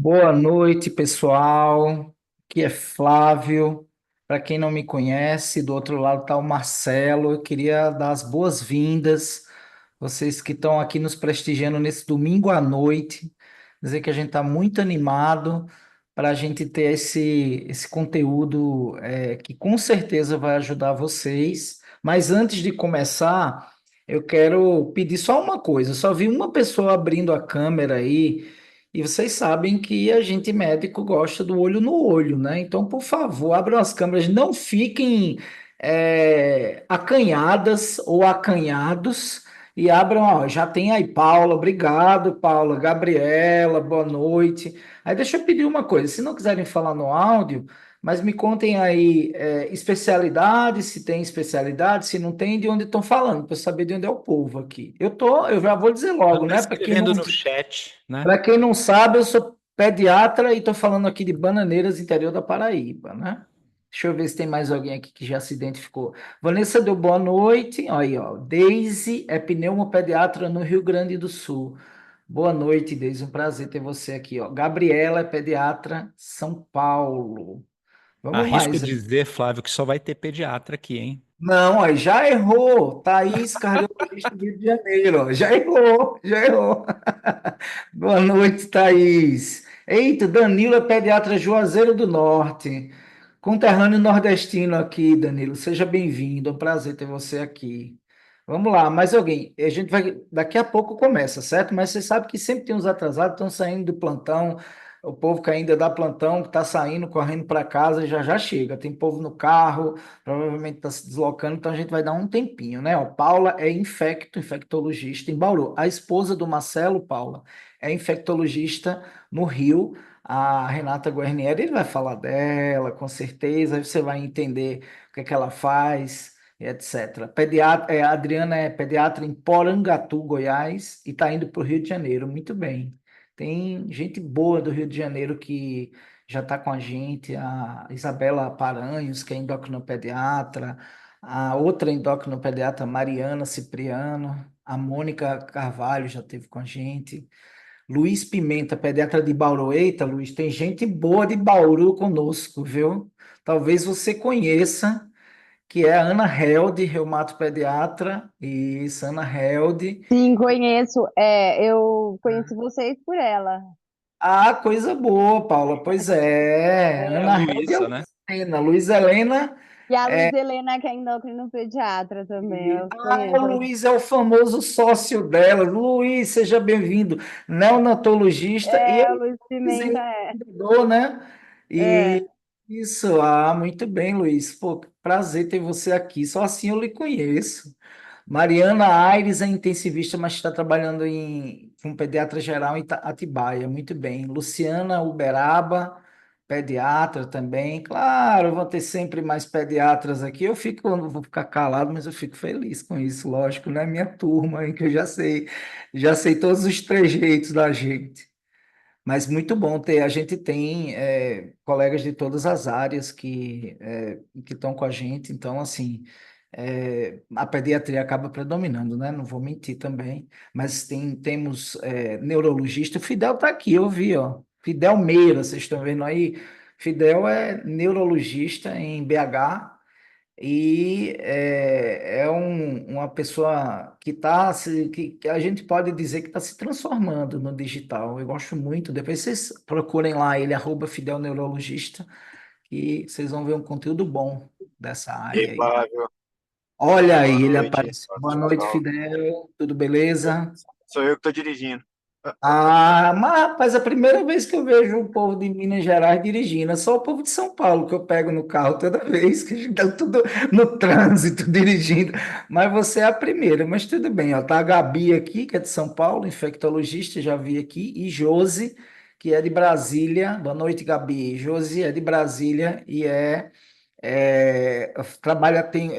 Boa noite, pessoal. Aqui é Flávio. Para quem não me conhece, do outro lado está o Marcelo. Eu queria dar as boas-vindas, vocês que estão aqui nos prestigiando nesse domingo à noite. Dizer que a gente está muito animado para a gente ter esse conteúdo que com certeza vai ajudar vocês. Mas antes de começar, eu quero pedir só uma coisa. Eu só vi uma pessoa abrindo a câmera aí. E vocês sabem que a gente médico gosta do olho no olho, né? Então, por favor, abram as câmeras, não fiquem acanhadas ou acanhados e abram, ó, já tem aí Paula, obrigado, Paula, Gabriela, boa noite. Aí deixa eu pedir uma coisa, se não quiserem falar no áudio, mas me contem aí especialidade, se tem especialidade, se não tem, de onde estão falando, para eu saber de onde é o povo aqui. Eu já vou dizer Já logo, estou né? Para quem não escrevendo no chat, né? para quem não sabe, eu sou pediatra e estou falando aqui de Bananeiras, interior da Paraíba, né? Deixa eu ver se tem mais alguém aqui que já se identificou. Vanessa deu boa noite. Olha aí, ó. Deise é pneumopediatra no Rio Grande do Sul. Boa noite, Deise. Um prazer ter você aqui, ó. Gabriela é pediatra São Paulo. Vamos Arrisco mais. dizer, Flávio, que só vai ter pediatra aqui, hein? Não, aí já errou. Thaís, cardiologista do Rio de Janeiro. Ó. Já errou, já errou. Boa noite, Thaís. Eita, Danilo é pediatra Juazeiro do Norte. Conterrâneo nordestino aqui, Danilo. Seja bem-vindo. É um prazer ter você aqui. Vamos lá, mais alguém. A gente vai. Daqui a pouco começa, certo? Mas você sabe que sempre tem uns atrasados, estão saindo do plantão. O povo que ainda dá plantão, que está saindo, correndo para casa, já já chega. Tem povo no carro, provavelmente está se deslocando, então a gente vai dar um tempinho, né? Ó, Paula é infectologista em Bauru. A esposa do Marcelo, Paula, é infectologista no Rio. A Renata Guarnieri, ele vai falar dela, com certeza, aí você vai entender o que é que ela faz, e etc. A Adriana é pediatra em Porangatu, Goiás, e está indo para o Rio de Janeiro. Muito bem. Tem gente boa do Rio de Janeiro que já está com a gente, a Isabela Paranhos, que é endocrinopediatra, a outra endocrinopediatra, Mariana Cipriano, a Mônica Carvalho já esteve com a gente, Luiz Pimenta, pediatra de Bauru. Eita, Luiz, tem gente boa de Bauru conosco, viu? Talvez você conheça, que é a Ana Held, reumatopediatra. Isso, Ana Held. Sim, conheço. Eu conheci vocês por ela. Ah, coisa boa, Paula. Pois é. É a Ana Held Luísa, né? é Luísa Helena. Luísa Helena. E a Luiz Helena, que é endocrinopediatra também, eu O conheço. Luiz é o famoso sócio dela. Luiz, seja bem-vindo. Neonatologista e O Luiz Pimenta é. empreendedor, né? É. E isso, muito bem, Luiz. Pô, prazer ter você aqui. Só assim eu lhe conheço. Mariana Aires é intensivista, mas está trabalhando com pediatra geral em Atibaia. Muito bem. Luciana Uberaba, pediatra também. Claro, vão ter sempre mais pediatras aqui. Eu não vou ficar calado, mas eu fico feliz com isso, lógico, né? Minha turma, hein, que eu já sei todos os trejeitos da gente. Mas muito bom ter, a gente tem colegas de todas as áreas que estão com a gente, então, assim, a pediatria acaba predominando, né? Não vou mentir também, mas temos neurologista, o Fidel está aqui, eu vi, ó, Fidel Meira, vocês estão vendo aí? Fidel é neurologista em BH, e uma pessoa que que a gente pode dizer que está se transformando no digital. Eu gosto muito. Depois vocês procurem lá ele, @Fidel Neurologista, e vocês vão ver um conteúdo bom dessa E aí, área aí. Flávio, Olha aí, boa ele noite. apareceu. Boa Boa noite, noite, pessoal. Fidel. Tudo beleza? Sou eu que estou dirigindo. Ah, mas rapaz, é a primeira vez que eu vejo o povo de Minas Gerais dirigindo, é só o povo de São Paulo que eu pego no carro toda vez, que a gente tá tudo no trânsito dirigindo. Mas você é a primeira, mas tudo bem, ó. Tá a Gabi aqui, que é de São Paulo, infectologista, já vi aqui, e Josi, que é de Brasília. Boa noite, Gabi. Josi é de Brasília e é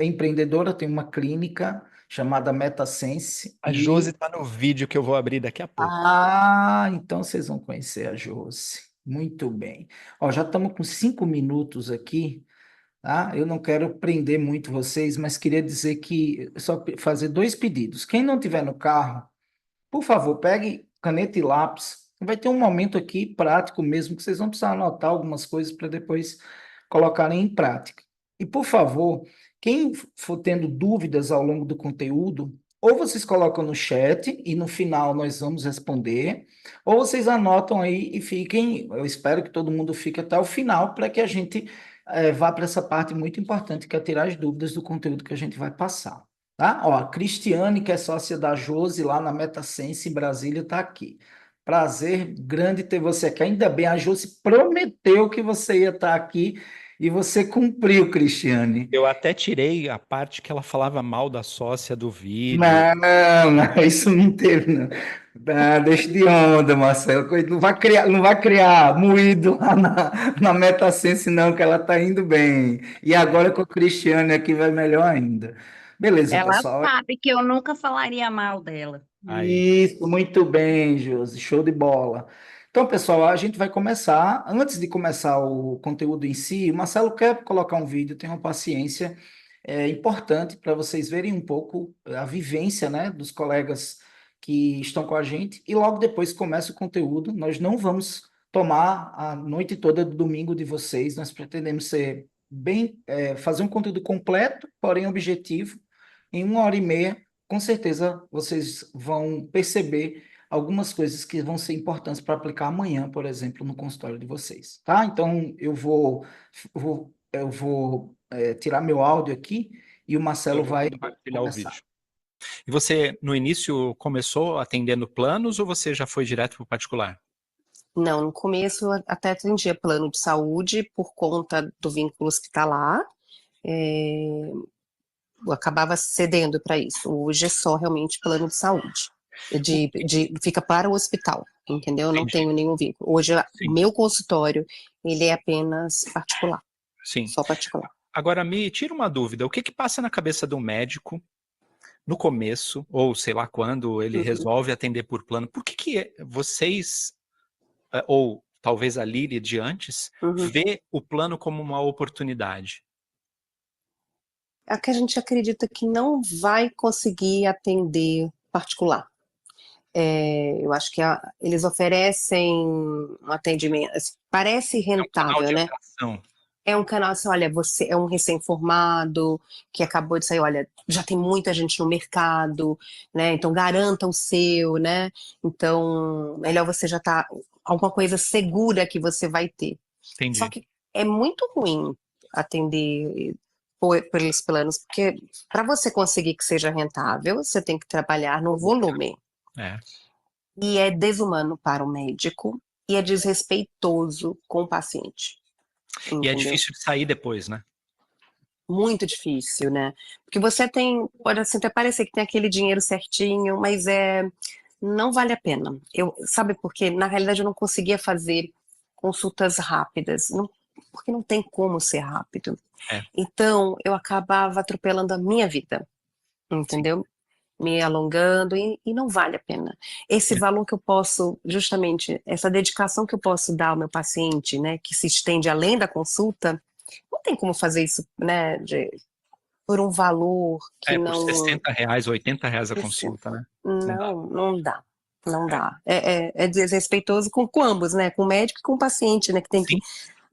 empreendedora, tem uma clínica chamada MetaSense. A Josi tá no vídeo que eu vou abrir daqui a pouco. Então vocês vão conhecer a Josi. Muito bem. Ó, já estamos com 5 minutos aqui, tá? Eu não quero prender muito vocês, mas queria dizer que fazer dois pedidos. Quem não tiver no carro, por favor, pegue caneta e lápis, Vai ter um momento aqui prático mesmo, que vocês vão precisar anotar algumas coisas para depois colocarem em prática. E, por favor, quem for tendo dúvidas ao longo do conteúdo, ou vocês colocam no chat e no final nós vamos responder, ou vocês anotam aí e fiquem. Eu espero que todo mundo fique até o final para que a gente vá para essa parte muito importante, que é tirar as dúvidas do conteúdo que a gente vai passar. Tá? Ó, a Cristiane, que é sócia da Josi lá na MetaSense em Brasília, está aqui. Prazer grande ter você aqui. Ainda bem, a Josi prometeu que você ia estar aqui e você cumpriu, Cristiane. Eu até tirei a parte que ela falava mal da sócia do vídeo. Não, não, isso não teve, não. Ah, deixa de onda, Marcelo. Não vai criar moído lá na MetaSense, não, que ela está indo bem. E agora com o Cristiane aqui vai melhor ainda. Beleza, Ela pessoal. sabe que eu nunca falaria mal dela. Aí. Isso, muito bem, Josi, show de bola. Então, pessoal, a gente vai começar. Antes de começar o conteúdo em si, o Marcelo quer colocar um vídeo, tenham paciência, é importante para vocês verem um pouco a vivência, né, dos colegas que estão com a gente, e logo depois começa o conteúdo. Nós não vamos tomar a noite toda do domingo de vocês, nós pretendemos ser fazer um conteúdo completo, porém objetivo, em 1 hora e meia. Com certeza vocês vão perceber algumas coisas que vão ser importantes para aplicar amanhã, por exemplo, no consultório de vocês, tá? Então eu vou tirar meu áudio aqui e o Marcelo Eu vou vai compartilhar o começar. vídeo. E você, no início, começou atendendo planos ou você já foi direto para o particular? Não, no começo até atendia plano de saúde por conta do vínculo hospitalar, eu acabava cedendo para isso. Hoje é só realmente plano de saúde, fica para o hospital, entendeu? Eu não Entendi. tenho nenhum vínculo. Hoje Sim. o meu consultório, ele é apenas particular, Sim. só particular. Agora, me tira uma dúvida. O que que passa na cabeça do médico no começo, ou sei lá quando, ele resolve atender por plano? Por que vocês, ou talvez a Lili de antes, vê o plano como uma oportunidade? É que a gente acredita que não vai conseguir atender particular. Eu acho que eles oferecem um atendimento, parece rentável, É um canal de né? atração. É um canal assim, olha, você é um recém-formado que acabou de sair, olha, já tem muita gente no mercado, né? Então garanta o seu, né? Então, melhor você já tá alguma coisa segura que você vai ter. Entendi. Só que é muito ruim atender por esses planos, porque para você conseguir que seja rentável, você tem que trabalhar no volume. E é desumano para o médico e é desrespeitoso com o paciente. E é Entendeu? difícil de sair depois, né? Muito difícil, né? Porque você pode assim, até parecer que tem aquele dinheiro certinho, mas não vale a pena. Sabe por quê? Na realidade eu não conseguia fazer consultas rápidas, porque não tem como ser rápido. Então eu acabava atropelando a minha vida, entendeu? Me alongando e não vale a pena. Esse valor que eu posso, justamente, essa dedicação que eu posso dar ao meu paciente, né, que se estende além da consulta, não tem como fazer isso, né, por um valor que Por não... R$60, R$80 a consulta, né? Não dá. Não dá. É desrespeitoso com ambos, né, com o médico e com o paciente, né, que tem que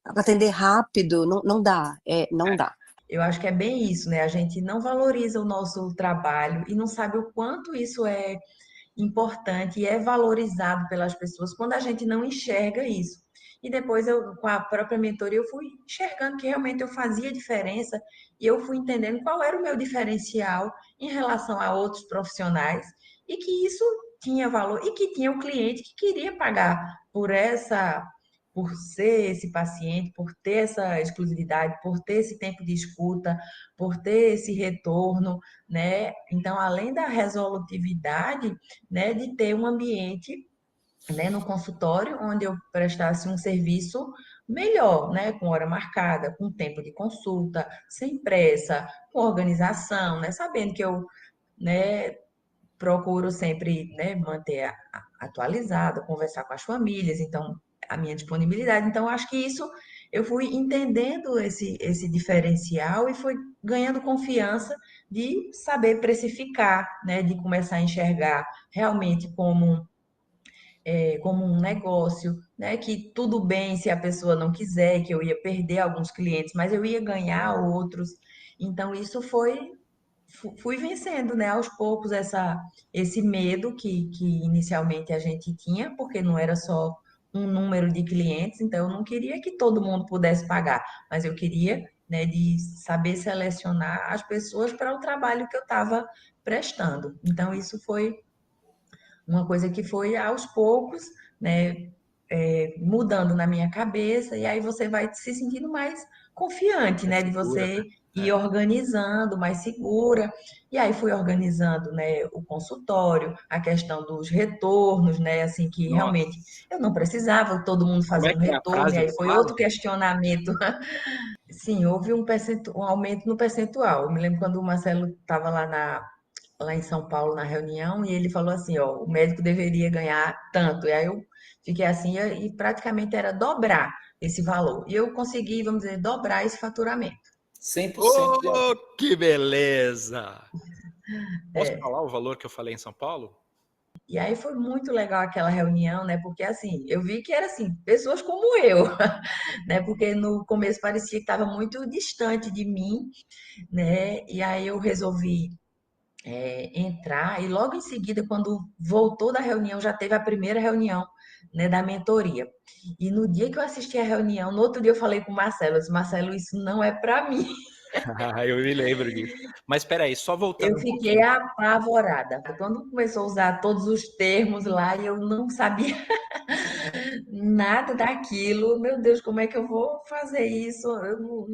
atender rápido, não dá, não dá. Eu acho que é bem isso, né? A gente não valoriza o nosso trabalho e não sabe o quanto isso é importante e é valorizado pelas pessoas quando a gente não enxerga isso. E depois com a própria mentoria, eu fui enxergando que realmente eu fazia diferença e eu fui entendendo qual era o meu diferencial em relação a outros profissionais e que isso tinha valor e que tinha o cliente que queria pagar por ser esse paciente, por ter essa exclusividade, por ter esse tempo de escuta, por ter esse retorno, né? Então, além da resolutividade, né, de ter um ambiente, né, no consultório onde eu prestasse um serviço melhor, né, com hora marcada, com tempo de consulta, sem pressa, com organização, né, sabendo que eu, né, procuro sempre, né, manter atualizado, conversar com as famílias, então a minha disponibilidade. Então, acho que isso eu fui entendendo esse diferencial e fui ganhando confiança de saber precificar, né, de começar a enxergar realmente como como um negócio, né? Que tudo bem se a pessoa não quiser, que eu ia perder alguns clientes, mas eu ia ganhar outros. Então, isso fui vencendo, né, aos poucos esse medo que inicialmente a gente tinha, porque não era só um número de clientes, então eu não queria que todo mundo pudesse pagar, mas eu queria, né, de saber selecionar as pessoas para o trabalho que eu estava prestando. Então isso foi uma coisa que foi aos poucos, né, mudando na minha cabeça, e aí você vai se sentindo mais confiante, É né, de segura, você né? ir organizando, mais segura. E aí fui organizando, né, o consultório, a questão dos retornos, né, assim que realmente Nossa. eu não precisava todo mundo Como fazer é um que é a retorno, e frase aí do foi outro Flávio? questionamento. Sim, houve um aumento no percentual. Eu me lembro quando o Marcelo estava lá em São Paulo na reunião e ele falou assim, ó, o médico deveria ganhar tanto. E aí eu fiquei assim e praticamente era dobrar esse valor. E eu consegui, vamos dizer, dobrar esse faturamento. 100% de Oh, que beleza! Posso É. falar o valor que eu falei em São Paulo? E aí foi muito legal aquela reunião, né? Porque assim, eu vi que era assim, pessoas como eu, né? Porque no começo parecia que estava muito distante de mim, né? E aí eu resolvi entrar e logo em seguida, quando voltou da reunião, já teve a primeira reunião, né, da mentoria. E no dia que eu assisti a reunião, no outro dia eu falei com o Marcelo, eu disse, Marcelo, isso não é para mim. Eu me lembro disso. Mas espera aí, só Eu voltando um fiquei pouquinho. apavorada. Quando começou a usar todos os termos lá e eu não sabia nada daquilo, meu Deus, como é que eu vou fazer isso? Eu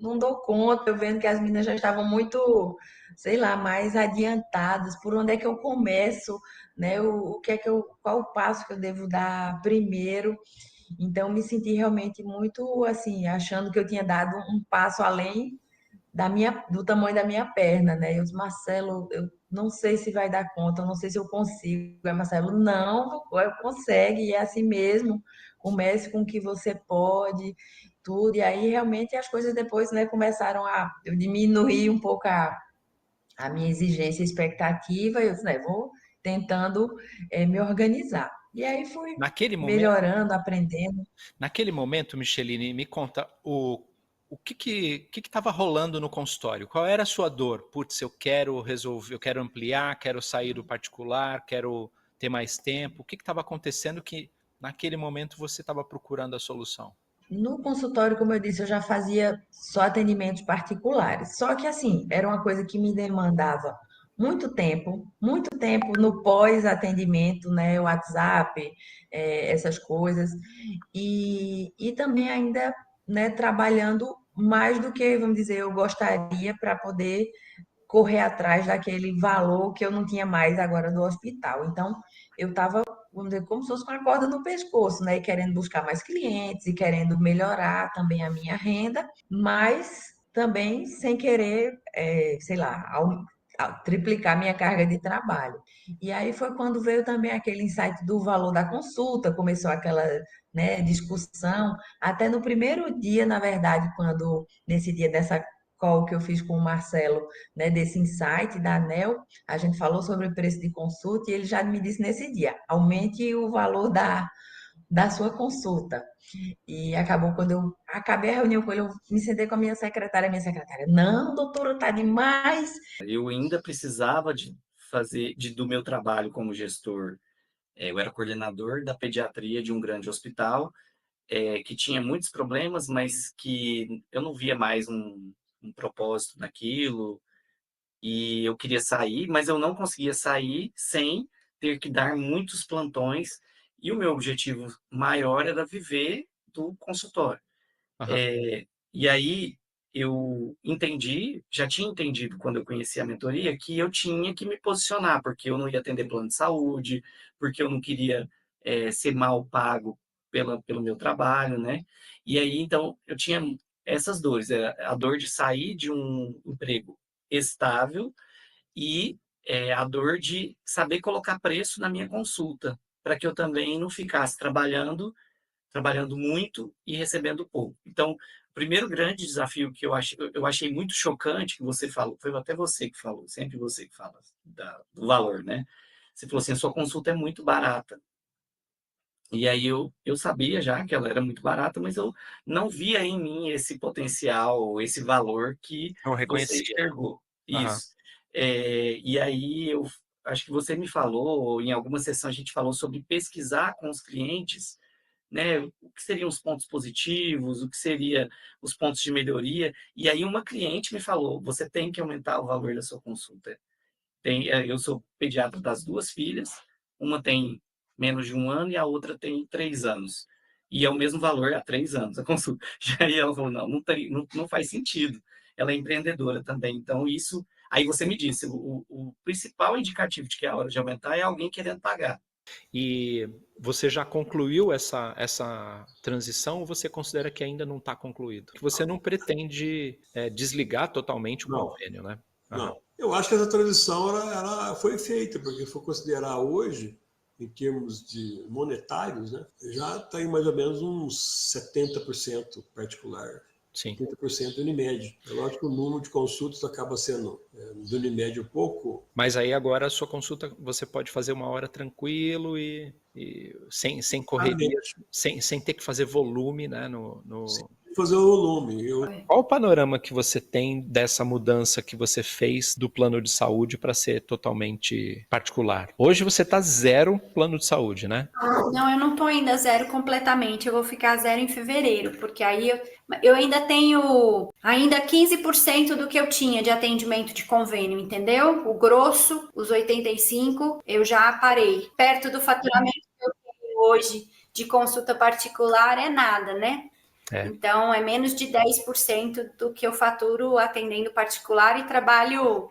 não dou conta, eu vendo que as meninas já estavam muito, sei lá, mais adiantadas, por onde é que eu começo, né? O que é que qual o passo que eu devo dar primeiro? Então, me senti realmente muito assim, achando que eu tinha dado um passo além do tamanho da minha perna, né? Eu disse, Marcelo, eu não sei se vai dar conta, eu não sei se eu consigo. Aí Marcelo, não, consegue, e é assim mesmo. Comece com o que você pode, tudo. E aí, realmente, as coisas depois, né, começaram eu diminuir um pouco a minha exigência e expectativa. E eu disse, né, vou tentando me organizar. E aí fui Naquele momento, melhorando, aprendendo. naquele momento, Micheline, me conta o que estava rolando no consultório? Qual era a sua dor? Putz, eu quero resolver, eu quero ampliar, quero sair do particular, quero ter mais tempo. O que estava acontecendo que naquele momento você estava procurando a solução? No consultório, como eu disse, eu já fazia só atendimentos particulares. Só que, assim, era uma coisa que me demandava muito tempo no pós-atendimento, né? WhatsApp, essas coisas. E também ainda, né, trabalhando mais do que, vamos dizer, eu gostaria para poder correr atrás daquele valor que eu não tinha mais agora do hospital. Então, eu estava, vamos dizer, como se fosse com a corda no pescoço, né? E querendo buscar mais clientes e querendo melhorar também a minha renda, mas também sem querer, sei lá, triplicar minha carga de trabalho. E aí foi quando veio também aquele insight do valor da consulta, começou aquela, né, discussão, até no primeiro dia, na verdade, quando nesse dia dessa call que eu fiz com o Marcelo, né, desse insight da ANEL, a gente falou sobre o preço de consulta e ele já me disse nesse dia, aumente o valor da sua consulta. E acabou quando eu acabei a reunião com ele, eu me sentei com a minha secretária, não, doutora, tá demais. Eu ainda precisava de fazer do meu trabalho como gestor. Eu era coordenador da pediatria de um grande hospital, que tinha muitos problemas, mas que eu não via mais um propósito naquilo. E eu queria sair, mas eu não conseguia sair sem ter que dar muitos plantões. E o meu objetivo maior era viver do consultório. Aham. E aí eu entendi, já tinha entendido quando eu conheci a mentoria, que eu tinha que me posicionar, porque eu não ia atender plano de saúde, porque eu não queria ser mal pago pelo meu trabalho, né? E aí, então, eu tinha essas dores, era a dor de sair de um emprego estável e a dor de saber colocar preço na minha consulta, para que eu também não ficasse trabalhando muito e recebendo pouco. Então, o primeiro grande desafio que eu achei muito chocante, que você falou, foi até você que falou, sempre você que fala do valor, né? Você falou assim, a sua consulta é muito barata. E aí eu sabia já que ela era muito barata, mas eu não via em mim esse potencial, esse valor que Não você reconhecia. enxergou. Aham. Isso. E aí eu acho que você me falou, em alguma sessão a gente falou sobre pesquisar com os clientes, né, o que seriam os pontos positivos, o que seria os pontos de melhoria. E aí uma cliente me falou, você tem que aumentar o valor da sua consulta. Eu sou pediatra das duas filhas, uma tem menos de 1 ano e a outra tem 3 anos. E é o mesmo valor há 3 anos a consulta. E aí ela falou, não faz sentido. Ela é empreendedora também. Então, isso. Aí você me disse, o principal indicativo de que é a hora de aumentar é alguém querendo pagar. E você já concluiu essa transição ou você considera que ainda não está concluído? Que você não pretende desligar totalmente o Não, convênio, né? Aham. não. Eu acho que essa transição ela foi feita, porque se for considerar hoje, em termos de monetários, né, já está em mais ou menos uns 70% particular, Sim. 30% Unimed. É lógico que o número de consultas acaba sendo do Unimed um pouco. Mas aí agora a sua consulta você pode fazer uma hora tranquilo e sem correria, sem ter que fazer volume, né? Sem fazer o volume. Qual o panorama que você tem dessa mudança que você fez do plano de saúde para ser totalmente particular? Hoje você está zero plano de saúde, né? Não, eu não estou ainda zero completamente, eu vou ficar zero em fevereiro, porque aí eu ainda tenho 15% do que eu tinha de atendimento de convênio, entendeu? O grosso, os 85, eu já parei. Perto do faturamento que eu tenho hoje de consulta particular é nada, né? É. Então, é menos de 10% do que eu faturo atendendo particular e trabalho,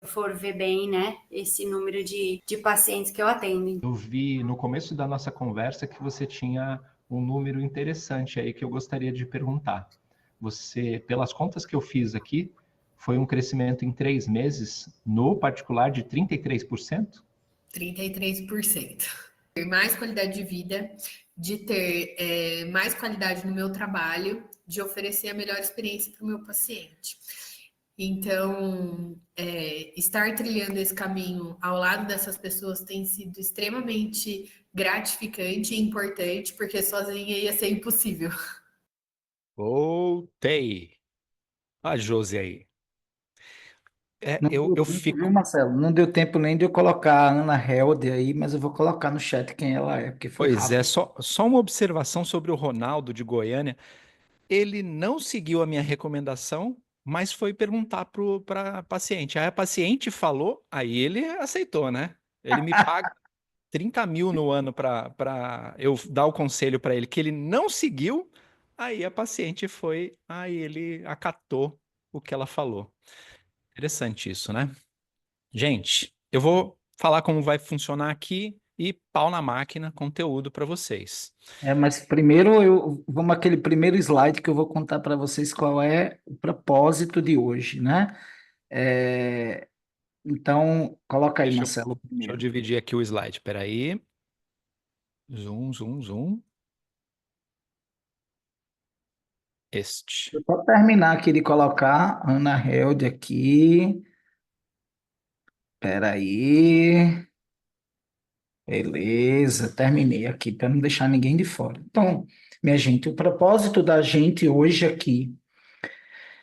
se for ver bem, né, esse número de pacientes que eu atendo. Eu vi no começo da nossa conversa que você tinha um número interessante aí que eu gostaria de perguntar. Você, pelas contas que eu fiz aqui, foi um crescimento em 3 meses, no particular, de 33%? 33%. Ter mais qualidade de vida, de ter mais qualidade no meu trabalho, de oferecer a melhor experiência para o meu paciente. Então, estar trilhando esse caminho ao lado dessas pessoas tem sido extremamente gratificante e importante, porque sozinha ia ser impossível. Voltei. A Josi aí. Não Eu deu tempo, fico... viu, Marcelo? Não deu tempo nem de eu colocar a Ana Held aí, mas eu vou colocar no chat quem ela é, porque foi Pois é, rápido. só uma observação sobre o Ronaldo de Goiânia. Ele não seguiu a minha recomendação, mas foi perguntar para a paciente. Aí a paciente falou, aí ele aceitou, né? Ele me paga 30 mil no ano para eu dar o conselho para ele, que ele não seguiu, aí a paciente foi, aí ele acatou o que ela falou. Interessante isso, né? Gente, eu vou falar como vai funcionar aqui e pau na máquina, conteúdo para vocês. Mas primeiro vamos àquele primeiro slide que eu vou contar para vocês qual é o propósito de hoje, né? Então, coloca aí, Marcelo, Deixa eu primeiro. dividir aqui o slide, peraí. Zoom, zoom, zoom. Este. Eu vou terminar aqui de colocar Ana Held aqui. Peraí. Beleza, terminei aqui para não deixar ninguém de fora. Então, minha gente, o propósito da gente hoje aqui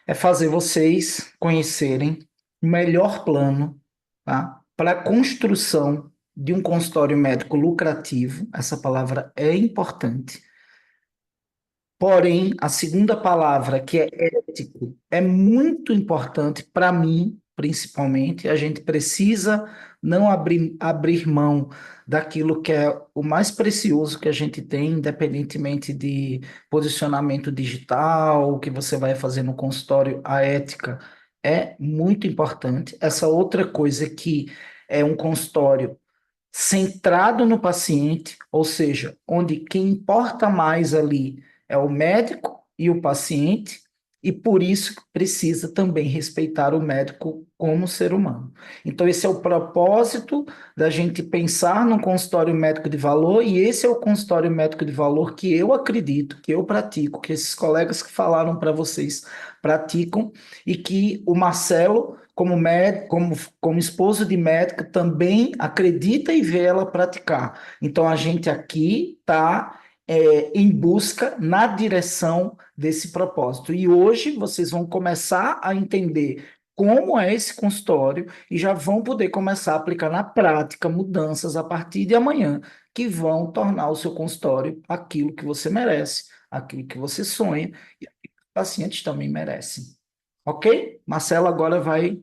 é fazer vocês conhecerem o melhor plano, tá? Para a construção de um consultório médico lucrativo. Essa palavra é importante. Porém, a segunda palavra, que é ético, é muito importante para mim, principalmente. A gente precisa não abrir mão daquilo que é o mais precioso que a gente tem, independentemente de posicionamento digital, o que você vai fazer no consultório, a ética é muito importante. Essa outra coisa que é um consultório centrado no paciente, ou seja, onde quem importa mais ali é o médico e o paciente, E por isso que precisa também respeitar o médico como ser humano. Então, esse é o propósito da gente pensar num consultório médico de valor, e esse é o consultório médico de valor que eu acredito, que eu pratico, que esses colegas que falaram para vocês praticam, e que o Marcelo, como médico, como esposo de médica, também acredita e vê ela praticar. Então, a gente aqui está em busca na direção desse propósito. E hoje vocês vão começar a entender como é esse consultório e já vão poder começar a aplicar na prática mudanças a partir de amanhã, que vão tornar o seu consultório aquilo que você merece, aquilo que você sonha e aquilo que os pacientes também merecem. Ok? Marcelo agora vai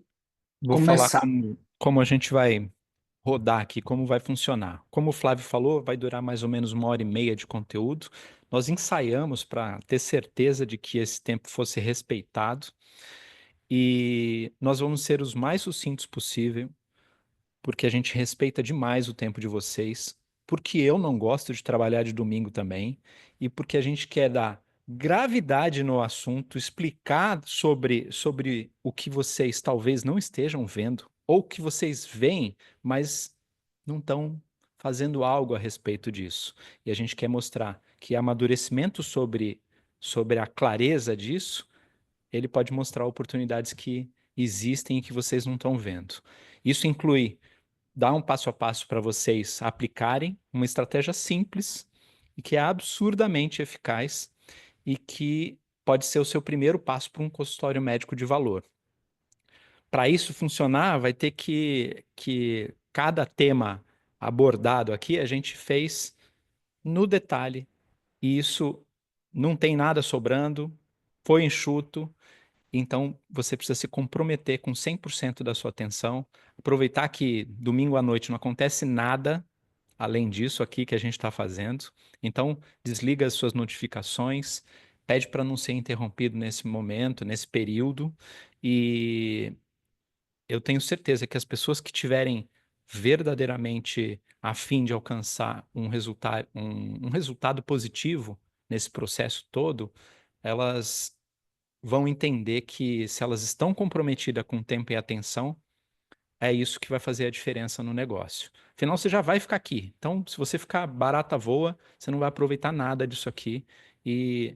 Vou falar começar. como a gente vai rodar aqui, como vai funcionar. Como o Flávio falou, vai durar mais ou menos 1h30 de conteúdo. Nós ensaiamos para ter certeza de que esse tempo fosse respeitado e nós vamos ser os mais sucintos possível, porque a gente respeita demais o tempo de vocês, porque eu não gosto de trabalhar de domingo também e porque a gente quer dar gravidade no assunto, explicar sobre o que vocês talvez não estejam vendo ou que vocês veem, mas não estão fazendo algo a respeito disso. E a gente quer mostrar que amadurecimento sobre a clareza disso, ele pode mostrar oportunidades que existem e que vocês não estão vendo. Isso inclui dar um passo a passo para vocês aplicarem uma estratégia simples e que é absurdamente eficaz e que pode ser o seu primeiro passo para um consultório médico de valor. Para isso funcionar, vai ter que cada tema abordado aqui a gente fez no detalhe. E isso não tem nada sobrando, foi enxuto, então você precisa se comprometer com 100% da sua atenção, aproveitar que domingo à noite não acontece nada além disso aqui que a gente está fazendo. Então desliga as suas notificações, pede para não ser interrompido nesse momento, nesse período, e eu tenho certeza que as pessoas que tiverem verdadeiramente a fim de alcançar um resultado positivo nesse processo todo, elas vão entender que se elas estão comprometidas com tempo e atenção, é isso que vai fazer a diferença no negócio. Afinal, você já vai ficar aqui. Então, se você ficar barata voa, você não vai aproveitar nada disso aqui. E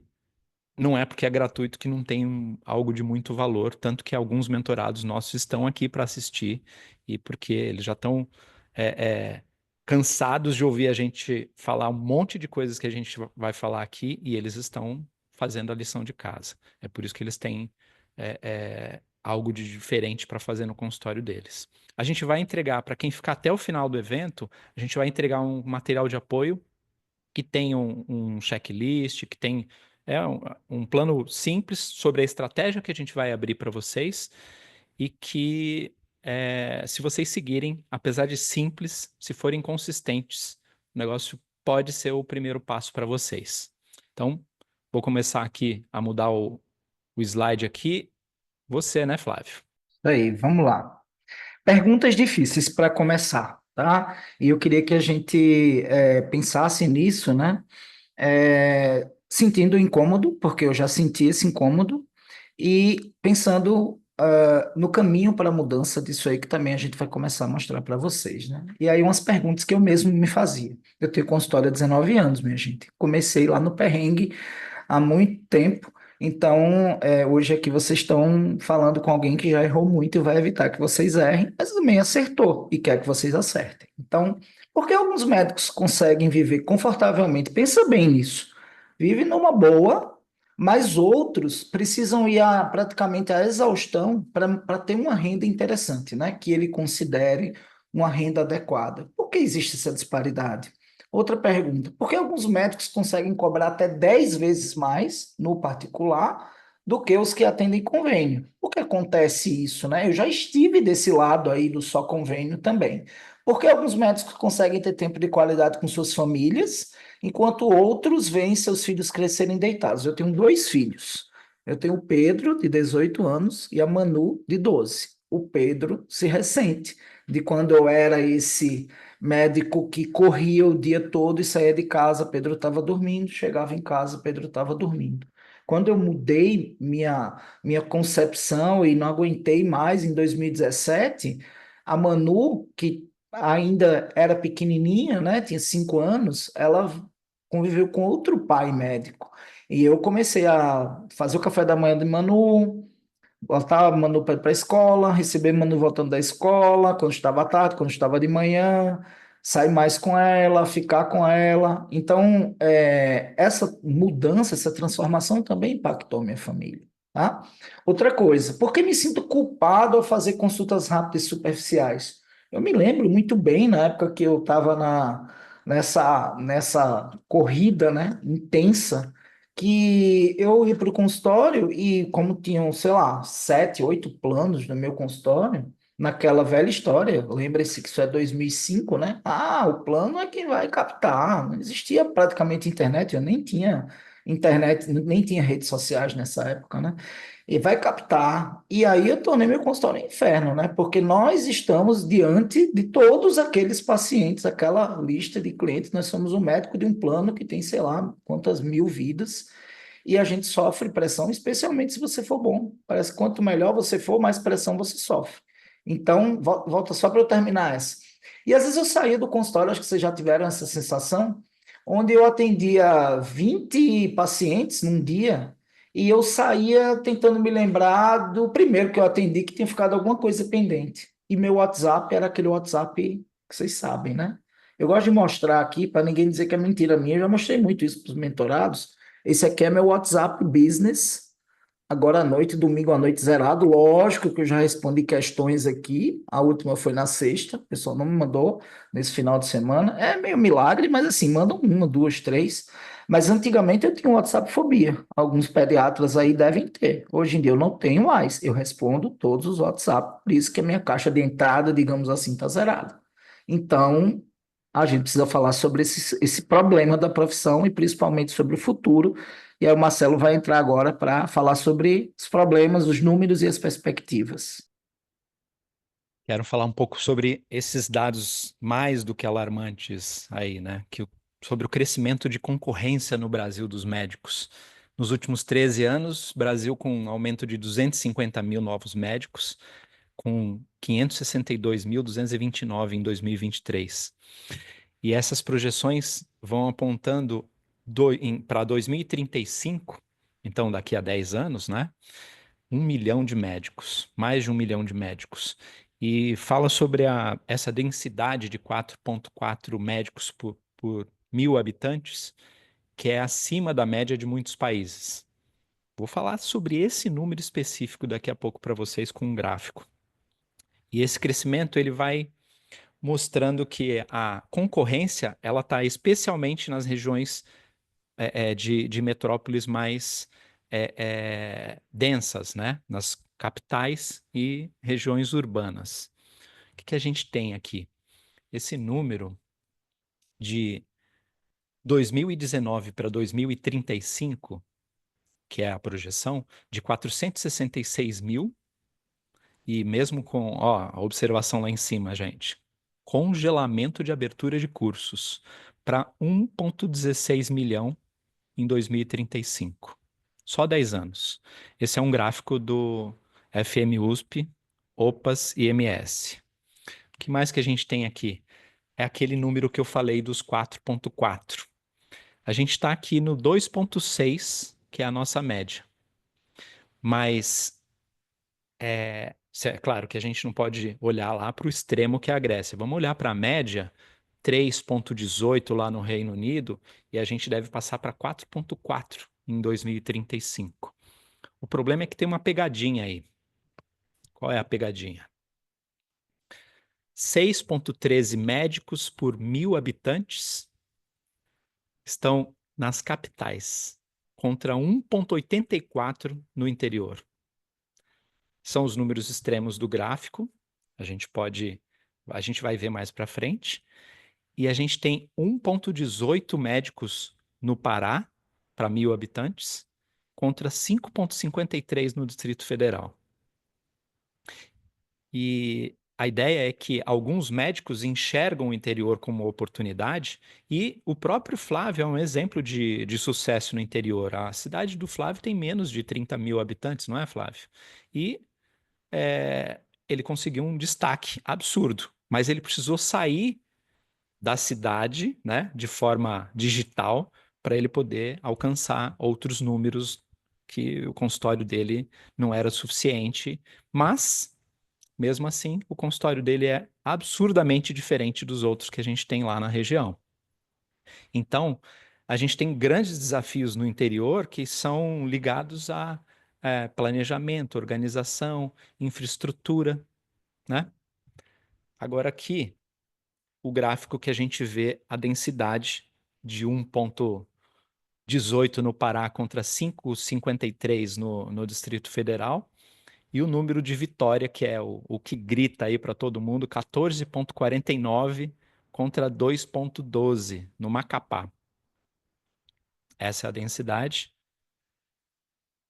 não é porque é gratuito que não tem algo de muito valor, tanto que alguns mentorados nossos estão aqui para assistir e porque eles já estão é, é, cansados de ouvir a gente falar um monte de coisas que a gente vai falar aqui e eles estão fazendo a lição de casa. É por isso que eles têm algo de diferente para fazer no consultório deles. A gente vai entregar, para quem ficar até o final do evento, a gente vai entregar um material de apoio que tem um checklist, que tem um plano simples sobre a estratégia que a gente vai abrir para vocês e que, se vocês seguirem, apesar de simples, se forem consistentes, o negócio pode ser o primeiro passo para vocês. Então, vou começar aqui a mudar o slide aqui. Você, né, Flávio? Aí, vamos lá. Perguntas difíceis para começar, tá? E eu queria que a gente pensasse nisso, né? Sentindo incômodo, porque eu já senti esse incômodo, e pensando no caminho para a mudança disso aí, que também a gente vai começar a mostrar para vocês, né? E aí umas perguntas que eu mesmo me fazia. Eu tenho consultório há 19 anos, minha gente. Comecei lá no perrengue há muito tempo, então hoje aqui vocês estão falando com alguém que já errou muito e vai evitar que vocês errem, mas também acertou e quer que vocês acertem. Então, por que alguns médicos conseguem viver confortavelmente? Pensa bem nisso. Vive numa boa, mas outros precisam ir praticamente à exaustão para ter uma renda interessante, né? Que ele considere uma renda adequada. Por que existe essa disparidade? Outra pergunta: por que alguns médicos conseguem cobrar até 10 vezes mais no particular do que os que atendem convênio? Por que acontece isso, né? Eu já estive desse lado aí do só convênio também. Por que alguns médicos conseguem ter tempo de qualidade com suas famílias, enquanto outros veem seus filhos crescerem deitados? Eu tenho 2 filhos. Eu tenho o Pedro, de 18 anos, e a Manu, de 12. O Pedro se ressente de quando eu era esse médico que corria o dia todo e saía de casa, Pedro estava dormindo, chegava em casa, Pedro estava dormindo. Quando eu mudei minha concepção e não aguentei mais em 2017, a Manu, que ainda era pequenininha, né, tinha 5 anos, ela conviveu com outro pai médico. E eu comecei a fazer o café da manhã de Manu, botar a Manu para ir para a escola, receber Manu voltando da escola, quando estava à tarde, quando estava de manhã, sair mais com ela, ficar com ela. Então, essa mudança, essa transformação também impactou minha família. Tá? Outra coisa, por que me sinto culpado ao fazer consultas rápidas e superficiais? Eu me lembro muito bem na época que eu estava nessa corrida, né, intensa, que eu ia para o consultório e como tinham, sei lá, 7, 8 planos no meu consultório, naquela velha história, lembre-se que isso é 2005, né? Ah, o plano é quem vai captar. Não existia praticamente internet, eu nem tinha internet, nem tinha redes sociais nessa época, né? E vai captar. E aí eu tornei meu consultório um inferno, né? Porque nós estamos diante de todos aqueles pacientes, aquela lista de clientes, nós somos o médico de um plano que tem, sei lá, quantas mil vidas, e a gente sofre pressão, especialmente se você for bom. Parece que quanto melhor você for, mais pressão você sofre. Então, volta só para eu terminar essa. E às vezes eu saía do consultório, acho que vocês já tiveram essa sensação, onde eu atendia 20 pacientes num dia, e eu saía tentando me lembrar do primeiro que eu atendi, que tinha ficado alguma coisa pendente. E meu WhatsApp era aquele WhatsApp que vocês sabem, né? Eu gosto de mostrar aqui, para ninguém dizer que é mentira minha, eu já mostrei muito isso para os mentorados. Esse aqui é meu WhatsApp Business, agora à noite, domingo à noite zerado. Lógico que eu já respondi questões aqui. A última foi na sexta, o pessoal não me mandou nesse final de semana. É meio milagre, mas assim, mandam uma, duas, três. Mas antigamente eu tinha um WhatsApp fobia. Alguns pediatras aí devem ter. Hoje em dia eu não tenho mais. Eu respondo todos os WhatsApp, por isso que a minha caixa de entrada, digamos assim, está zerada. Então, a gente precisa falar sobre esse problema da profissão e principalmente sobre o futuro. E aí o Marcelo vai entrar agora para falar sobre os problemas, os números e as perspectivas. Quero falar um pouco sobre esses dados mais do que alarmantes aí, né? Sobre o crescimento de concorrência no Brasil dos médicos. Nos últimos 13 anos, Brasil com um aumento de 250 mil novos médicos, com 562.229 em 2023. E essas projeções vão apontando para 2035, então daqui a 10 anos, né? 1 milhão de médicos, mais de 1 milhão de médicos. E fala sobre essa densidade de 4,4 médicos por 1.000 habitantes, que é acima da média de muitos países. Vou falar sobre esse número específico daqui a pouco para vocês com um gráfico. E esse crescimento ele vai mostrando que a concorrência ela está especialmente nas regiões de metrópoles mais densas, né? Nas capitais e regiões urbanas. O que a gente tem aqui? Esse número de 2019 para 2035, que é a projeção, de 466 mil, e mesmo com a observação lá em cima, gente, congelamento de abertura de cursos para 1,16 milhão em 2035. Só 10 anos. Esse é um gráfico do FMUSP, OPAS e MS. O que mais que a gente tem aqui? É aquele número que eu falei dos 4,4. A gente está aqui no 2,6, que é a nossa média. Mas é claro que a gente não pode olhar lá para o extremo que é a Grécia. Vamos olhar para a média, 3,18 lá no Reino Unido, e a gente deve passar para 4,4 em 2035. O problema é que tem uma pegadinha aí. Qual é a pegadinha? 6,13 médicos por 1.000 habitantes estão nas capitais, contra 1,84 no interior. São os números extremos do gráfico. A gente vai ver mais para frente. E a gente tem 1,18 médicos no Pará, para 1.000 habitantes, contra 5,53 no Distrito Federal. E a ideia é que alguns médicos enxergam o interior como oportunidade e o próprio Flávio é um exemplo de sucesso no interior. A cidade do Flávio tem menos de 30 mil habitantes, não é, Flávio? E ele conseguiu um destaque absurdo, mas ele precisou sair da cidade, né, de forma digital, para ele poder alcançar outros números que o consultório dele não era suficiente, mas mesmo assim, o consultório dele é absurdamente diferente dos outros que a gente tem lá na região. Então, a gente tem grandes desafios no interior que são ligados a planejamento, organização, infraestrutura, né? Agora aqui, o gráfico que a gente vê a densidade de 1,18 no Pará contra 5,53 no Distrito Federal, e o número de vitória, que é o que grita aí para todo mundo, 14,49 contra 2,12 no Macapá. Essa é a densidade.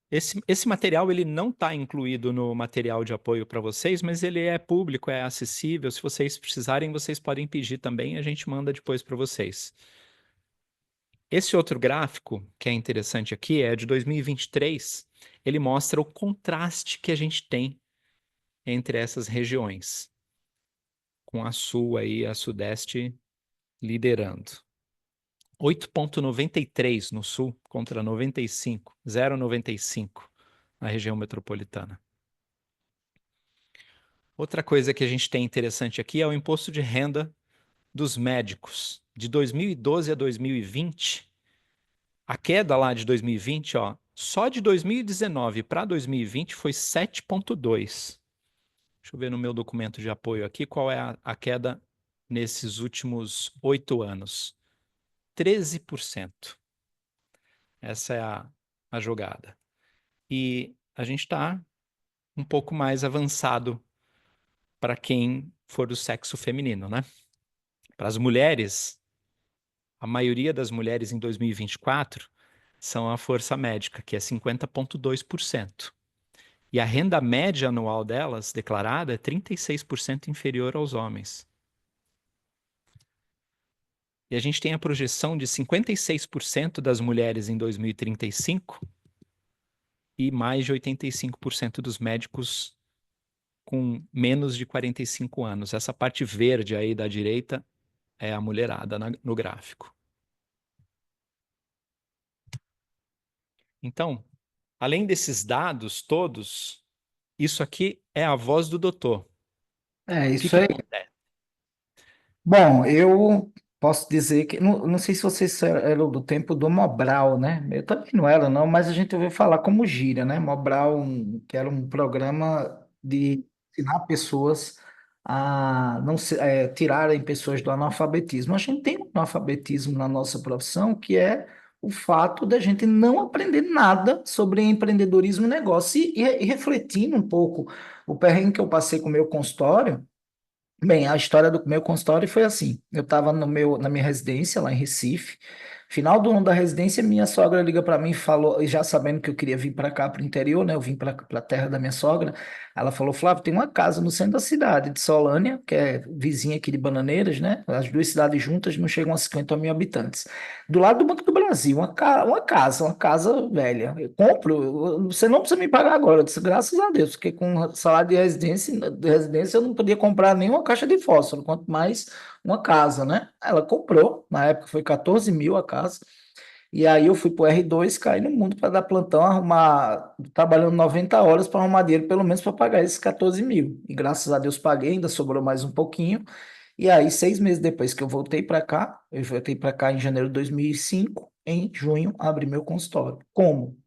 Esse material ele não está incluído no material de apoio para vocês, mas ele é público, é acessível. Se vocês precisarem, vocês podem pedir também e a gente manda depois para vocês. Esse outro gráfico, que é interessante aqui, é de 2023. Ele mostra o contraste que a gente tem entre essas regiões, com a sul aí, a sudeste liderando. 8,93 no sul contra 95, 0,95 na região metropolitana. Outra coisa que a gente tem interessante aqui é o imposto de renda dos médicos. De 2012 a 2020, a queda lá de 2020, ó, só de 2019 para 2020 foi 7,2. Deixa eu ver no meu documento de apoio aqui qual é a queda nesses últimos 8 anos. 13%. Essa é a jogada. E a gente está um pouco mais avançado para quem for do sexo feminino, né? Para as mulheres, a maioria das mulheres em 2024 são a força médica, que é 50,2%. E a renda média anual delas, declarada, é 36% inferior aos homens. E a gente tem a projeção de 56% das mulheres em 2035 e mais de 85% dos médicos com menos de 45 anos. Essa parte verde aí da direita é a mulherada no gráfico. Então, além desses dados todos, isso aqui é a voz do doutor. É O isso que aí. acontece? Bom, eu posso dizer que, não sei se vocês eram do tempo do Mobral, né? Eu também não era, não, mas a gente ouviu falar como gíria, né? Mobral, que era um programa de ensinar pessoas a não tirarem pessoas do analfabetismo. A gente tem um analfabetismo na nossa profissão, que é o fato da gente não aprender nada sobre empreendedorismo e negócio. E refletindo um pouco o perrengue que eu passei com o meu consultório. Bem, a história do meu consultório foi assim. Eu estava na minha residência lá em Recife. Final do ano da residência, minha sogra liga para mim e falou, já sabendo que eu queria vir para cá, para o interior, né? Eu vim para a terra da minha sogra. Ela falou: Flávio, tem uma casa no centro da cidade de Solânia, que é vizinha aqui de Bananeiras, né? As duas cidades juntas não chegam a 50 mil habitantes. Do lado do Banco do Brasil, uma casa velha. Eu compro, você não precisa me pagar agora. Eu disse, graças a Deus, porque com salário de residência eu não podia comprar nenhuma caixa de fósforo, quanto mais uma casa, né? Ela comprou, na época foi 14 mil a casa. E aí eu fui pro R2, caí no mundo para dar plantão, arrumar, trabalhando 90 horas para arrumar dinheiro, pelo menos para pagar esses 14 mil. E graças a Deus paguei, ainda sobrou mais um pouquinho. E aí, 6 meses depois que eu voltei para cá em janeiro de 2005, em junho, abri meu consultório. Como?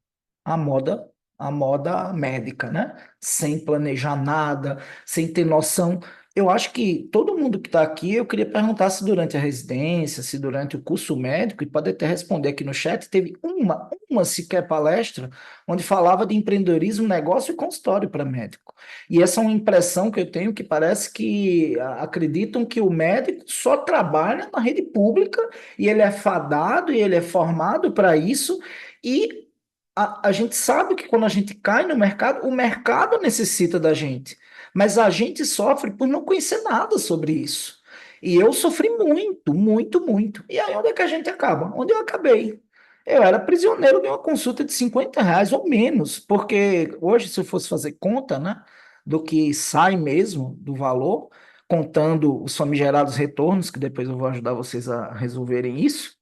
A moda, a moda médica, né? Sem planejar nada, sem ter noção. Eu acho que todo mundo que está aqui, eu queria perguntar se durante a residência, se durante o curso médico, e pode até responder aqui no chat, teve uma sequer palestra onde falava de empreendedorismo, negócio e consultório para médico. E essa é uma impressão que eu tenho, que parece que acreditam que o médico só trabalha na rede pública e ele é fadado e ele é formado para isso. E a gente sabe que quando a gente cai no mercado, o mercado necessita da gente. Mas a gente sofre por não conhecer nada sobre isso. E eu sofri muito, muito, muito. E aí, onde é que a gente acaba? Onde eu acabei? Eu era prisioneiro de uma consulta de R$ 50 ou menos, porque hoje, se eu fosse fazer conta, né, do que sai mesmo do valor, contando os famigerados retornos, que depois eu vou ajudar vocês a resolverem isso,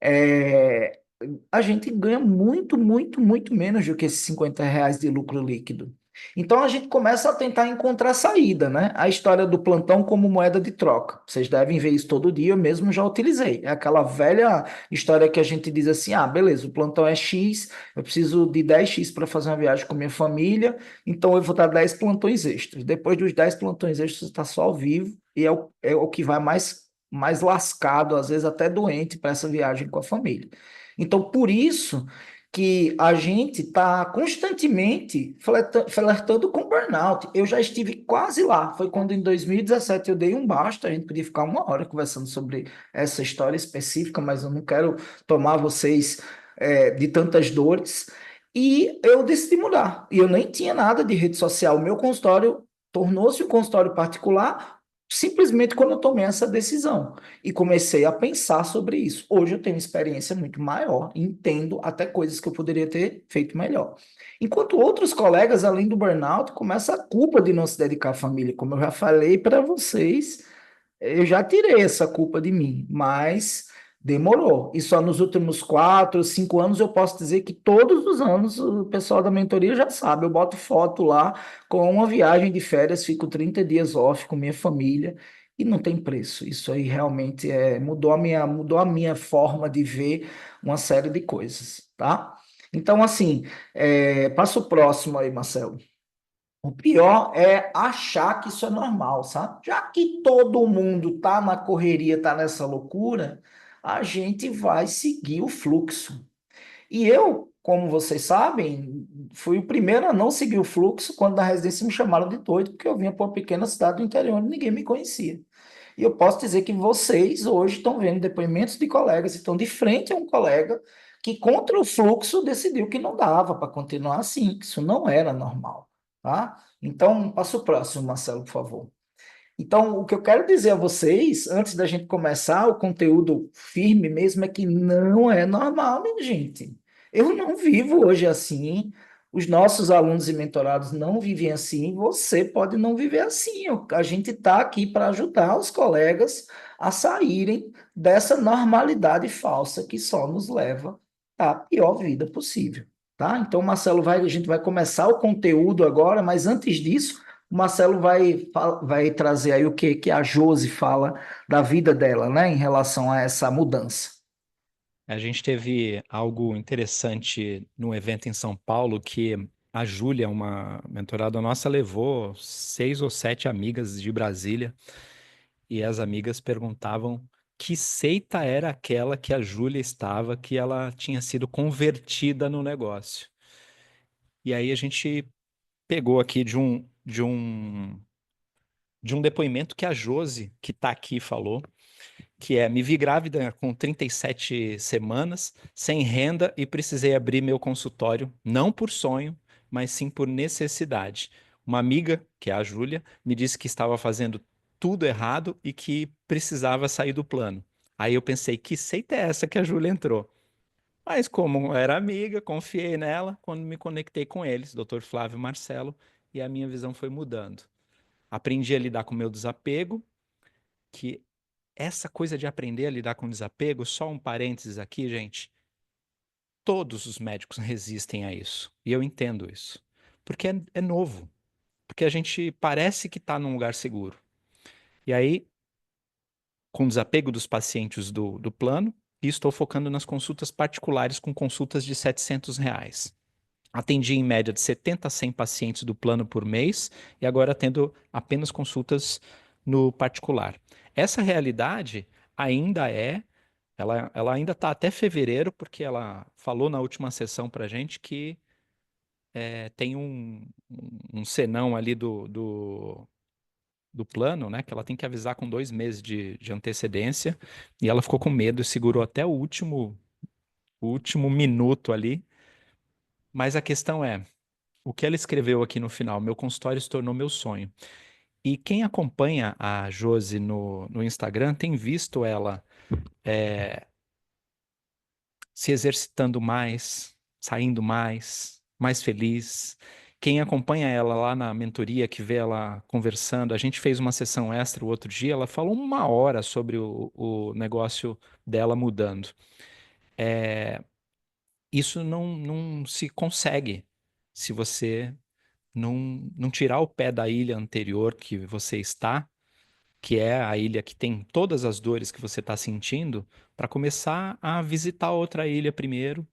é, a gente ganha muito, muito, muito menos do que esses R$ 50 de lucro líquido. Então a gente começa a tentar encontrar saída, né? A história do plantão como moeda de troca. Vocês devem ver isso todo dia, eu mesmo já utilizei. É aquela velha história que a gente diz assim: ah, beleza, o plantão é X, eu preciso de 10x para fazer uma viagem com minha família, então eu vou dar 10 plantões extras. Depois dos 10 plantões extras, você está só ao vivo e é o que vai mais lascado, às vezes até doente, para essa viagem com a família. Então, por isso que a gente está constantemente flertando com burnout. Eu já estive quase lá. Foi quando em 2017 eu dei um basta. A gente podia ficar uma hora conversando sobre essa história específica, mas eu não quero tomar vocês de tantas dores. E eu decidi mudar. E eu nem tinha nada de rede social. O meu consultório tornou-se um consultório particular simplesmente quando eu tomei essa decisão e comecei a pensar sobre isso. Hoje eu tenho experiência muito maior, entendo até coisas que eu poderia ter feito melhor. Enquanto outros colegas, além do burnout, começa a culpa de não se dedicar à família. Como eu já falei para vocês, eu já tirei essa culpa de mim, mas demorou. E só nos últimos 4, 5 anos eu posso dizer que todos os anos o pessoal da mentoria já sabe. Eu boto foto lá com uma viagem de férias, fico 30 dias off com minha família e não tem preço. Isso aí realmente mudou a minha forma de ver uma série de coisas, tá? Então, assim, passa o próximo aí, Marcelo. O pior é achar que isso é normal, sabe? Já que todo mundo tá na correria, tá nessa loucura, a gente vai seguir o fluxo. E eu, como vocês sabem, fui o primeiro a não seguir o fluxo quando na residência me chamaram de doido, porque eu vinha para uma pequena cidade do interior onde ninguém me conhecia. E eu posso dizer que vocês hoje estão vendo depoimentos de colegas, estão de frente a um colega que, contra o fluxo, decidiu que não dava para continuar assim, que isso não era normal, tá? Então, passa o próximo, Marcelo, por favor. Então, o que eu quero dizer a vocês, antes da gente começar o conteúdo firme mesmo, é que não é normal, minha gente. Eu não vivo hoje assim, os nossos alunos e mentorados não vivem assim, você pode não viver assim. A gente está aqui para ajudar os colegas a saírem dessa normalidade falsa que só nos leva à pior vida possível, tá? Então, Marcelo, a gente vai começar o conteúdo agora, mas antes disso, o Marcelo vai trazer aí o que a Josi fala da vida dela, né, em relação a essa mudança. A gente teve algo interessante no evento em São Paulo que a Júlia, uma mentorada nossa, levou 6 ou 7 amigas de Brasília e as amigas perguntavam que seita era aquela que a Júlia estava, que ela tinha sido convertida no negócio. E aí a gente pegou aqui de um depoimento que a Josi, que está aqui, falou, que é: me vi grávida com 37 semanas, sem renda e precisei abrir meu consultório, não por sonho, mas sim por necessidade. Uma amiga, que é a Júlia, me disse que estava fazendo tudo errado e que precisava sair do plano. Aí eu pensei, que seita é essa que a Júlia entrou? Mas como era amiga, confiei nela quando me conectei com eles, Dr. Flávio e Marcelo, e a minha visão foi mudando. Aprendi a lidar com o meu desapego, que essa coisa de aprender a lidar com desapego, só um parênteses aqui, gente, todos os médicos resistem a isso. E eu entendo isso. Porque é novo. Porque a gente parece que está num lugar seguro. E aí, com desapego dos pacientes do plano, e estou focando nas consultas particulares com consultas de R$ 700. Atendi em média de 70 a 100 pacientes do plano por mês e agora atendo apenas consultas no particular. Essa realidade ainda ela ainda está até fevereiro, porque ela falou na última sessão para a gente que tem um senão ali do plano, né, que ela tem que avisar com 2 meses de antecedência, e ela ficou com medo e segurou até o último minuto ali. Mas a questão é, o que ela escreveu aqui no final, meu consultório se tornou meu sonho. E quem acompanha a Josi no Instagram tem visto ela se exercitando mais, saindo mais feliz. Quem acompanha ela lá na mentoria, que vê ela conversando, a gente fez uma sessão extra o outro dia, ela falou 1 hora sobre o negócio dela mudando. Isso não se consegue se você não tirar o pé da ilha anterior que você está, que é a ilha que tem todas as dores que você está sentindo, para começar a visitar outra ilha primeiro.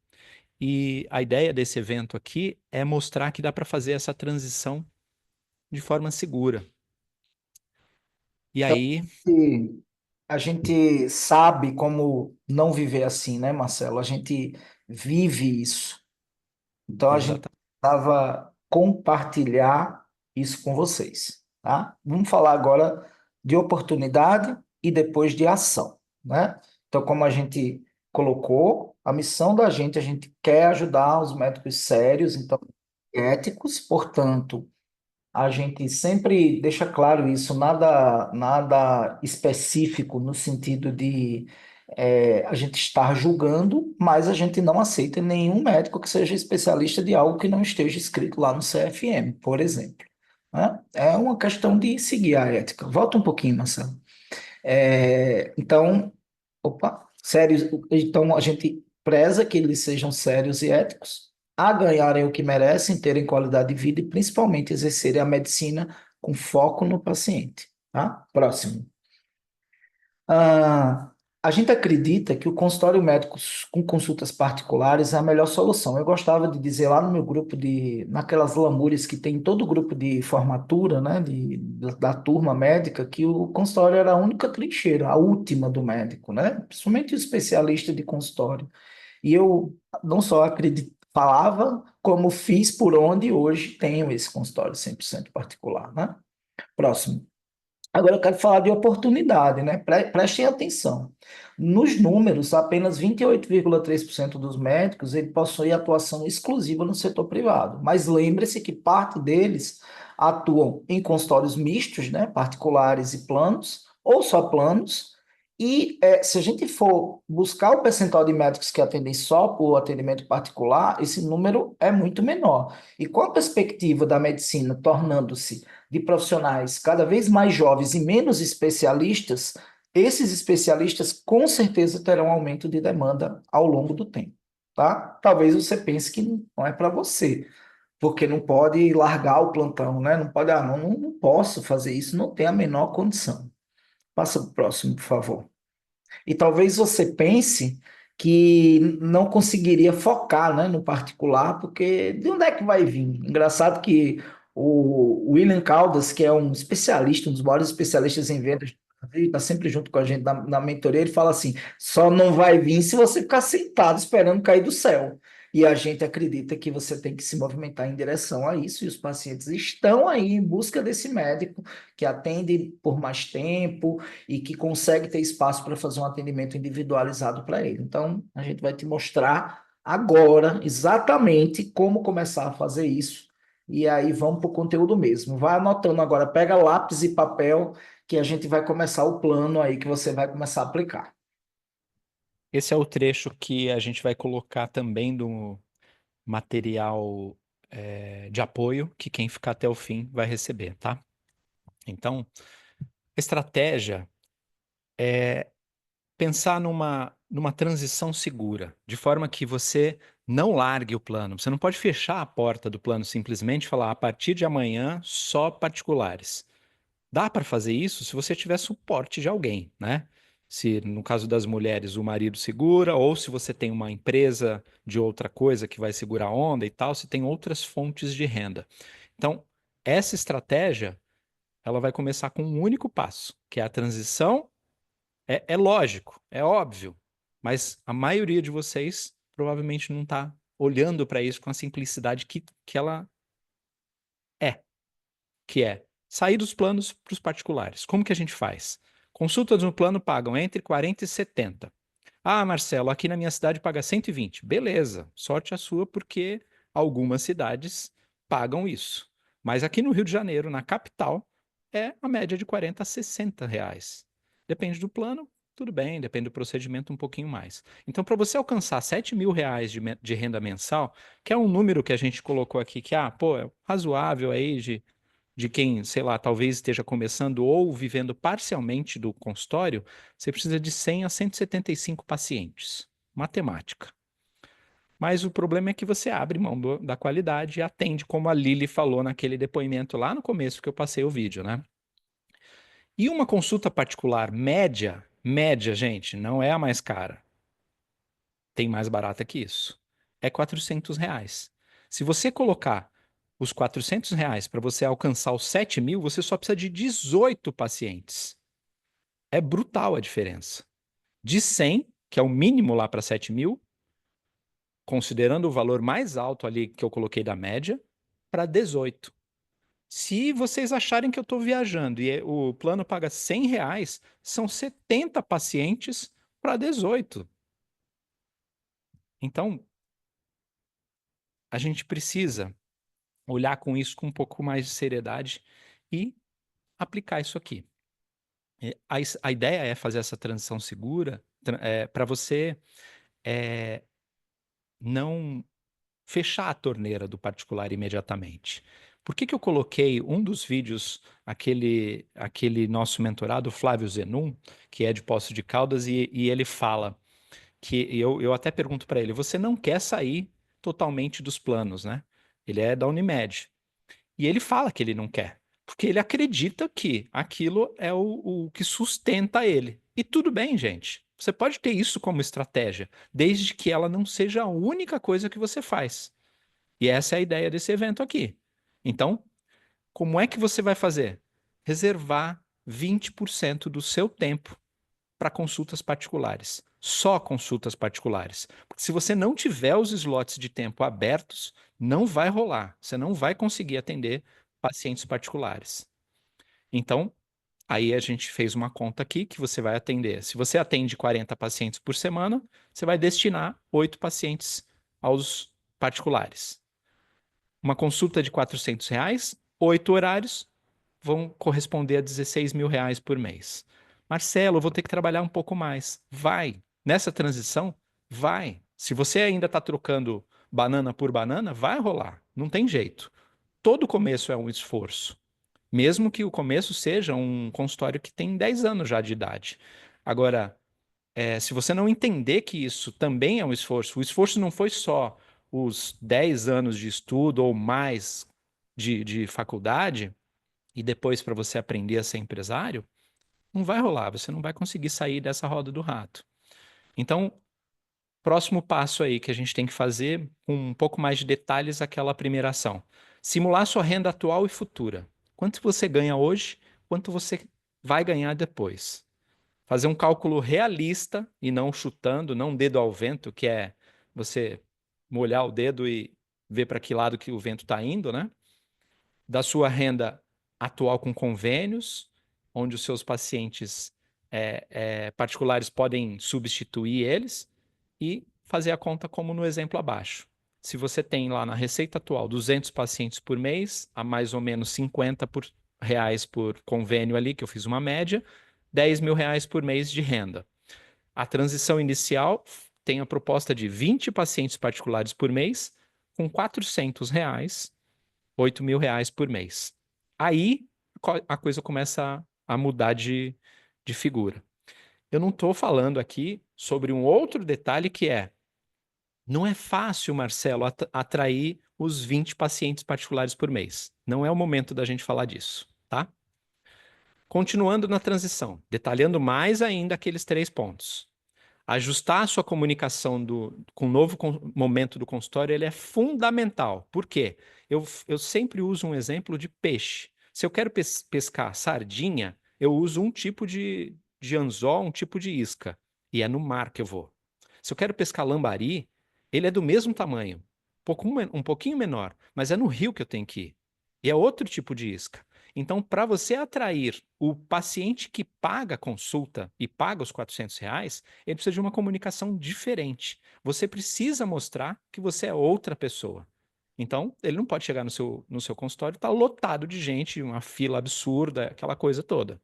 E a ideia desse evento aqui é mostrar que dá para fazer essa transição de forma segura. E Então, aí, a gente sabe como não viver assim, né, Marcelo? A gente vive isso. Então, a gente exatamente. precisava compartilhar isso com vocês, tá? Vamos falar agora de oportunidade e depois de ação, né? Então, como a gente colocou, a missão da gente, a gente quer ajudar os médicos sérios, então, éticos, portanto, a gente sempre deixa claro isso, nada específico no sentido de a gente estar julgando, mas a gente não aceita nenhum médico que seja especialista de algo que não esteja escrito lá no CFM, por exemplo. Né? É uma questão de seguir a ética. Volta um pouquinho, Marcelo. Então, opa, sérios, então a gente preza que eles sejam sérios e éticos, a ganharem o que merecem, terem qualidade de vida e principalmente exercerem a medicina com foco no paciente. Tá? Próximo. Ah, a gente acredita que o consultório médico com consultas particulares é a melhor solução. Eu gostava de dizer lá no meu grupo naquelas lamúrias que tem em todo grupo de formatura, né, da turma médica, que o consultório era a única trincheira, a última do médico, né, principalmente o especialista de consultório. E eu não só falava, como fiz por onde hoje tenho esse consultório 100% particular, né? Próximo. Agora eu quero falar de oportunidade, né? Prestem atenção. Nos números, apenas 28,3% dos médicos ele possui atuação exclusiva no setor privado. Mas lembre-se que parte deles atuam em consultórios mistos, né? Particulares e planos, ou só planos. E se a gente for buscar o percentual de médicos que atendem só por atendimento particular, esse número é muito menor. E com a perspectiva da medicina tornando-se de profissionais cada vez mais jovens e menos especialistas, esses especialistas com certeza terão aumento de demanda ao longo do tempo, tá? Talvez você pense que não é para você, porque não pode largar o plantão, né? Não pode, não posso fazer isso, não tem a menor condição. Passa para o próximo, por favor. E talvez você pense que não conseguiria focar, né, no particular, porque de onde é que vai vir? Engraçado que o William Caldas, que é um especialista, um dos maiores especialistas em vendas, está sempre junto com a gente na mentoria, ele fala assim, só não vai vir se você ficar sentado esperando cair do céu. E a gente acredita que você tem que se movimentar em direção a isso, e os pacientes estão aí em busca desse médico que atende por mais tempo, e que consegue ter espaço para fazer um atendimento individualizado para ele. Então, a gente vai te mostrar agora exatamente como começar a fazer isso. E aí vamos para o conteúdo mesmo. Vai anotando agora, pega lápis e papel, que a gente vai começar o plano aí que você vai começar a aplicar. esse é o trecho que a gente vai colocar também do material de apoio, que quem ficar até o fim vai receber, tá? Então, estratégia é pensar numa transição segura, de forma que você não largue o plano. Você não pode fechar a porta do plano simplesmente e falar, a partir de amanhã, só particulares. Dá para fazer isso se você tiver suporte de alguém, né? Se no caso das mulheres o marido segura, ou se você tem uma empresa de outra coisa que vai segurar a onda e tal, se tem outras fontes de renda. Então, essa estratégia, ela vai começar com um único passo, que é a transição. É lógico, é óbvio, mas a maioria de vocês provavelmente não está olhando para isso com a simplicidade que ela é, que é sair dos planos para os particulares. Como que a gente faz? Consultas no plano pagam entre 40 e 70. Ah, Marcelo, aqui na minha cidade paga 120. Beleza, sorte a sua, porque algumas cidades pagam isso. Mas aqui no Rio de Janeiro, na capital, é a média de 40 a 60 reais. Depende do plano, tudo bem, depende do procedimento um pouquinho mais. Então, para você alcançar 7 mil reais de renda mensal, que é um número que a gente colocou aqui, que, pô, é razoável aí de quem, sei lá, talvez esteja começando ou vivendo parcialmente do consultório, você precisa de 100 a 175 pacientes. Matemática. Mas o problema é que você abre mão da qualidade e atende, como a Lili falou naquele depoimento lá no começo que eu passei o vídeo, né? E uma consulta particular média, gente, não é a mais cara. Tem mais barata que isso. É R$ 400. Se você colocar os R$ 400 para você alcançar os 7 mil, você só precisa de 18 pacientes. É brutal a diferença. De 100, que é o mínimo lá para 7 mil, considerando o valor mais alto ali que eu coloquei da média, para 18. Se vocês acharem que eu estou viajando e o plano paga R$ 100, são 70 pacientes para 18. Então, a gente precisa olhar com isso com um pouco mais de seriedade e aplicar isso aqui. A ideia é fazer essa transição segura para você não fechar a torneira do particular imediatamente. Por que eu coloquei um dos vídeos, aquele nosso mentorado, Flávio Zenum, que é de Poços de Caldas, e ele fala que, eu até pergunto para ele, você não quer sair totalmente dos planos, né? Ele é da Unimed. E ele fala que ele não quer, porque ele acredita que aquilo é o que sustenta ele. E tudo bem, gente. Você pode ter isso como estratégia, desde que ela não seja a única coisa que você faz. E essa é a ideia desse evento aqui. Então, como é que você vai fazer? Reservar 20% do seu tempo para consultas particulares. Só consultas particulares. Porque se você não tiver os slots de tempo abertos, não vai rolar. Você não vai conseguir atender pacientes particulares. Então, aí a gente fez uma conta aqui que você vai atender. Se você atende 40 pacientes por semana, você vai destinar 8 pacientes aos particulares. Uma consulta de R$ 400, 8 horários, vão corresponder a 16 mil reais por mês. Marcelo, eu vou ter que trabalhar um pouco mais. Vai. Nessa transição, vai. Se você ainda está trocando banana por banana, vai rolar. Não tem jeito. Todo começo é um esforço. Mesmo que o começo seja um consultório que tem 10 anos já de idade. Agora, se você não entender que isso também é um esforço, o esforço não foi só os 10 anos de estudo ou mais de faculdade, e depois para você aprender a ser empresário, não vai rolar, você não vai conseguir sair dessa roda do rato. Então, próximo passo aí que a gente tem que fazer, com um pouco mais de detalhes, aquela primeira ação. Simular sua renda atual e futura. Quanto você ganha hoje, quanto você vai ganhar depois. Fazer um cálculo realista e não chutando, não dedo ao vento, que é você molhar o dedo e ver para que lado que o vento está indo, né? Da sua renda atual com convênios, onde os seus pacientes particulares podem substituir eles, e fazer a conta como no exemplo abaixo. Se você tem lá na receita atual 200 pacientes por mês, a mais ou menos R$ 50 por convênio ali, que eu fiz uma média, R$ 10 mil por mês de renda. A transição inicial tem a proposta de 20 pacientes particulares por mês, com R$ 400, R$ 8 mil por mês. Aí a coisa começa a mudar de figura. Eu não estou falando aqui sobre um outro detalhe que não é fácil, Marcelo, atrair os 20 pacientes particulares por mês. Não é o momento da gente falar disso, tá? Continuando na transição, detalhando mais ainda aqueles 3 pontos. Ajustar a sua comunicação com o novo momento do consultório, ele é fundamental. Por quê? Eu sempre uso um exemplo de peixe. Se eu quero pescar sardinha, eu uso um tipo de anzol, um tipo de isca. E é no mar que eu vou. Se eu quero pescar lambari, ele é do mesmo tamanho, um pouquinho menor, mas é no rio que eu tenho que ir. E é outro tipo de isca. Então, para você atrair o paciente que paga a consulta e paga os R$ 400, ele precisa de uma comunicação diferente. Você precisa mostrar que você é outra pessoa. Então, ele não pode chegar no seu consultório, está lotado de gente, uma fila absurda, aquela coisa toda.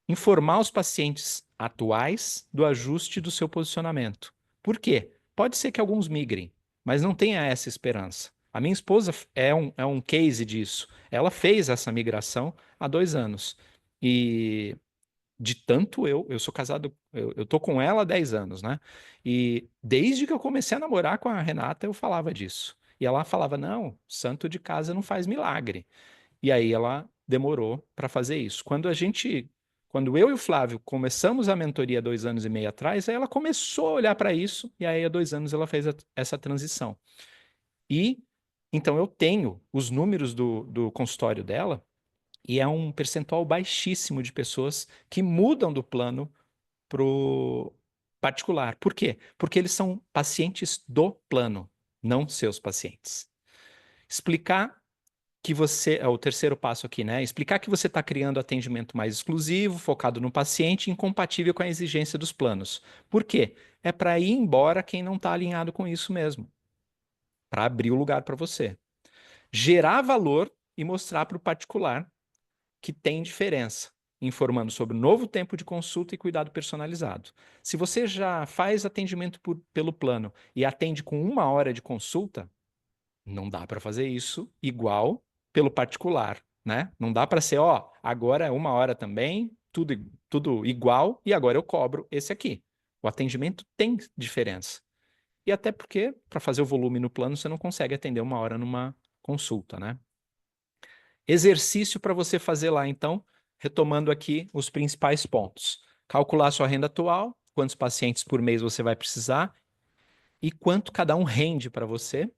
Informar os pacientes atuais do ajuste do seu posicionamento. Por quê? Pode ser que alguns migrem, mas não tenha essa esperança. A minha esposa é um case disso. Ela fez essa migração há 2 anos. E de tanto eu sou casado, eu tô com ela há 10 anos, né? E desde que eu comecei a namorar com a Renata, eu falava disso. E ela falava, não, santo de casa não faz milagre. E aí ela demorou para fazer isso. Quando eu e o Flávio começamos a mentoria 2 anos e meio atrás, aí ela começou a olhar para isso, e aí há 2 anos ela fez essa transição. E então eu tenho os números do consultório dela, e é um percentual baixíssimo de pessoas que mudam do plano pro particular. Por quê? Porque eles são pacientes do plano, não seus pacientes. Explicar que você, é o terceiro passo aqui, né? Explicar que você está criando atendimento mais exclusivo, focado no paciente, incompatível com a exigência dos planos. Por quê? É para ir embora quem não está alinhado com isso mesmo, para abrir o lugar para você. Gerar valor e mostrar para o particular que tem diferença, informando sobre o novo tempo de consulta e cuidado personalizado. Se você já faz atendimento pelo plano e atende com 1 hora de consulta, não dá para fazer isso igual pelo particular, né? Não dá para ser, ó, agora é 1 hora também, tudo igual, e agora eu cobro esse aqui. O atendimento tem diferença. E até porque, para fazer o volume no plano, você não consegue atender 1 hora numa consulta, né? Exercício para você fazer lá, então, retomando aqui os principais pontos. Calcular sua renda atual, quantos pacientes por mês você vai precisar e quanto cada um rende para você.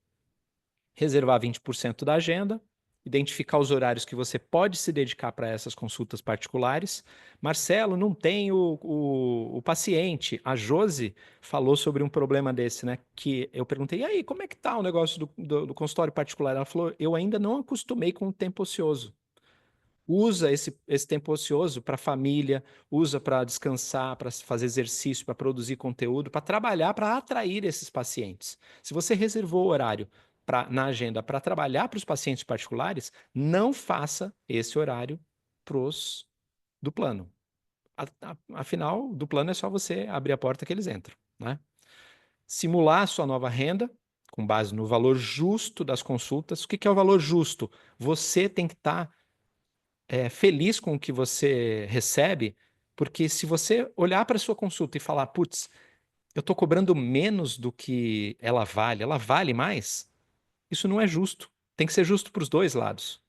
Reservar 20% da agenda, identificar os horários que você pode se dedicar para essas consultas particulares. Marcelo, não tem o paciente. A Josi falou sobre um problema desse, né? Que eu perguntei, e aí, como é que tá o negócio do consultório particular? Ela falou, eu ainda não acostumei com o tempo ocioso. Usa esse tempo ocioso para família, usa para descansar, para fazer exercício, para produzir conteúdo, para trabalhar, para atrair esses pacientes. Se você reservou o horário na agenda para trabalhar para os pacientes particulares, não faça esse horário pros do plano. Afinal, do plano é só você abrir a porta que eles entram, né? Simular a sua nova renda com base no valor justo das consultas. O que é o valor justo? Você tem que estar feliz com o que você recebe, porque se você olhar para a sua consulta e falar, putz, eu estou cobrando menos do que ela vale mais, isso não é justo. Tem que ser justo para os dois lados.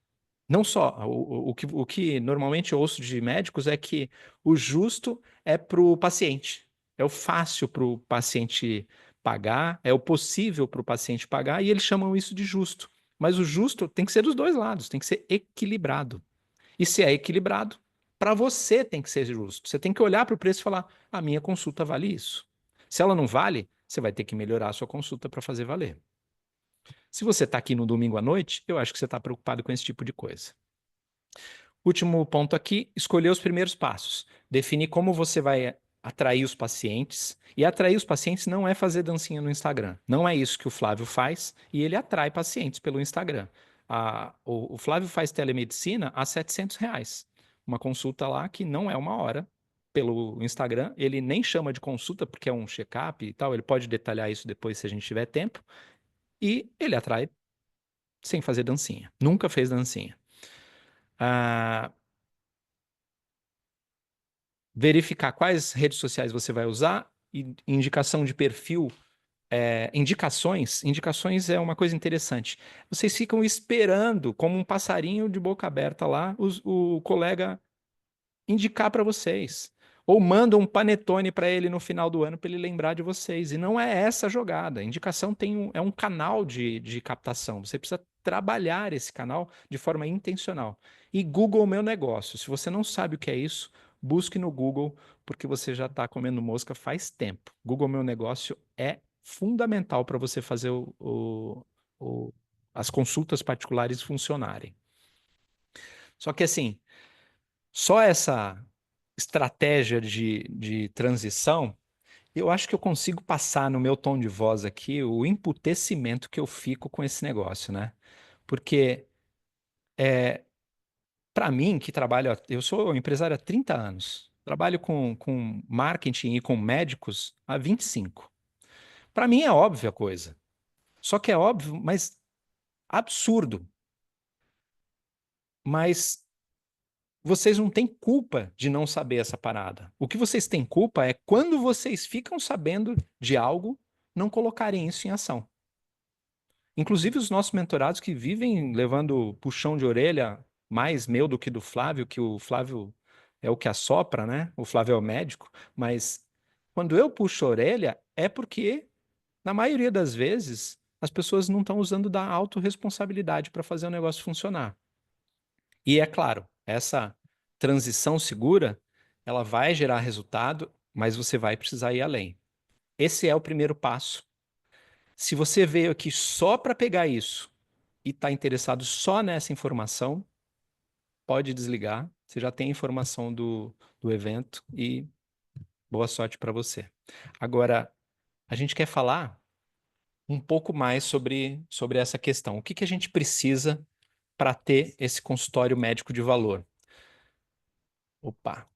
Não só, o que normalmente eu ouço de médicos é que o justo é para o paciente. É o fácil para o paciente pagar, é o possível para o paciente pagar, e eles chamam isso de justo. Mas o justo tem que ser dos dois lados, tem que ser equilibrado. E se é equilibrado, para você tem que ser justo. Você tem que olhar para o preço e falar: a minha consulta vale isso. Se ela não vale, você vai ter que melhorar a sua consulta para fazer valer. Se você está aqui no domingo à noite, eu acho que você está preocupado com esse tipo de coisa. Último ponto aqui: escolher os primeiros passos. Definir como você vai atrair os pacientes. E atrair os pacientes não é fazer dancinha no Instagram. Não é isso que o Flávio faz, e ele atrai pacientes pelo Instagram. O Flávio faz telemedicina a R$ 700. Uma consulta lá que não é 1 hora pelo Instagram. Ele nem chama de consulta porque é um check-up e tal. Ele pode detalhar isso depois se a gente tiver tempo. E ele atrai sem fazer dancinha. Nunca fez dancinha. Verificar quais redes sociais você vai usar. Indicação de perfil. Indicações é uma coisa interessante. Vocês ficam esperando, como um passarinho de boca aberta lá, o colega indicar para vocês. Ou mandam um panetone para ele no final do ano para ele lembrar de vocês. E não é essa a jogada. A indicação é um canal de captação. Você precisa trabalhar esse canal de forma intencional. E Google Meu Negócio. Se você não sabe o que é isso, busque no Google, porque você já está comendo mosca faz tempo. Google Meu Negócio é fundamental para você fazer as consultas particulares funcionarem. Só que assim, só essa estratégia de transição, Eu acho que eu consigo passar no meu tom de voz aqui o emputecimento que eu fico com esse negócio, né? Porque, para mim, que trabalho, eu sou empresário há 30 anos, trabalho com marketing e com médicos há 25. Para mim é óbvia a coisa. Só que é óbvio, mas absurdo. Mas vocês não têm culpa de não saber essa parada. O que vocês têm culpa é quando vocês ficam sabendo de algo, não colocarem isso em ação. Inclusive os nossos mentorados que vivem levando puxão de orelha, mais meu do que do Flávio, que o Flávio é o que assopra, né? O Flávio é o médico, mas quando eu puxo a orelha é porque, na maioria das vezes, as pessoas não estão usando da autorresponsabilidade para fazer o negócio funcionar. E é claro, essa transição segura, ela vai gerar resultado, mas você vai precisar ir além. Esse é o primeiro passo. Se você veio aqui só para pegar isso e está interessado só nessa informação, pode desligar. Você já tem a informação do evento e boa sorte para você. Agora, a gente quer falar um pouco mais sobre essa questão. O que a gente precisa para ter esse consultório médico de valor? Opa!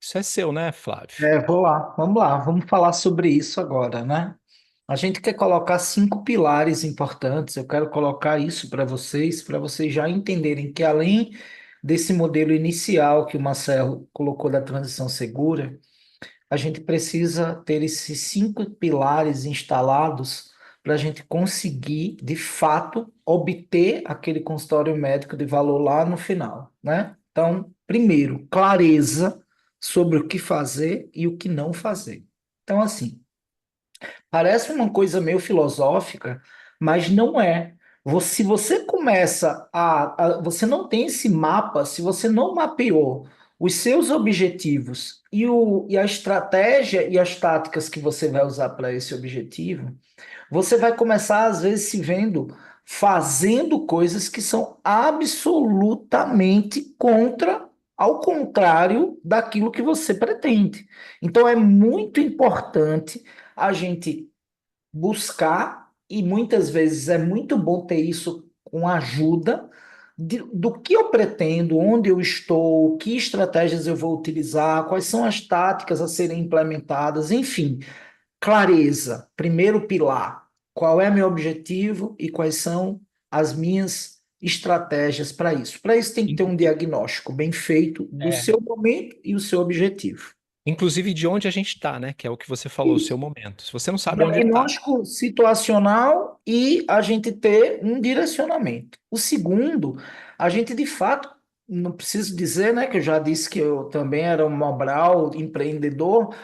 Isso é seu, né, Flávio? Vou lá, vamos falar sobre isso agora, né? A gente quer colocar 5 pilares importantes. Eu quero colocar isso para vocês já entenderem que além desse modelo inicial que o Marcelo colocou da transição segura, a gente precisa ter esses 5 pilares instalados para a gente conseguir, de fato, obter aquele consultório médico de valor lá no final, né? Então, primeiro, clareza sobre o que fazer e o que não fazer. Então, assim, parece uma coisa meio filosófica, mas não é. Se você começa você não tem esse mapa, se você não mapeou os seus objetivos e a estratégia e as táticas que você vai usar para esse objetivo, você vai começar, às vezes, se vendo fazendo coisas que são absolutamente ao contrário daquilo que você pretende. Então, é muito importante a gente buscar, e muitas vezes é muito bom ter isso com ajuda do que eu pretendo, onde eu estou, que estratégias eu vou utilizar, quais são as táticas a serem implementadas, enfim, clareza, primeiro pilar, qual é meu objetivo e quais são as minhas estratégias para isso. Para isso tem que ter um diagnóstico bem feito do seu momento e o seu objetivo. Inclusive de onde a gente está, né? Que é o que você falou, o seu momento. Se você não sabe onde está. Diagnóstico situacional e a gente ter um direcionamento. O segundo, a gente de fato, não preciso dizer, né, que eu já disse que eu também era um Mobral empreendedor,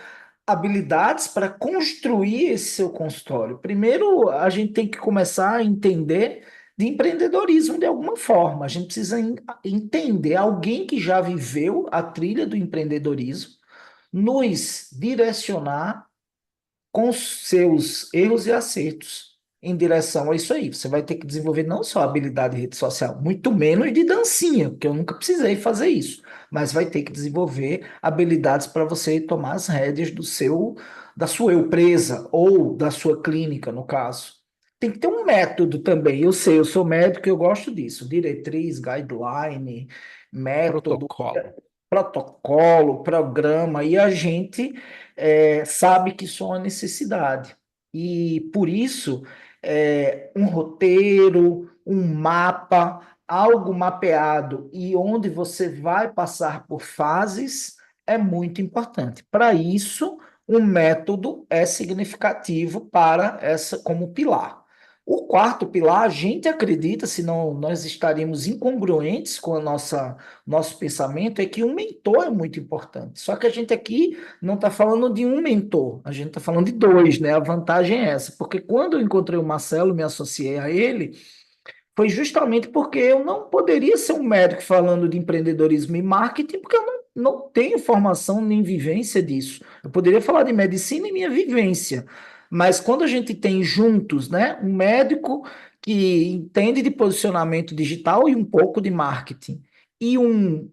habilidades para construir esse seu consultório. Primeiro, a gente tem que começar a entender de empreendedorismo de alguma forma. A gente precisa entender alguém que já viveu a trilha do empreendedorismo, nos direcionar com os seus erros e acertos em direção a isso aí. Você vai ter que desenvolver não só habilidade de rede social, muito menos de dancinha, porque eu nunca precisei fazer isso, mas vai ter que desenvolver habilidades para você tomar as rédeas da sua empresa ou da sua clínica, no caso. Tem que ter um método também. Eu sei, eu sou médico, eu gosto disso. Diretriz, guideline, método, protocolo, programa, e a gente sabe que isso é uma necessidade. E por isso, um roteiro, um mapa, algo mapeado e onde você vai passar por fases é muito importante. Para isso, um método é significativo para essa como pilar. O quarto pilar, a gente acredita, senão nós estaríamos incongruentes com nosso pensamento, é que um mentor é muito importante. Só que a gente aqui não está falando de um mentor, a gente está falando de dois, né? A vantagem é essa, porque quando eu encontrei o Marcelo, me associei a ele, foi justamente porque eu não poderia ser um médico falando de empreendedorismo e marketing, porque eu não tenho formação nem vivência disso. Eu poderia falar de medicina e minha vivência, mas quando a gente tem juntos, né, um médico que entende de posicionamento digital e um pouco de marketing, e um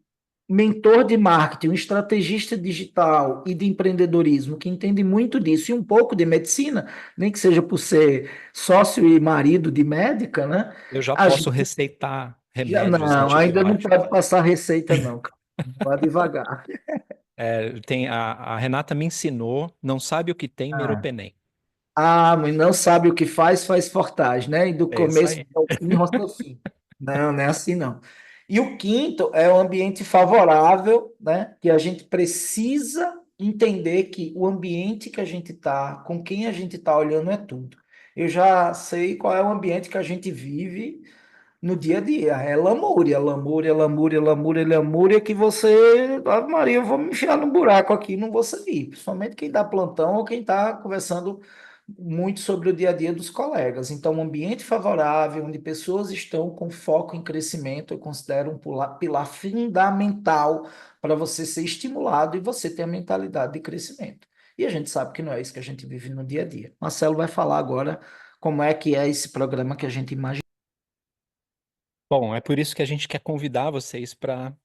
mentor de marketing, um estrategista digital e de empreendedorismo que entende muito disso e um pouco de medicina, nem que seja por ser sócio e marido de médica, né? Eu já A posso gente receitar já remédios não, ainda não antibióticos. pode passar receita, não, cara. Vá devagar. Tem a Renata me ensinou, não sabe o que tem Ah, meropenem. mas não sabe o que faz, faz fortaz, né? E do É isso começo aí. ao fim, raciocínio. Não, não é assim, não. E o quinto é o ambiente favorável, né? Que a gente precisa entender que o ambiente que a gente está, com quem a gente está olhando é tudo. Eu já sei qual é o ambiente que a gente vive no dia a dia. É lamúria, lamúria, lamúria, lamúria, lamúria, que você, Ave Maria, eu vou me enfiar num buraco aqui, não vou sair. Principalmente quem dá plantão ou quem está conversando muito sobre o dia a dia dos colegas. Então, um ambiente favorável, onde pessoas estão com foco em crescimento, eu considero um pilar fundamental para você ser estimulado e você ter a mentalidade de crescimento. E a gente sabe que não é isso que a gente vive no dia a dia. Marcelo vai falar agora como é que é esse programa que a gente imagina. Bom, é por isso que a gente quer convidar vocês para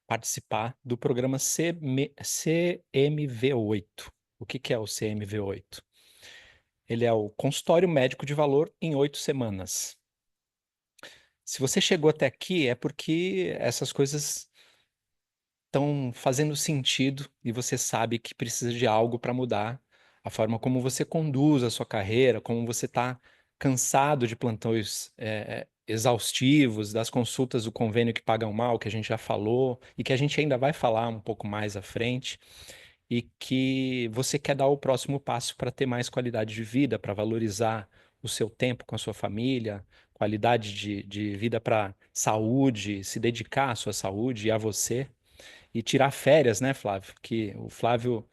participar do programa CMV8. O que que é o CMV8? Ele é o consultório médico de valor em 8 semanas. Se você chegou até aqui, é porque essas coisas estão fazendo sentido e você sabe que precisa de algo para mudar a forma como você conduz a sua carreira, como você está cansado de plantões exaustivos, das consultas do convênio que pagam mal, que a gente já falou e que a gente ainda vai falar um pouco mais à frente, e que você quer dar o próximo passo para ter mais qualidade de vida, para valorizar o seu tempo com a sua família, qualidade de vida para saúde, se dedicar à sua saúde e a você. E tirar férias, né, Flávio? Que o Flávio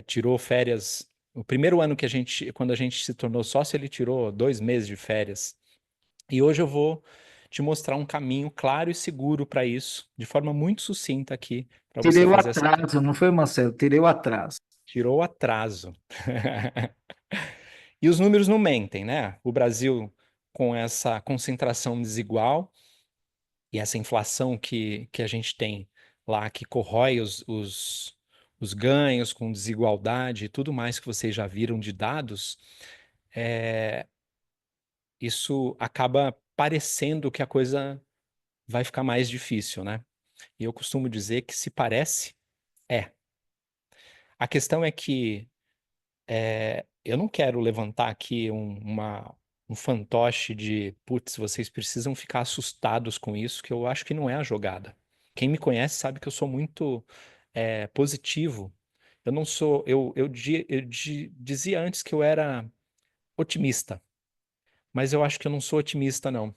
tirou férias. O primeiro ano que quando a gente se tornou sócio, ele tirou 2 meses de férias. E hoje eu vou te mostrar um caminho claro e seguro para isso, de forma muito sucinta aqui, para você Tirei o fazer essa. atraso, não foi, Marcelo? Tirei o atraso. Tirou o atraso. E os números não mentem, né? O Brasil, com essa concentração desigual e essa inflação que a gente tem lá, que corrói os ganhos com desigualdade e tudo mais que vocês já viram de dados, é, isso acaba parecendo que a coisa vai ficar mais difícil, né? E eu costumo dizer que se parece, é. A questão é que eu não quero levantar aqui um fantoche de, putz, vocês precisam ficar assustados com isso, que eu acho que não é a jogada. Quem me conhece sabe que eu sou muito positivo. Eu não sou, dizia antes que eu era otimista, mas eu acho que eu não sou otimista, não.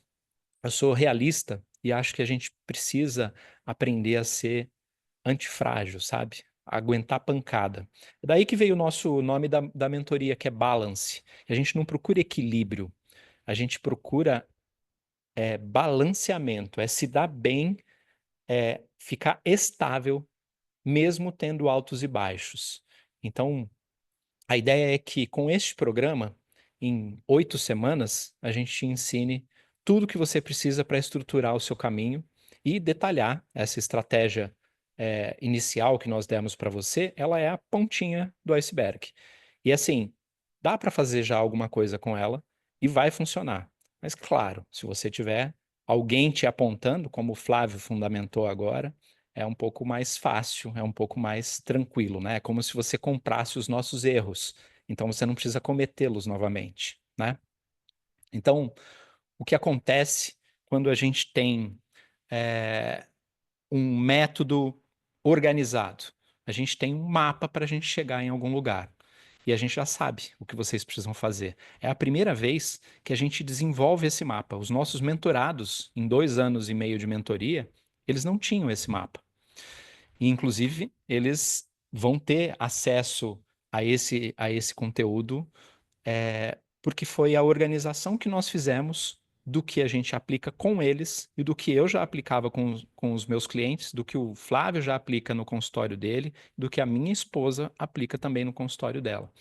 Eu sou realista e acho que a gente precisa aprender a ser antifrágil, sabe? Aguentar pancada. É daí que veio o nosso nome da mentoria, que é Balance. A gente não procura equilíbrio, a gente procura balanceamento, é se dar bem, ficar estável, mesmo tendo altos e baixos. Então, a ideia é que com este programa, em 8 semanas, a gente te ensine tudo que você precisa para estruturar o seu caminho e detalhar essa estratégia inicial que nós demos para você. Ela é a pontinha do iceberg. E assim, dá para fazer já alguma coisa com ela e vai funcionar. Mas claro, se você tiver alguém te apontando, como o Flávio fundamentou agora, é um pouco mais fácil, é um pouco mais tranquilo, né? É como se você comprasse os nossos erros. Então você não precisa cometê-los novamente, né? Então, o que acontece quando a gente tem um método organizado? A gente tem um mapa para a gente chegar em algum lugar. E a gente já sabe o que vocês precisam fazer. É a primeira vez que a gente desenvolve esse mapa. Os nossos mentorados, em 2 anos e meio de mentoria, eles não tinham esse mapa. E, inclusive, eles vão ter acesso a esse conteúdo, porque foi a organização que nós fizemos do que a gente aplica com eles e do que eu já aplicava com os meus clientes, do que o Flávio já aplica no consultório dele, do que a minha esposa aplica também no consultório dela.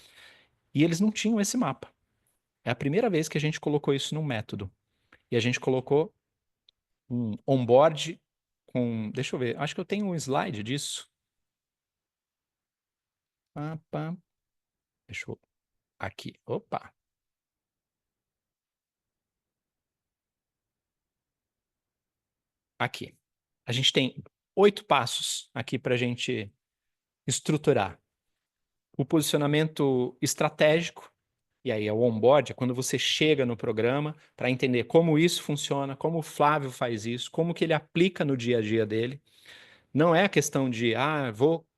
E eles não tinham esse mapa. É a primeira vez que a gente colocou isso no método. E a gente colocou um onboard Deixa eu ver, acho que eu tenho um slide disso. Deixa eu... Aqui, opa. Aqui. A gente tem 8 passos aqui para a gente estruturar. O posicionamento estratégico, e aí é o onboard, é quando você chega no programa para entender como isso funciona, como o Flávio faz isso, como que ele aplica no dia a dia dele. Não é a questão de,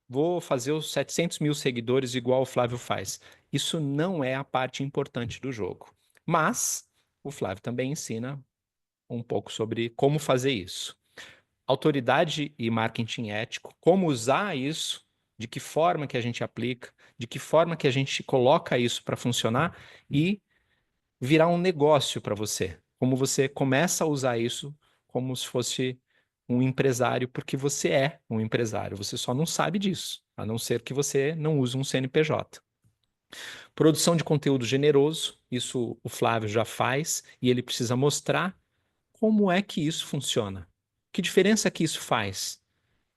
vou fazer os 700 mil seguidores igual o Flávio faz. Isso não é a parte importante do jogo. Mas o Flávio também ensina um pouco sobre como fazer isso. Autoridade e marketing ético, como usar isso, de que forma que a gente aplica, de que forma que a gente coloca isso para funcionar e virar um negócio para você. Como você começa a usar isso como se fosse um empresário, porque você é um empresário, você só não sabe disso, a não ser que você não use um CNPJ. Produção de conteúdo generoso, isso o Flávio já faz, e ele precisa mostrar como é que isso funciona. Que diferença que isso faz?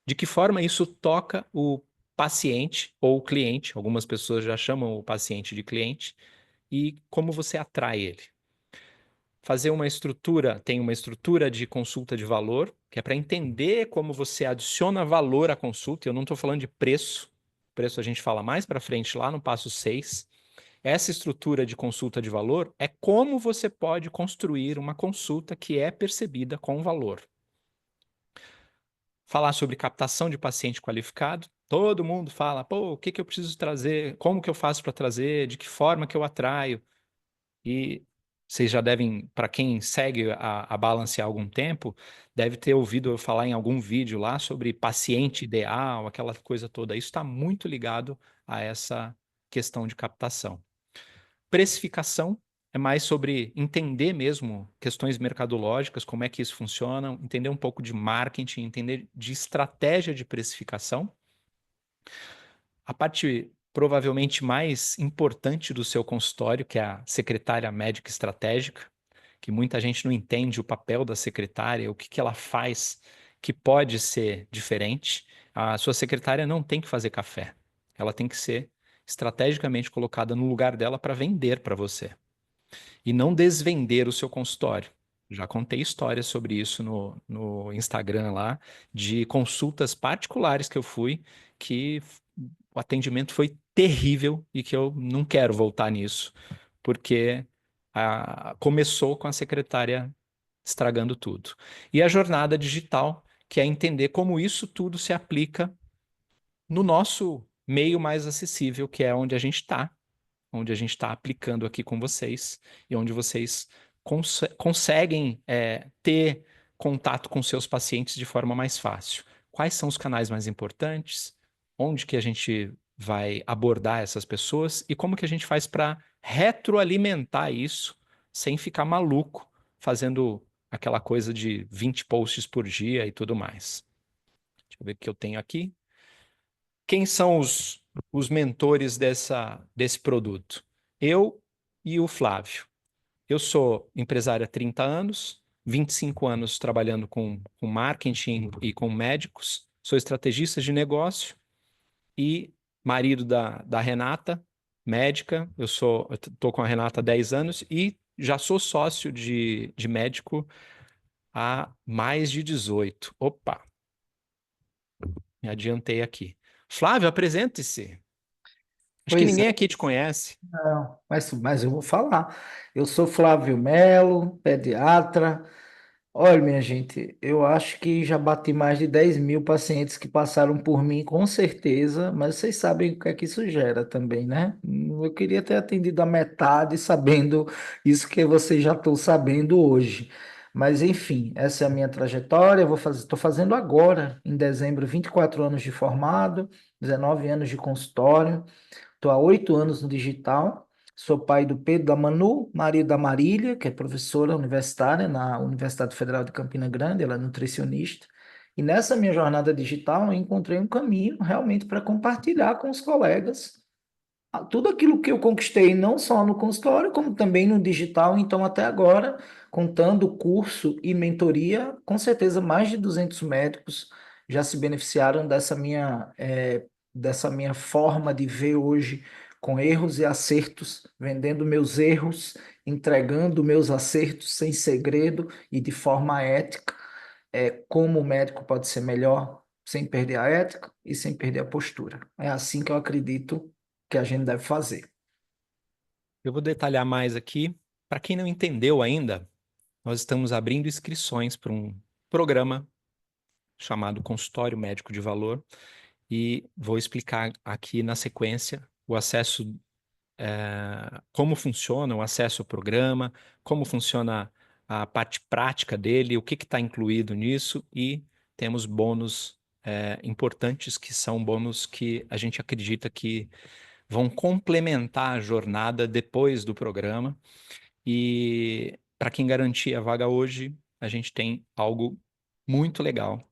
De que forma isso toca o paciente ou o cliente, algumas pessoas já chamam o paciente de cliente, e como você atrai ele. Fazer uma estrutura, tem uma estrutura de consulta de valor, que é para entender como você adiciona valor à consulta. Eu não estou falando de preço, preço a gente fala mais para frente lá no passo 6. Essa estrutura de consulta de valor é como você pode construir uma consulta que é percebida com valor. Falar sobre captação de paciente qualificado. Todo mundo fala, o que eu preciso trazer, como que eu faço para trazer, de que forma que eu atraio. E vocês já devem, para quem segue a Balance há algum tempo, deve ter ouvido eu falar em algum vídeo lá sobre paciente ideal, aquela coisa toda. Isso está muito ligado a essa questão de captação. Precificação é mais sobre entender mesmo questões mercadológicas, como é que isso funciona, entender um pouco de marketing, entender de estratégia de precificação. A parte provavelmente mais importante do seu consultório, que é a secretária médica estratégica, que muita gente não entende o papel da secretária, o que ela faz que pode ser diferente. A sua secretária não tem que fazer café, ela tem que ser estrategicamente colocada no lugar dela para vender para você e não desvender o seu consultório. Já contei histórias sobre isso no Instagram lá, de consultas particulares que eu fui, que o atendimento foi terrível e que eu não quero voltar nisso, porque começou com a secretária estragando tudo. E a jornada digital, que é entender como isso tudo se aplica no nosso meio mais acessível, que é onde a gente está aplicando aqui com vocês e onde vocês conseguem ter contato com seus pacientes de forma mais fácil. Quais são os canais mais importantes? Onde que a gente vai abordar essas pessoas e como que a gente faz para retroalimentar isso sem ficar maluco fazendo aquela coisa de 20 posts por dia e tudo mais. Deixa eu ver o que eu tenho aqui. Quem são os mentores desse produto? Eu e o Flávio. Eu sou empresário há 30 anos, 25 anos trabalhando com marketing e com médicos, sou estrategista de negócio e marido da Renata, médica. Eu estou com a Renata há 10 anos e já sou sócio de médico há mais de 18. Opa! Me adiantei aqui. Flávio, apresente-se. Acho que Pois é, ninguém aqui te conhece. não, mas eu vou falar. Eu sou Flávio Melo, pediatra. Olha, minha gente, eu acho que já bati mais de 10 mil pacientes que passaram por mim, com certeza, mas vocês sabem o que é que isso gera também, né? Eu queria ter atendido a metade sabendo isso que vocês já estão sabendo hoje. Mas, enfim, essa é a minha trajetória. Estou fazendo agora, em dezembro, 24 anos de formado, 19 anos de consultório. Estou há 8 anos no digital. Sou pai do Pedro, da Manu, marido da Marília, que é professora universitária na Universidade Federal de Campina Grande, ela é nutricionista. E nessa minha jornada digital, eu encontrei um caminho realmente para compartilhar com os colegas tudo aquilo que eu conquistei, não só no consultório, como também no digital. Então, até agora, contando curso e mentoria, com certeza mais de 200 médicos já se beneficiaram dessa minha forma de ver hoje, com erros e acertos, vendendo meus erros, entregando meus acertos sem segredo e de forma ética. Como o médico pode ser melhor sem perder a ética e sem perder a postura. É assim que eu acredito que a gente deve fazer. Eu vou detalhar mais aqui. Para quem não entendeu ainda, nós estamos abrindo inscrições para um programa chamado Consultório Médico de Valor e vou explicar aqui na sequência o acesso, como funciona o acesso ao programa, como funciona a parte prática dele, o que está incluído nisso e temos bônus importantes que são bônus que a gente acredita que vão complementar a jornada depois do programa. E para quem garantir a vaga hoje, a gente tem algo muito legal,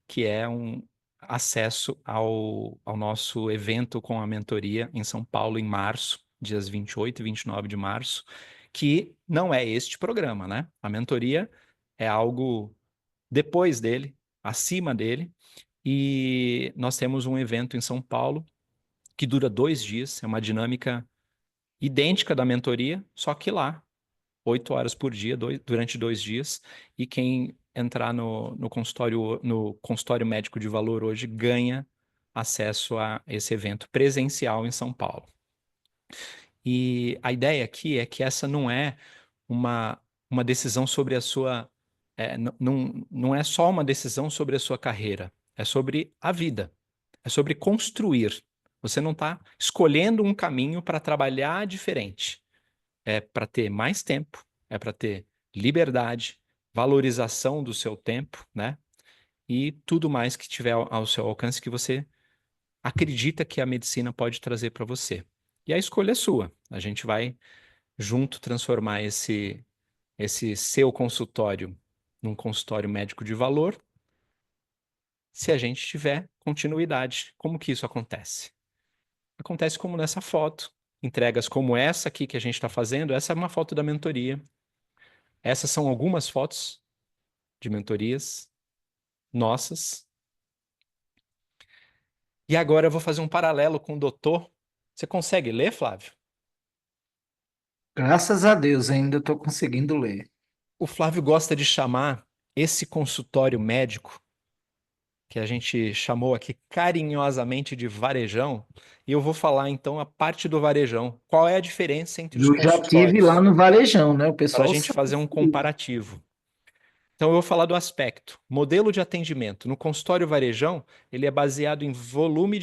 que é um acesso ao nosso evento com a mentoria em São Paulo em março, dias 28 e 29 de março, que não é este programa, né? A mentoria é algo depois dele, acima dele, e nós temos um evento em São Paulo que dura 2 dias, é uma dinâmica idêntica da mentoria, só que lá 8 horas por dia, durante 2 dias, e quem entrar no consultório médico de valor hoje ganha acesso a esse evento presencial em São Paulo. E a ideia aqui é que essa não é uma decisão sobre a sua... não é só uma decisão sobre a sua carreira, é sobre a vida, é sobre construir. Você não está escolhendo um caminho para trabalhar diferente. É para ter mais tempo, é para ter liberdade, valorização do seu tempo, né? E tudo mais que tiver ao seu alcance que você acredita que a medicina pode trazer para você. E a escolha é sua. A gente vai junto transformar esse seu consultório num consultório médico de valor, se a gente tiver continuidade. Como que isso acontece? Acontece como nessa foto. Entregas como essa aqui que a gente está fazendo, essa é uma foto da mentoria. Essas são algumas fotos de mentorias nossas. E agora eu vou fazer um paralelo com o doutor. Você consegue ler, Flávio? Graças a Deus, ainda estou conseguindo ler. O Flávio gosta de chamar esse consultório médico, que a gente chamou aqui carinhosamente de varejão, e eu vou falar então a parte do varejão. Qual é a diferença entre os Eu já tive lá consultórios? no Varejão, né? O Para a pessoal gente sabe. fazer um comparativo. Então, eu vou falar do aspecto. Modelo de atendimento. No consultório varejão, ele é baseado em volume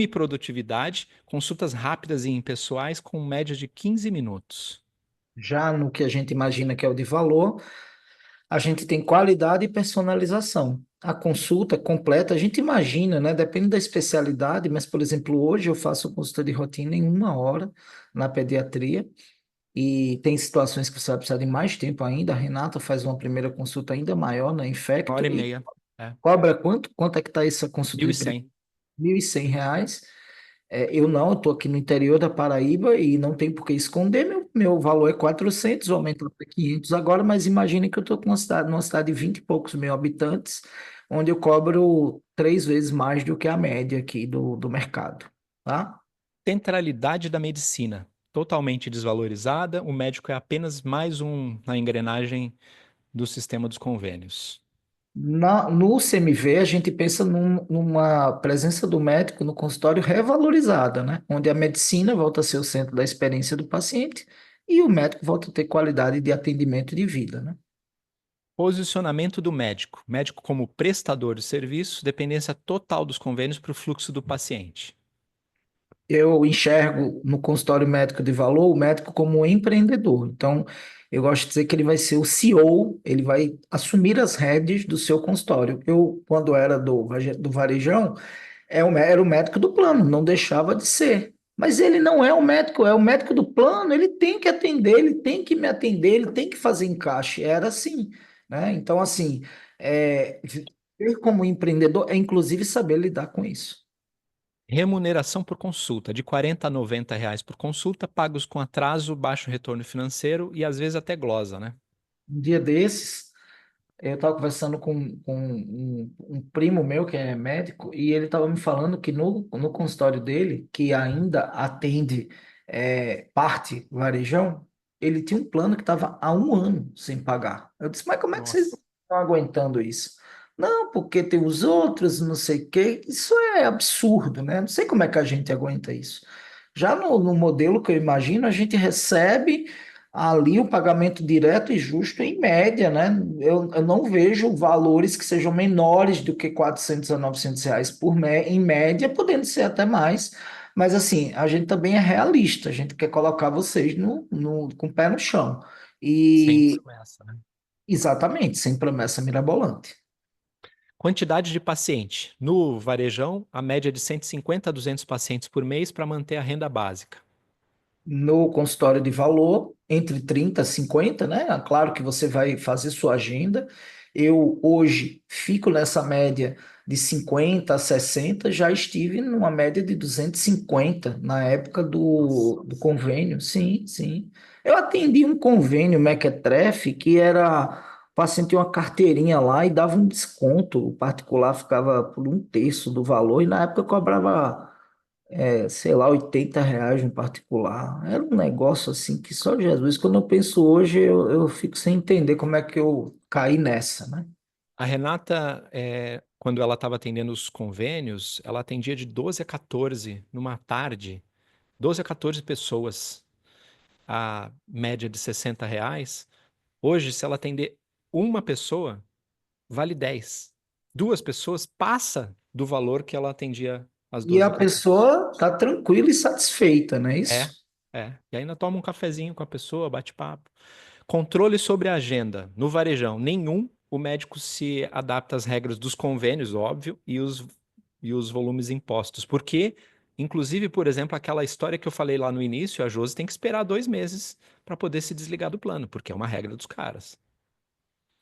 e produtividade, consultas rápidas e impessoais com média de 15 minutos. Já no que a gente imagina que é o de valor, a gente tem qualidade e personalização. A consulta completa, a gente imagina, né? Depende da especialidade, mas, por exemplo, hoje eu faço consulta de rotina em 1 hora na pediatria. E tem situações que você vai precisar de mais tempo ainda. A Renata faz uma primeira consulta ainda maior na 1 hora Infecto e e meia. cobra quanto? Quanto é que está essa consulta de primeira? 1.100. R$ 1.100. Eu estou aqui no interior da Paraíba e não tem por que esconder, meu valor é 400, aumentou para 500 agora, mas imagine que eu estou numa cidade de 20 e poucos mil habitantes, onde eu cobro 3 vezes mais do que a média aqui do mercado, tá? Centralidade da medicina. Totalmente desvalorizada. O médico é apenas mais um na engrenagem do sistema dos convênios. No CMV, a gente pensa numa presença do médico no consultório revalorizada, né? Onde a medicina volta a ser o centro da experiência do paciente e o médico volta a ter qualidade de atendimento e de vida, né? Posicionamento do médico. Médico como prestador de serviço, dependência total dos convênios para o fluxo do paciente. Eu enxergo no consultório médico de valor o médico como um empreendedor. Então, eu gosto de dizer que ele vai ser o CEO, ele vai assumir as rédeas do seu consultório. Eu, quando era do varejão, era o médico do plano, não deixava de ser. Mas ele não é o médico, é o médico do plano, ele tem que atender, ele tem que me atender, ele tem que fazer encaixe. Era assim, né? Então, assim, ter como empreendedor é inclusive saber lidar com isso. Remuneração por consulta, de 40 a 90 reais por consulta, pagos com atraso, baixo retorno financeiro e às vezes até glosa, né? Um dia desses, eu estava conversando com um primo meu que é médico e ele estava me falando que no consultório dele, que ainda atende parte varejão, ele tinha um plano que estava há um ano sem pagar. Eu disse, mas como é que vocês Nossa. estão aguentando isso? Não, porque tem os outros, não sei o quê. Isso é absurdo, né? Não sei como é que a gente aguenta isso. Já no modelo que eu imagino, a gente recebe ali o pagamento direto e justo em média, né? Eu não vejo valores que sejam menores do que 400 a 900 reais em média, podendo ser até mais. Mas assim, a gente também é realista, a gente quer colocar vocês com o pé no chão. Sem E promessa, né? exatamente, sem promessa mirabolante. Quantidade de paciente. No varejão, a média é de 150 a 200 pacientes por mês para manter a renda básica. No consultório de valor, entre 30 e 50, né? Claro que você vai fazer sua agenda. Eu hoje fico nessa média de 50 a 60, já estive numa média de 250 na época Nossa. do convênio. Sim, sim. Eu atendi um convênio Mequetrefe que era. O paciente tinha uma carteirinha lá e dava um desconto. O particular ficava por um terço do valor, e na época eu cobrava sei lá, 80 reais no particular. Era um negócio assim que só Jesus. Quando eu penso hoje, eu fico sem entender como é que eu caí nessa, né? A Renata, quando ela estava atendendo os convênios, ela atendia de 12 a 14 numa tarde, 12 a 14 pessoas, a média de 60 reais. Hoje, se ela atender uma pessoa, vale 10. Duas pessoas passa do valor que ela atendia às E 12 a a 14. pessoa tá tranquila e satisfeita, não é É, isso? E ainda toma um cafezinho com a pessoa, bate papo. Controle sobre a agenda. No varejão, nenhum. O médico se adapta às regras dos convênios, óbvio, e os volumes impostos. Porque, inclusive, por exemplo, aquela história que eu falei lá no início, a Josi tem que esperar 2 meses para poder se desligar do plano, porque é uma regra dos caras.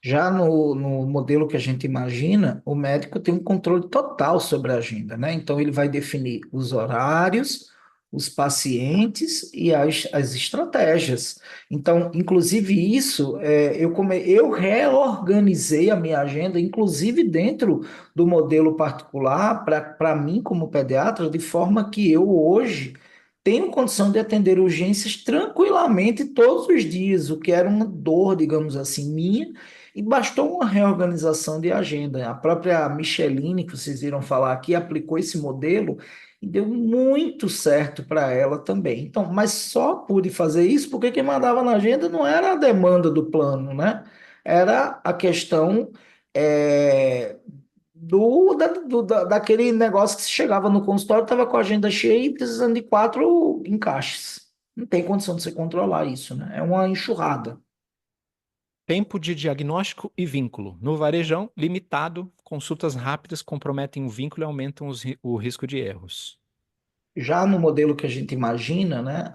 Já no modelo que a gente imagina, o médico tem um controle total sobre a agenda, né? Então, ele vai definir os horários, os pacientes e as estratégias. Então, inclusive isso, eu reorganizei a minha agenda, inclusive dentro do modelo particular, para mim, como pediatra, de forma que eu hoje tenho condição de atender urgências tranquilamente todos os dias, o que era uma dor, digamos assim, minha, e bastou uma reorganização de agenda. A própria Micheline, que vocês viram falar aqui, aplicou esse modelo e deu muito certo para ela também. Então, mas só pude fazer isso porque quem mandava na agenda não era a demanda do plano, né? Era a questão daquele negócio que se chegava no consultório, estava com a agenda cheia e precisando de 4 encaixes. Não tem condição de você controlar isso, né? É uma enxurrada. Tempo de diagnóstico e vínculo. No varejão, limitado, consultas rápidas comprometem o vínculo e aumentam o risco de erros. Já no modelo que a gente imagina, né,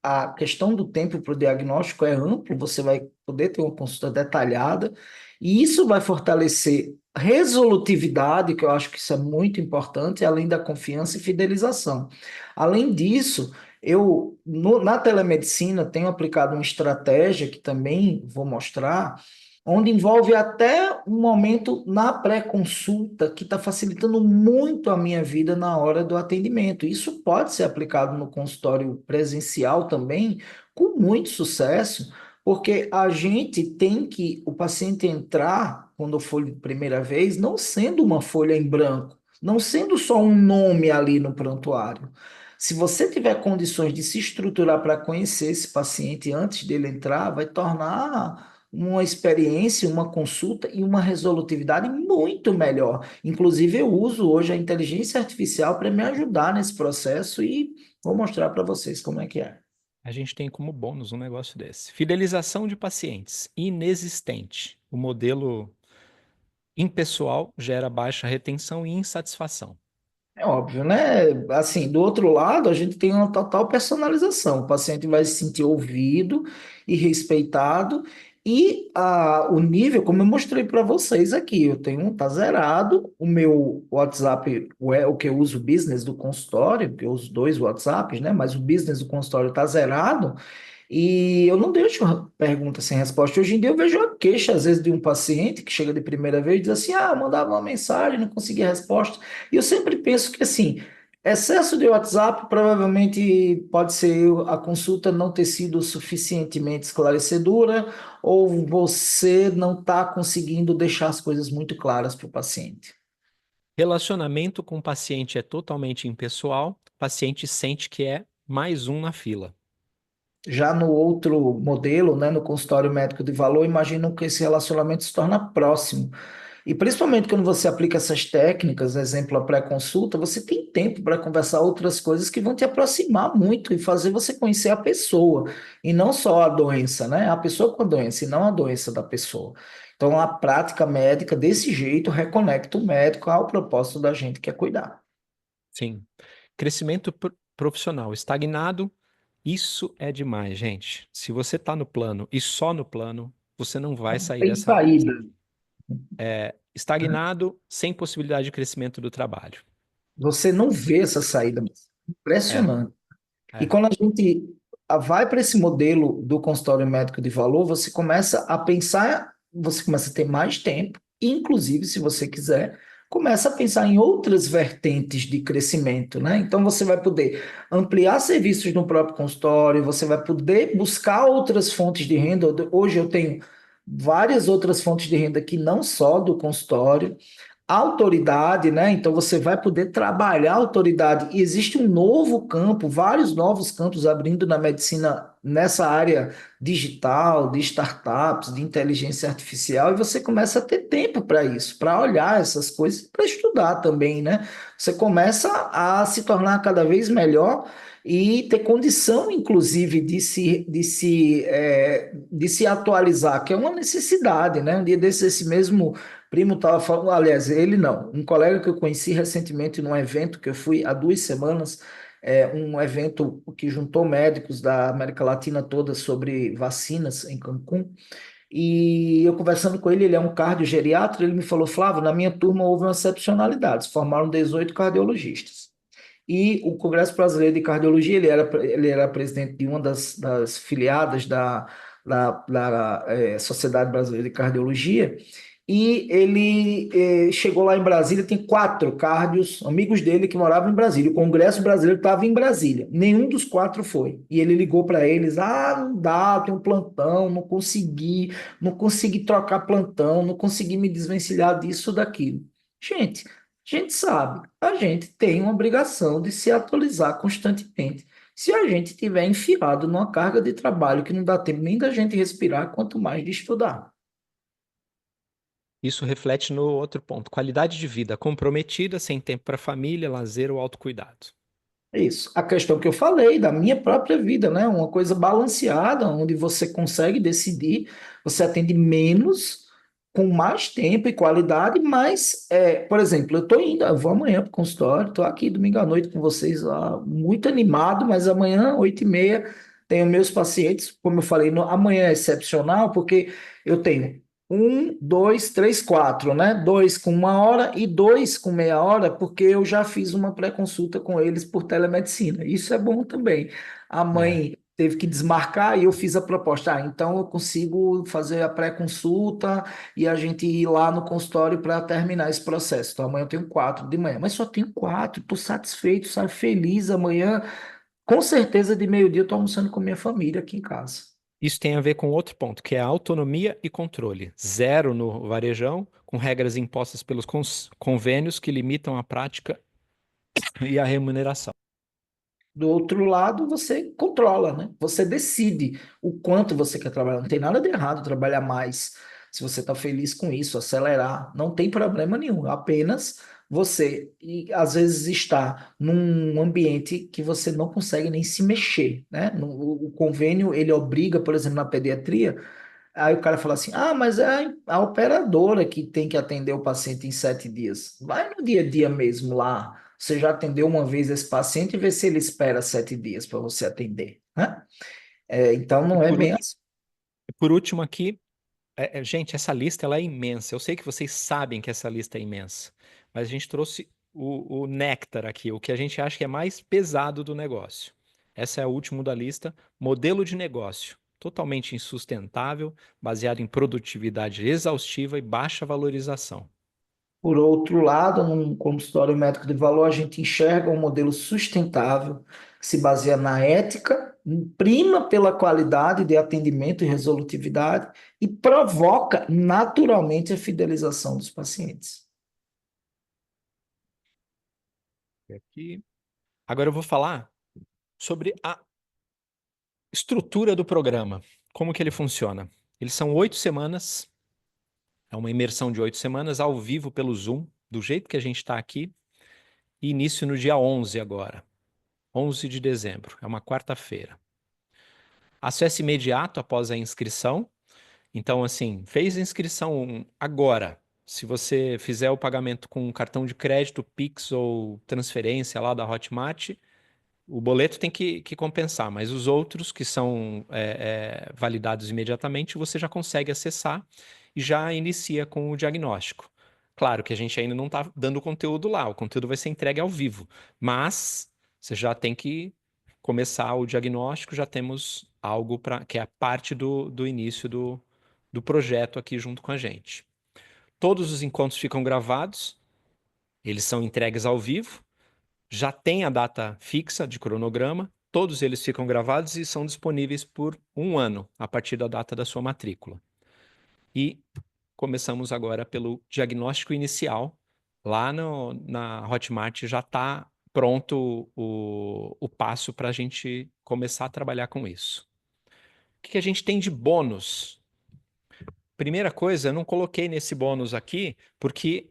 a questão do tempo para o diagnóstico é amplo, você vai poder ter uma consulta detalhada, e isso vai fortalecer resolutividade, que eu acho que isso é muito importante, além da confiança e fidelização. Além disso, na telemedicina tenho aplicado uma estratégia que também vou mostrar, onde envolve até um momento na pré-consulta que está facilitando muito a minha vida na hora do atendimento. Isso pode ser aplicado no consultório presencial também, com muito sucesso, porque a gente tem que o paciente entrar, quando for de primeira vez, não sendo uma folha em branco, não sendo só um nome ali no prontuário. Se você tiver condições de se estruturar para conhecer esse paciente antes dele entrar, vai tornar uma experiência, uma consulta e uma resolutividade muito melhor. Inclusive, eu uso hoje a inteligência artificial para me ajudar nesse processo e vou mostrar para vocês como é que é. A gente tem como bônus um negócio desse. Fidelização de pacientes, inexistente. O modelo impessoal gera baixa retenção e insatisfação. É óbvio, né? Assim, do outro lado, a gente tem uma total personalização. O paciente vai se sentir ouvido e respeitado, E o nível, como eu mostrei para vocês aqui, eu tenho, tá zerado, o meu WhatsApp, o que eu uso, o business do consultório, que eu uso dois WhatsApps, né? Mas o business do consultório tá zerado, e eu não deixo pergunta sem resposta. Hoje em dia eu vejo uma queixa, às vezes, de um paciente que chega de primeira vez e diz assim, eu mandava uma mensagem, não conseguia resposta. E eu sempre penso que, assim, excesso de WhatsApp provavelmente pode ser a consulta não ter sido suficientemente esclarecedora ou você não está conseguindo deixar as coisas muito claras para o paciente. Relacionamento com o paciente é totalmente impessoal, o paciente sente que é mais um na fila. Já no outro modelo, né, no consultório médico de valor, imagino que esse relacionamento se torna próximo. E principalmente quando você aplica essas técnicas, exemplo, a pré-consulta, você tem tempo para conversar outras coisas que vão te aproximar muito e fazer você conhecer a pessoa, e não só a doença, né? A pessoa com a doença e não a doença da pessoa. Então, a prática médica, desse jeito, reconecta o médico ao propósito da gente que é cuidar. Sim. Crescimento profissional estagnado, isso é demais, gente. Se você está no plano e só no plano, você não vai sair Tem dessa. saída. Estagnado, sem possibilidade de crescimento do trabalho. Você não vê essa saída. Impressionante. E É. quando a gente vai para esse modelo do consultório médico de valor, você começa a pensar, você começa a ter mais tempo, e, inclusive, se você quiser, começa a pensar em outras vertentes de crescimento, né? Então, você vai poder ampliar serviços no próprio consultório, você vai poder buscar outras fontes de renda. Hoje eu tenho várias outras fontes de renda que não só do consultório. Autoridade, né? Então você vai poder trabalhar a autoridade. E existe um novo campo, vários novos campos abrindo na medicina nessa área digital, de startups, de inteligência artificial, e você começa a ter tempo para isso, para olhar essas coisas, para estudar também, né? Você começa a se tornar cada vez melhor e ter condição, inclusive, de se atualizar, que é uma necessidade, né? Um dia desse, esse mesmo primo estava falando, aliás, ele não, um colega que eu conheci recentemente num evento que eu fui há 2 semanas, um evento que juntou médicos da América Latina toda sobre vacinas em Cancún, e eu conversando com ele, ele é um cardiogeriatra, ele me falou, Flávio, na minha turma houve uma excepcionalidade, formaram 18 cardiologistas. E o Congresso Brasileiro de Cardiologia, ele era presidente de uma das filiadas da Sociedade Brasileira de Cardiologia, e ele chegou lá em Brasília, tem 4 cardios, amigos dele que moravam em Brasília. O Congresso Brasileiro estava em Brasília, nenhum dos 4 foi. E ele ligou para eles: não dá, tem um plantão, não consegui trocar plantão, não consegui me desvencilhar disso, daquilo. Gente, a gente sabe, a gente tem uma obrigação de se atualizar constantemente. Se a gente estiver enfiado numa carga de trabalho que não dá tempo nem da gente respirar, quanto mais de estudar. Isso reflete no outro ponto. Qualidade de vida comprometida, sem tempo para família, lazer ou autocuidado. É isso. A questão que eu falei da minha própria vida, né? Uma coisa balanceada, onde você consegue decidir, você atende menos, com mais tempo e qualidade, mas, por exemplo, eu vou amanhã para o consultório, estou aqui domingo à noite com vocês, muito animado, mas amanhã, 8h30, tenho meus pacientes, como eu falei, amanhã é excepcional, porque eu tenho 1, 2, 3, 4, né? 2 com 1 hora e 2 com meia hora, porque eu já fiz uma pré-consulta com eles por telemedicina. Isso é bom também. A mãe teve que desmarcar e eu fiz a proposta. Então eu consigo fazer a pré-consulta e a gente ir lá no consultório para terminar esse processo. Então amanhã eu tenho 4 de manhã, mas só tenho 4, estou satisfeito, sabe? Feliz amanhã. Com certeza de meio-dia eu estou almoçando com minha família aqui em casa. Isso tem a ver com outro ponto, que é a autonomia e controle. Zero no varejão, com regras impostas pelos convênios que limitam a prática e a remuneração. Do outro lado, você controla, né? Você decide o quanto você quer trabalhar. Não tem nada de errado trabalhar mais. Se você está feliz com isso, acelerar, não tem problema nenhum. Apenas você, e às vezes, está num ambiente que você não consegue nem se mexer, né? O convênio, ele obriga, por exemplo, na pediatria, aí o cara fala assim, mas é a operadora que tem que atender o paciente em 7 dias. Vai no dia a dia mesmo lá. Você já atendeu uma vez esse paciente e vê se ele espera 7 dias para você atender, né? Então, não é bem assim. Por último aqui, Gente, essa lista ela é imensa. Eu sei que vocês sabem que essa lista é imensa, mas a gente trouxe o néctar aqui, o que a gente acha que é mais pesado do negócio. Essa é a última da lista, modelo de negócio, totalmente insustentável, baseado em produtividade exaustiva e baixa valorização. Por outro lado, num consultório médico de valor, a gente enxerga um modelo sustentável que se baseia na ética, prima pela qualidade de atendimento e resolutividade e provoca naturalmente a fidelização dos pacientes. Aqui. Agora eu vou falar sobre a estrutura do programa, como que ele funciona. Eles são 8 semanas, é uma imersão de 8 semanas ao vivo pelo Zoom, do jeito que a gente está aqui, e início no dia 11 agora, 11 de dezembro, é uma quarta-feira. Acesso imediato após a inscrição. Então, assim, fez a inscrição agora. Se você fizer o pagamento com cartão de crédito, Pix ou transferência lá da Hotmart, o boleto tem que compensar, mas os outros que são validados imediatamente, você já consegue acessar e já inicia com o diagnóstico. Claro que a gente ainda não está dando o conteúdo lá, o conteúdo vai ser entregue ao vivo, mas você já tem que começar o diagnóstico, já temos algo que é a parte do início do projeto aqui junto com a gente. Todos os encontros ficam gravados, eles são entregues ao vivo, já tem a data fixa de cronograma, todos eles ficam gravados e são disponíveis por 1 ano, a partir da data da sua matrícula. E começamos agora pelo diagnóstico inicial. Lá na Hotmart já está pronto o passo para a gente começar a trabalhar com isso. O que a gente tem de bônus? Primeira coisa, eu não coloquei nesse bônus aqui, porque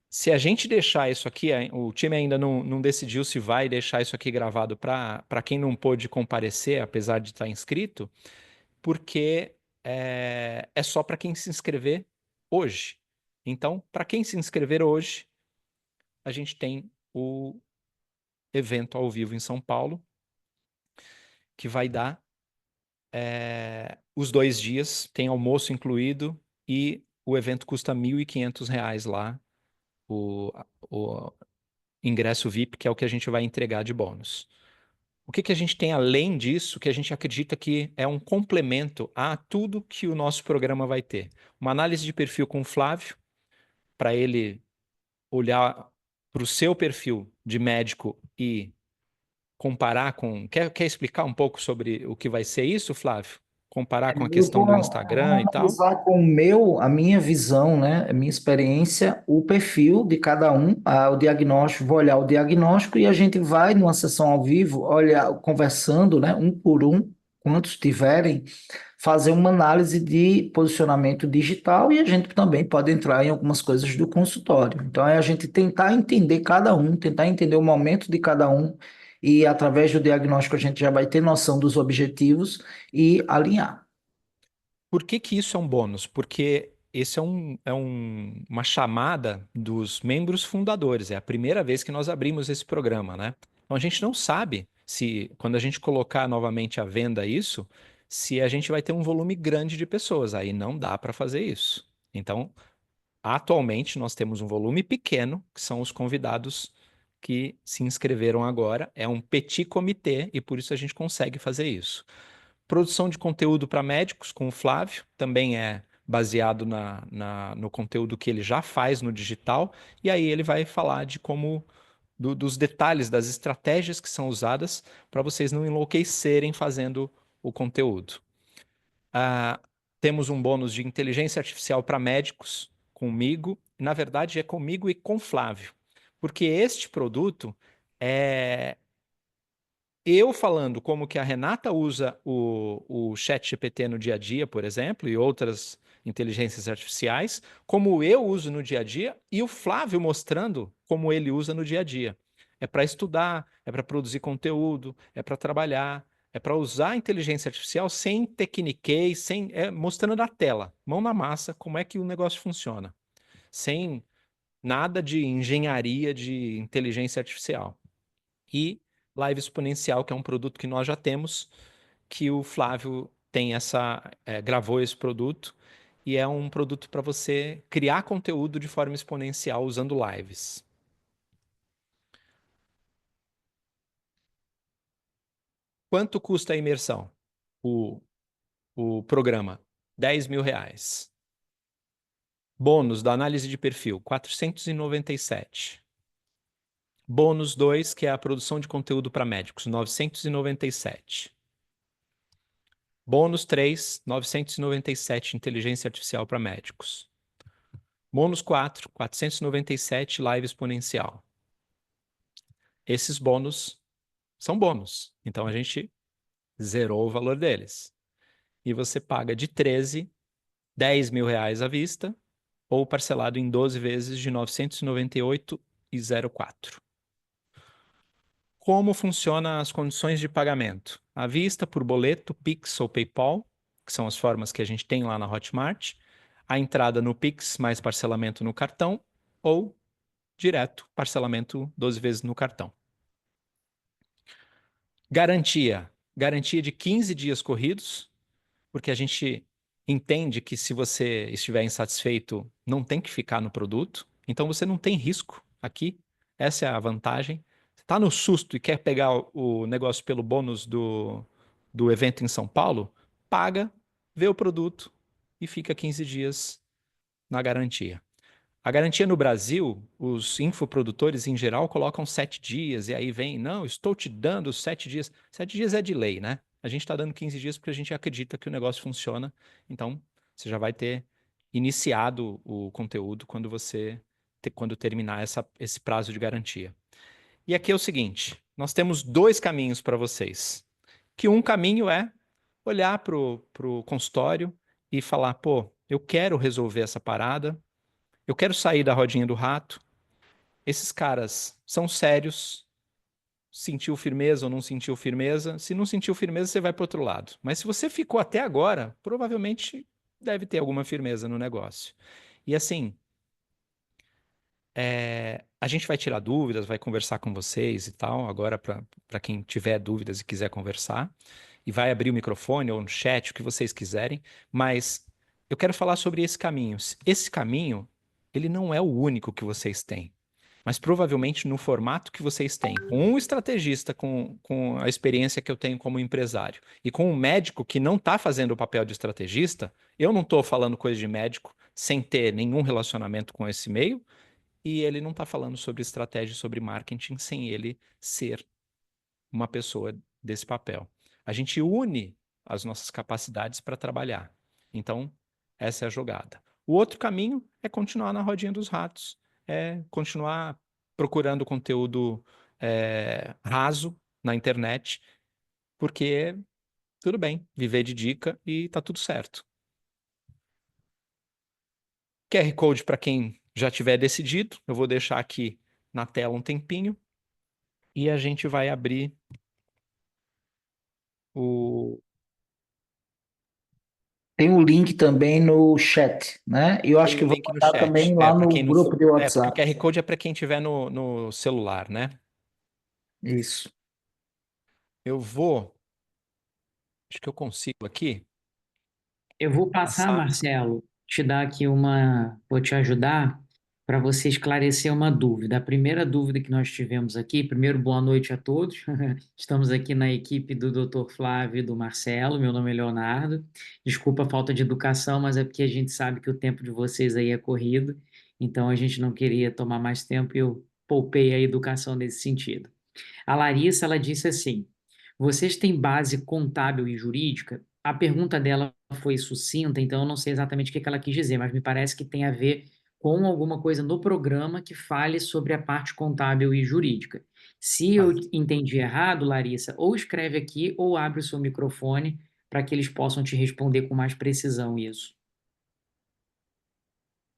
se a gente deixar isso aqui, o time ainda não decidiu se vai deixar isso aqui gravado para quem não pôde comparecer, apesar de estar inscrito, porque é só para quem se inscrever hoje. Então, para quem se inscrever hoje, a gente tem o evento ao vivo em São Paulo, que vai dar os 2 dias, tem almoço incluído, e o evento custa R$ 1.500 lá, o ingresso VIP, que é o que a gente vai entregar de bônus. O que a gente tem além disso, que a gente acredita que é um complemento a tudo que o nosso programa vai ter? Uma análise de perfil com o Flávio, para ele olhar para o seu perfil de médico e comparar com... Quer explicar um pouco sobre o que vai ser isso, Flávio? Comparar com a Eu questão vou do Instagram e tal? analisar com a minha visão, né, a minha experiência, o perfil de cada um, o diagnóstico, vou olhar o diagnóstico e a gente vai numa sessão ao vivo, olhar, conversando, né, um por um, quantos tiverem, fazer uma análise de posicionamento digital e a gente também pode entrar em algumas coisas do consultório. Então é a gente tentar entender cada um, tentar entender o momento de cada um e através do diagnóstico a gente já vai ter noção dos objetivos e alinhar. Por que isso é um bônus? Porque esse uma chamada dos membros fundadores. É a primeira vez que nós abrimos esse programa, né? Então a gente não sabe se, quando a gente colocar novamente à venda isso, se a gente vai ter um volume grande de pessoas. Aí não dá para fazer isso. Então, atualmente nós temos um volume pequeno, que são os convidados que se inscreveram agora. É um petit comitê e por isso a gente consegue fazer isso. Produção de conteúdo para médicos com o Flávio, também é baseado no conteúdo que ele já faz no digital, e aí ele vai falar de como, dos detalhes, das estratégias que são usadas para vocês não enlouquecerem fazendo o conteúdo. Temos um bônus de inteligência artificial para médicos comigo, na verdade é comigo e com Flávio, porque este produto é eu falando como que a Renata usa o ChatGPT no dia a dia, por exemplo, e outras inteligências artificiais, como eu uso no dia a dia, e o Flávio mostrando como ele usa no dia a dia. É para estudar, é para produzir conteúdo, é para trabalhar, é para usar a inteligência artificial sem tecniquez, mostrando na tela, mão na massa, como é que o negócio funciona, sem nada de engenharia de inteligência artificial. E Live Exponencial, que é um produto que nós já temos, que o Flávio tem gravou esse produto e é um produto para você criar conteúdo de forma exponencial usando lives. Quanto custa a imersão? O programa, R$ 10.000. Bônus da análise de perfil, 497. Bônus 2, que é a produção de conteúdo para médicos, 997. Bônus 3, 997, inteligência artificial para médicos. Bônus 4, 497, live exponencial. Esses bônus são bônus, então a gente zerou o valor deles. E você paga de 13, R$ 10.000 à vista, ou parcelado em 12 vezes de 998,04. Como funcionam as condições de pagamento? À vista, por boleto, Pix ou PayPal, que são as formas que a gente tem lá na Hotmart. A entrada no Pix mais parcelamento no cartão, ou direto, parcelamento 12 vezes no cartão. Garantia. Garantia de 15 dias corridos, porque a gente entende que se você estiver insatisfeito, não tem que ficar no produto. Então você não tem risco aqui. Essa é a vantagem. Está no susto e quer pegar o negócio pelo bônus do evento em São Paulo, paga, vê o produto e fica 15 dias na garantia. A garantia no Brasil, os infoprodutores em geral colocam 7 dias, e aí vem, não, estou te dando 7 dias. 7 dias é de lei, né? A gente está dando 15 dias porque a gente acredita que o negócio funciona, então você já vai ter iniciado o conteúdo quando terminar esse prazo de garantia. E aqui é o seguinte, nós temos 2 caminhos para vocês. Que um caminho é olhar para o consultório e falar, pô, eu quero resolver essa parada, eu quero sair da rodinha do rato. Esses caras são sérios. Sentiu firmeza ou não sentiu firmeza? Se não sentiu firmeza, você vai para o outro lado. Mas se você ficou até agora, provavelmente deve ter alguma firmeza no negócio. E assim, a gente vai tirar dúvidas, vai conversar com vocês e tal, agora para quem tiver dúvidas e quiser conversar. E vai abrir o microfone ou no chat, o que vocês quiserem. Mas eu quero falar sobre esse caminho. Esse caminho, ele não é o único que vocês têm. Mas provavelmente no formato que vocês têm, com um estrategista com a experiência que eu tenho como empresário e com um médico que não está fazendo o papel de estrategista, eu não estou falando coisa de médico sem ter nenhum relacionamento com esse meio e ele não está falando sobre estratégia, sobre marketing sem ele ser uma pessoa desse papel. A gente une as nossas capacidades para trabalhar. Então, essa é a jogada. O outro caminho é continuar na rodinha dos ratos, é continuar procurando conteúdo raso na internet, porque tudo bem, viver de dica e tá tudo certo. QR Code para quem já tiver decidido, eu vou deixar aqui na tela um tempinho e a gente vai abrir Tem o link também no chat, né? E eu acho tem que o eu vou link no botar chat. também lá Para no quem não. grupo de Porque o WhatsApp. QR Code é para quem tiver no celular, né? Isso. Acho que eu consigo aqui. Eu vou passar, Marcelo, te dar aqui vou te ajudar para você esclarecer uma dúvida. A primeira dúvida que nós tivemos aqui, primeiro, boa noite a todos. Estamos aqui na equipe do Dr. Flávio e do Marcelo, meu nome é Leonardo. Desculpa a falta de educação, mas é porque a gente sabe que o tempo de vocês aí é corrido, então a gente não queria tomar mais tempo e eu poupei a educação nesse sentido. A Larissa, ela disse assim: vocês têm base contábil e jurídica? A pergunta dela foi sucinta, então eu não sei exatamente o que ela quis dizer, mas me parece que tem a ver com alguma coisa no programa que fale sobre a parte contábil e jurídica. Se eu entendi errado, Larissa, ou escreve aqui ou abre o seu microfone para que eles possam te responder com mais precisão isso.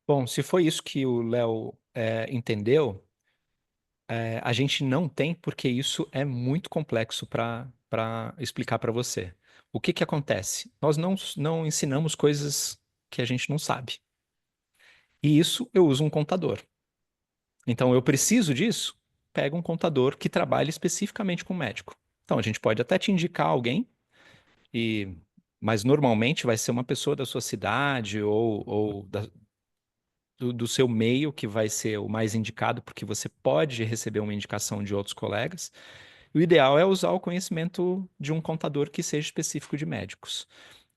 Bom, se foi isso que o Léo entendeu, a gente não tem, porque isso é muito complexo para explicar para você. O que acontece? Nós não ensinamos coisas que a gente não sabe. E isso eu uso um contador. Então eu preciso disso, pega um contador que trabalhe especificamente com médico. Então a gente pode até te indicar alguém, mas normalmente vai ser uma pessoa da sua cidade ou do seu meio que vai ser o mais indicado, porque você pode receber uma indicação de outros colegas. O ideal é usar o conhecimento de um contador que seja específico de médicos.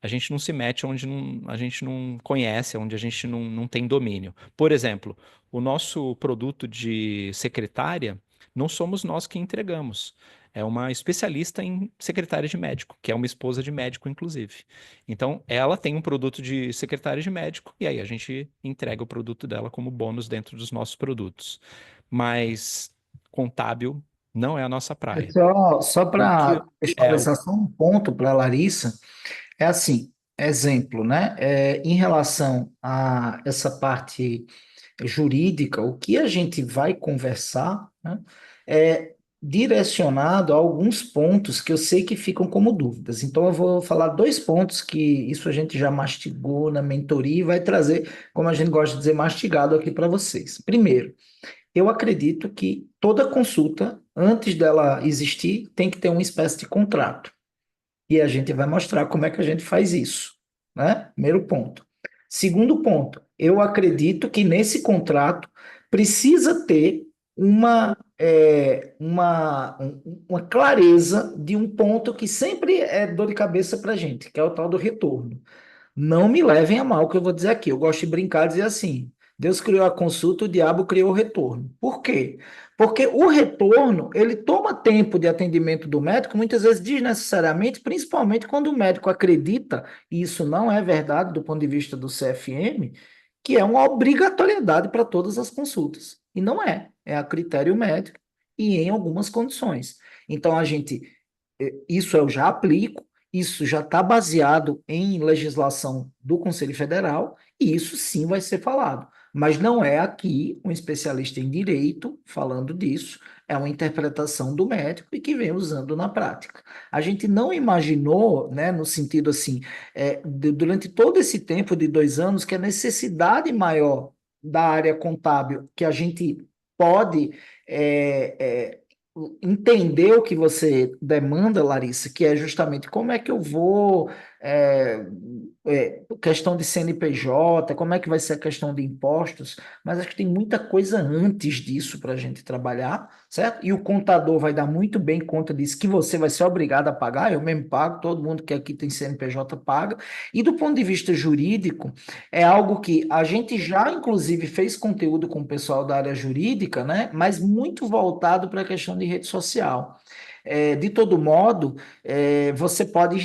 A gente não se mete onde a gente não conhece, onde a gente não tem domínio. Por exemplo, o nosso produto de secretária, não somos nós que entregamos. É uma especialista em secretária de médico, que é uma esposa de médico, inclusive. Então, ela tem um produto de secretária de médico, e aí a gente entrega o produto dela como bônus dentro dos nossos produtos. Mas contábil não é a nossa praia. Só O que para é o esclarecer só um ponto para a Larissa, é assim, exemplo, né? Em relação a essa parte jurídica, o que a gente vai conversar, né, é direcionado a alguns pontos que eu sei que ficam como dúvidas. Então, eu vou falar dois pontos que isso a gente já mastigou na mentoria e vai trazer, como a gente gosta de dizer, mastigado aqui para vocês. Primeiro, eu acredito que toda consulta, antes dela existir, tem que ter uma espécie de contrato. E a gente vai mostrar como é que a gente faz isso, né? Primeiro ponto. Segundo ponto, eu acredito que nesse contrato precisa ter uma clareza de um ponto que sempre é dor de cabeça para a gente, que é o tal do retorno. Não me levem a mal o que eu vou dizer aqui. Eu gosto de brincar e dizer assim: Deus criou a consulta, o diabo criou o retorno. Por quê? Porque o retorno, ele toma tempo de atendimento do médico, muitas vezes desnecessariamente, principalmente quando o médico acredita, e isso não é verdade do ponto de vista do CFM, que é uma obrigatoriedade para todas as consultas. E não é. É a critério médico e em algumas condições. Então, isso eu já aplico. Isso já está baseado em legislação do Conselho Federal e isso sim vai ser falado. Mas não é aqui um especialista em direito falando disso, é uma interpretação do médico e que vem usando na prática. A gente não imaginou, né, no sentido assim, durante todo esse tempo de 2 anos, que a necessidade maior da área contábil que a gente pode entender o que você demanda, Larissa, que é justamente como é que eu vou, questão de CNPJ, como é que vai ser a questão de impostos, mas acho que tem muita coisa antes disso para a gente trabalhar, certo? E o contador vai dar muito bem conta disso, que você vai ser obrigado a pagar, eu mesmo pago, todo mundo que aqui tem CNPJ paga, e do ponto de vista jurídico, é algo que a gente já, inclusive, fez conteúdo com o pessoal da área jurídica, né? Mas muito voltado para a questão de rede social. De todo modo, você pode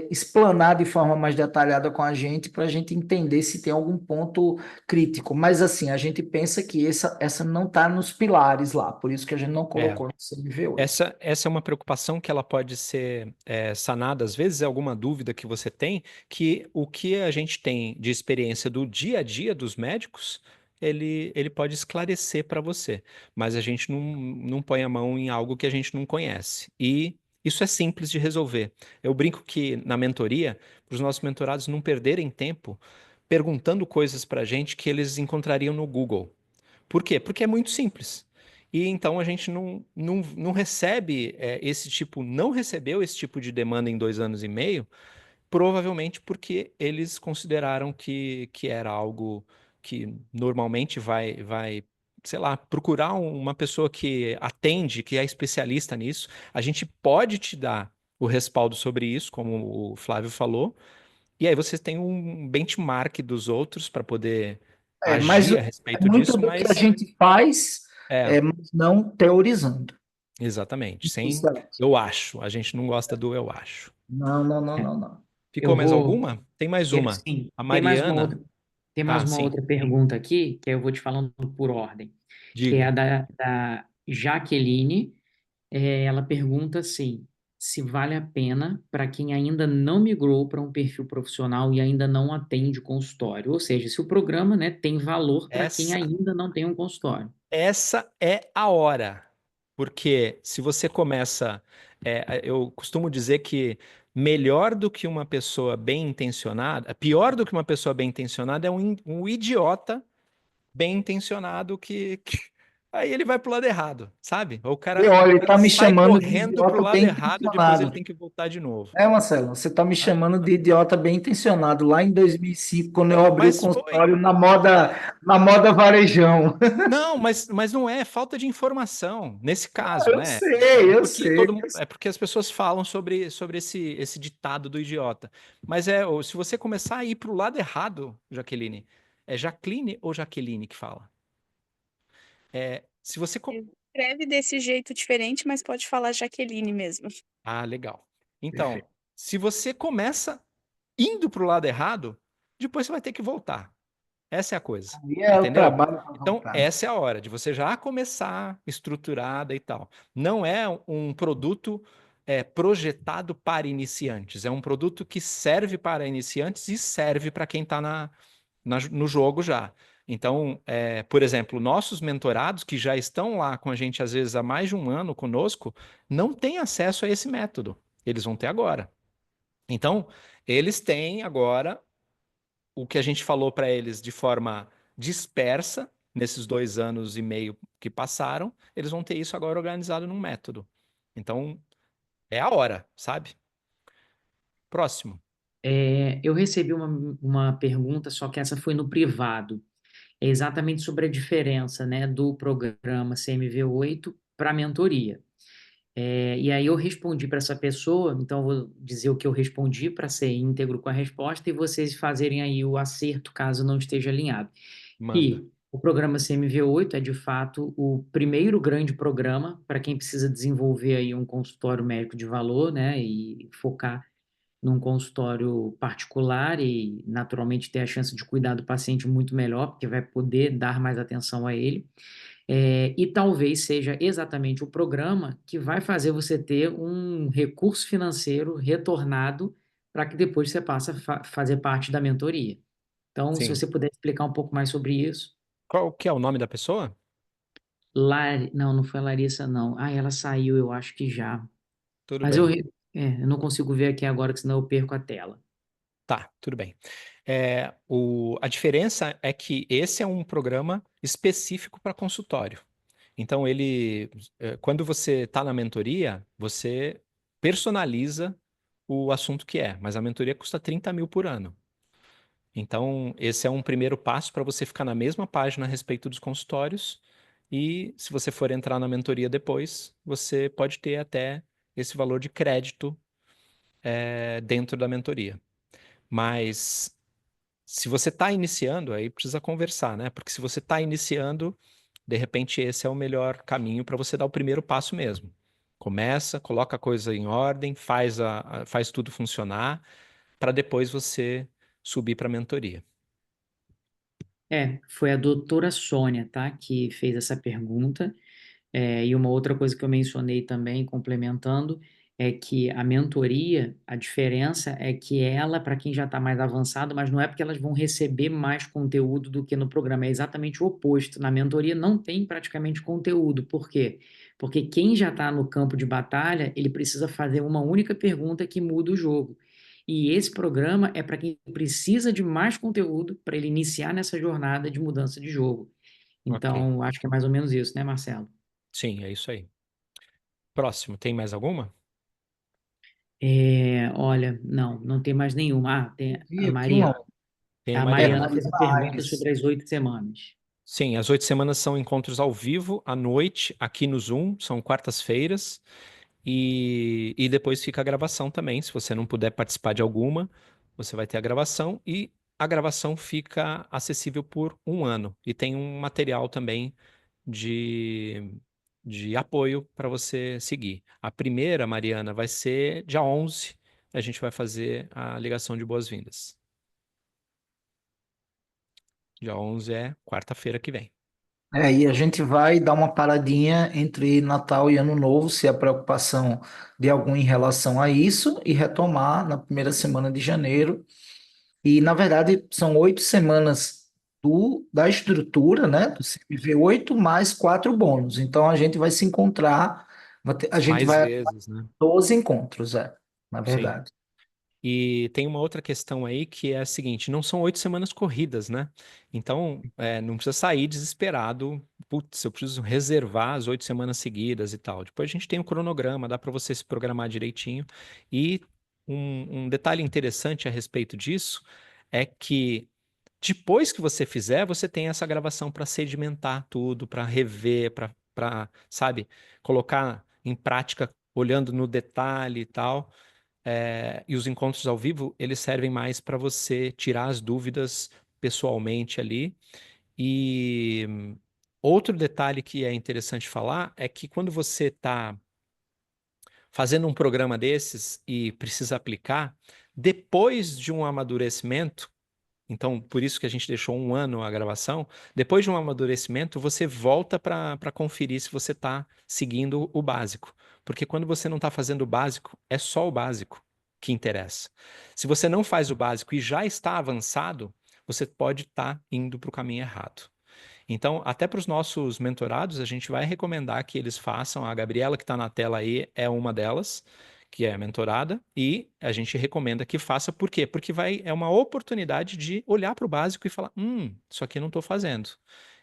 explanar de forma mais detalhada com a gente para a gente entender se tem algum ponto crítico. Mas, assim, a gente pensa que essa não está nos pilares lá, por isso que a gente não colocou no CNV8. Essa é uma preocupação que ela pode ser sanada, às vezes é alguma dúvida que você tem, que o que a gente tem de experiência do dia a dia dos médicos, ele pode esclarecer para você, mas a gente não põe a mão em algo que a gente não conhece. E isso é simples de resolver. Eu brinco que na mentoria, para os nossos mentorados não perderem tempo perguntando coisas para a gente que eles encontrariam no Google. Por quê? Porque é muito simples. E então a gente não recebe não recebeu esse tipo de demanda em 2 anos e meio, provavelmente porque eles consideraram que era algo que normalmente vai, sei lá, procurar uma pessoa que atende, que é especialista nisso. A gente pode te dar o respaldo sobre isso, como o Flávio falou, e aí você tem um benchmark dos outros para poder Mas agir a é respeito muito disso, do que a mas gente faz, é, mas não teorizando. exatamente, sem Excelente. eu acho. A gente não gosta do eu acho. Não, não, não, É, não, não. Ficou eu mais vou. alguma? Tem mais uma. Sim, A tem mais uma Mariana. outra, tem mais Ah, uma sim. outra pergunta aqui, que eu vou te falando por ordem, que é a Diga. da Jaqueline. Ela pergunta assim: se vale a pena para quem ainda não migrou para um perfil profissional e ainda não atende consultório. Ou seja, se o programa, né, tem valor para quem Essa, ainda não tem um consultório. essa é a hora. Porque se você começa. Eu costumo dizer que melhor do que uma pessoa bem intencionada, pior do que uma pessoa bem intencionada é um idiota bem intencionado Aí ele vai pro lado errado, sabe? Ou o E cara, olha, o ele cara tá me sai chamando de correndo pro idiota lado bem errado, depois ele intencionado. tem que voltar de novo. Marcelo, você tá me Ah, chamando de idiota bem intencionado. Lá em 2005, quando eu abri o Mas foi. consultório na moda varejão. Não, mas não é falta de informação nesse caso, Eu né? sei, eu Porque sei. é porque as pessoas falam sobre esse ditado do idiota. Mas se você começar a ir para o lado errado, Jaqueline, é Jacqueline ou Jaqueline que fala? Se você. Escreve desse jeito diferente, mas pode falar Jaqueline mesmo. Ah, legal. Então, Perfeito. se você começa indo para o lado errado, depois você vai ter que voltar. Essa é a coisa. E é o Entendeu? trabalho para Então, voltar. essa é a hora de você já começar estruturada e tal. Não é um produto projetado para iniciantes. É um produto que serve para iniciantes e serve para quem está no jogo já. Então, por exemplo, nossos mentorados que já estão lá com a gente, às vezes, há mais de um ano conosco, não têm acesso a esse método. Eles vão ter agora. Então, eles têm agora o que a gente falou para eles de forma dispersa, nesses 2 anos e meio que passaram, eles vão ter isso agora organizado num método. Então, é a hora, sabe? Próximo. Eu recebi uma pergunta, só que essa foi no privado. É exatamente sobre a diferença, né, do programa CMV8 para a mentoria. E aí eu respondi para essa pessoa, então eu vou dizer o que eu respondi para ser íntegro com a resposta e vocês fazerem aí o acerto caso não esteja alinhado. Manda. Que o programa CMV8 é de fato o primeiro grande programa para quem precisa desenvolver aí um consultório médico de valor, né, e focar num consultório particular e naturalmente ter a chance de cuidar do paciente muito melhor, porque vai poder dar mais atenção a ele. E talvez seja exatamente o programa que vai fazer você ter um recurso financeiro retornado para que depois você passe a fazer parte da mentoria. Então, se Sim. você puder explicar um pouco mais sobre isso. Qual que é o nome da pessoa? Não, não foi a Larissa, não. Ah, ela saiu, eu acho que já. Tudo Mas bem. eu não consigo ver aqui agora, que senão eu perco a tela. Tá, tudo bem. A diferença é que esse é um programa específico para consultório. Então, quando você está na mentoria, você personaliza o assunto que é, mas a mentoria custa 30 mil por ano. Então, esse é um primeiro passo para você ficar na mesma página a respeito dos consultórios. E se você for entrar na mentoria depois, você pode ter até esse valor de crédito dentro da mentoria. Mas se você está iniciando, aí precisa conversar, né? Porque se você está iniciando, de repente esse é o melhor caminho para você dar o primeiro passo mesmo. Começa, coloca a coisa em ordem, faz tudo funcionar, para depois você subir para a mentoria. Foi a doutora Sônia, tá, que fez essa pergunta. E uma outra coisa que eu mencionei também, complementando, é que a mentoria, a diferença é que ela, para quem já está mais avançado, mas não é porque elas vão receber mais conteúdo do que no programa, é exatamente o oposto. Na mentoria não tem praticamente conteúdo. Por quê? Porque quem já está no campo de batalha, ele precisa fazer uma única pergunta que muda o jogo. E esse programa é para quem precisa de mais conteúdo para ele iniciar nessa jornada de mudança de jogo. Ok. Então, acho que é mais ou menos isso, né, Marcelo? Sim, é isso aí. Próximo, tem mais alguma? Olha, não tem mais nenhuma. Tem E a aqui uma. Mariana. Tem a A Mariana. Mariana fez a pergunta sobre as 8 semanas. Sim, as 8 semanas são encontros ao vivo, à noite, aqui no Zoom, são quartas-feiras. E depois fica a gravação também. Se você não puder participar de alguma, você vai ter a gravação. E a gravação fica acessível por um ano. E tem um material também de apoio para você seguir. A primeira, Mariana, vai ser dia 11. A gente vai fazer a ligação de boas-vindas. Dia 11 é quarta-feira que vem. E a gente vai dar uma paradinha entre Natal e Ano Novo, se a preocupação de algum em relação a isso, e retomar na primeira semana de janeiro. E, na verdade, são 8 semanas da estrutura, né? Do CMV8 mais 4 bônus. Então, a gente vai se encontrar, a gente Mais vai a vezes, né? 12 encontros, na Sim. verdade. E tem uma outra questão aí que é a seguinte: não são 8 semanas corridas, né? Então, não precisa sair desesperado. Putz, eu preciso reservar as 8 semanas seguidas e tal. Depois a gente tem um cronograma, dá para você se programar direitinho. E um detalhe interessante a respeito disso é que depois que você fizer, você tem essa gravação para sedimentar tudo, para rever, sabe, colocar em prática, olhando no detalhe e tal. E os encontros ao vivo, eles servem mais para você tirar as dúvidas pessoalmente ali. E outro detalhe que é interessante falar é que quando você está fazendo um programa desses e precisa aplicar, depois de um amadurecimento, então por isso que a gente deixou 1 ano a gravação, depois de um amadurecimento, você volta para conferir se você está seguindo o básico. Porque quando você não está fazendo o básico, é só o básico que interessa. Se você não faz o básico e já está avançado, você pode estar indo para o caminho errado. Então, até para os nossos mentorados, a gente vai recomendar que eles façam. A Gabriela, que está na tela aí, é uma delas, que é mentorada, e a gente recomenda que faça. Por quê? Porque é uma oportunidade de olhar para o básico e falar: isso aqui não estou fazendo.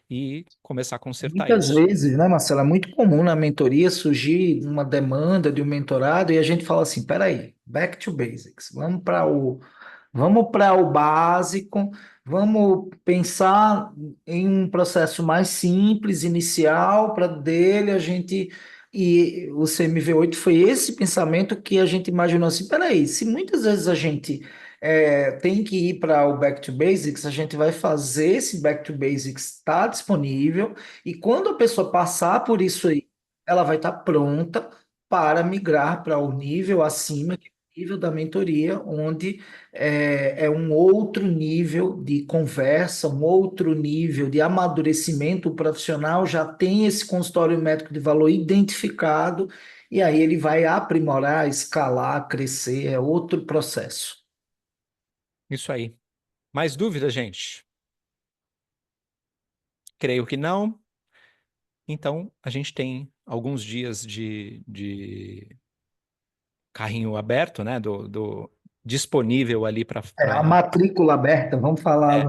E começar a consertar Muitas isso. vezes, né, Marcelo, é muito comum na mentoria surgir uma demanda de um mentorado e a gente fala assim, peraí, back to basics, vamos para o básico, vamos pensar em um processo mais simples, inicial, para dele a gente. E o CMV8 foi esse pensamento que a gente imaginou assim: peraí, se muitas vezes a gente tem que ir para o Back to Basics, a gente vai fazer esse Back to Basics estar disponível, e quando a pessoa passar por isso aí, ela vai estar pronta para migrar para o nível acima, que é o nível da mentoria, onde é um outro nível de conversa, um outro nível de amadurecimento. O profissional já tem esse consultório médico de valor identificado, e aí ele vai aprimorar, escalar, crescer, é outro processo. Isso aí. Mais dúvida, gente? Creio que não. Então, a gente tem alguns dias de carrinho aberto, né? Disponível ali para. A matrícula aberta, vamos falar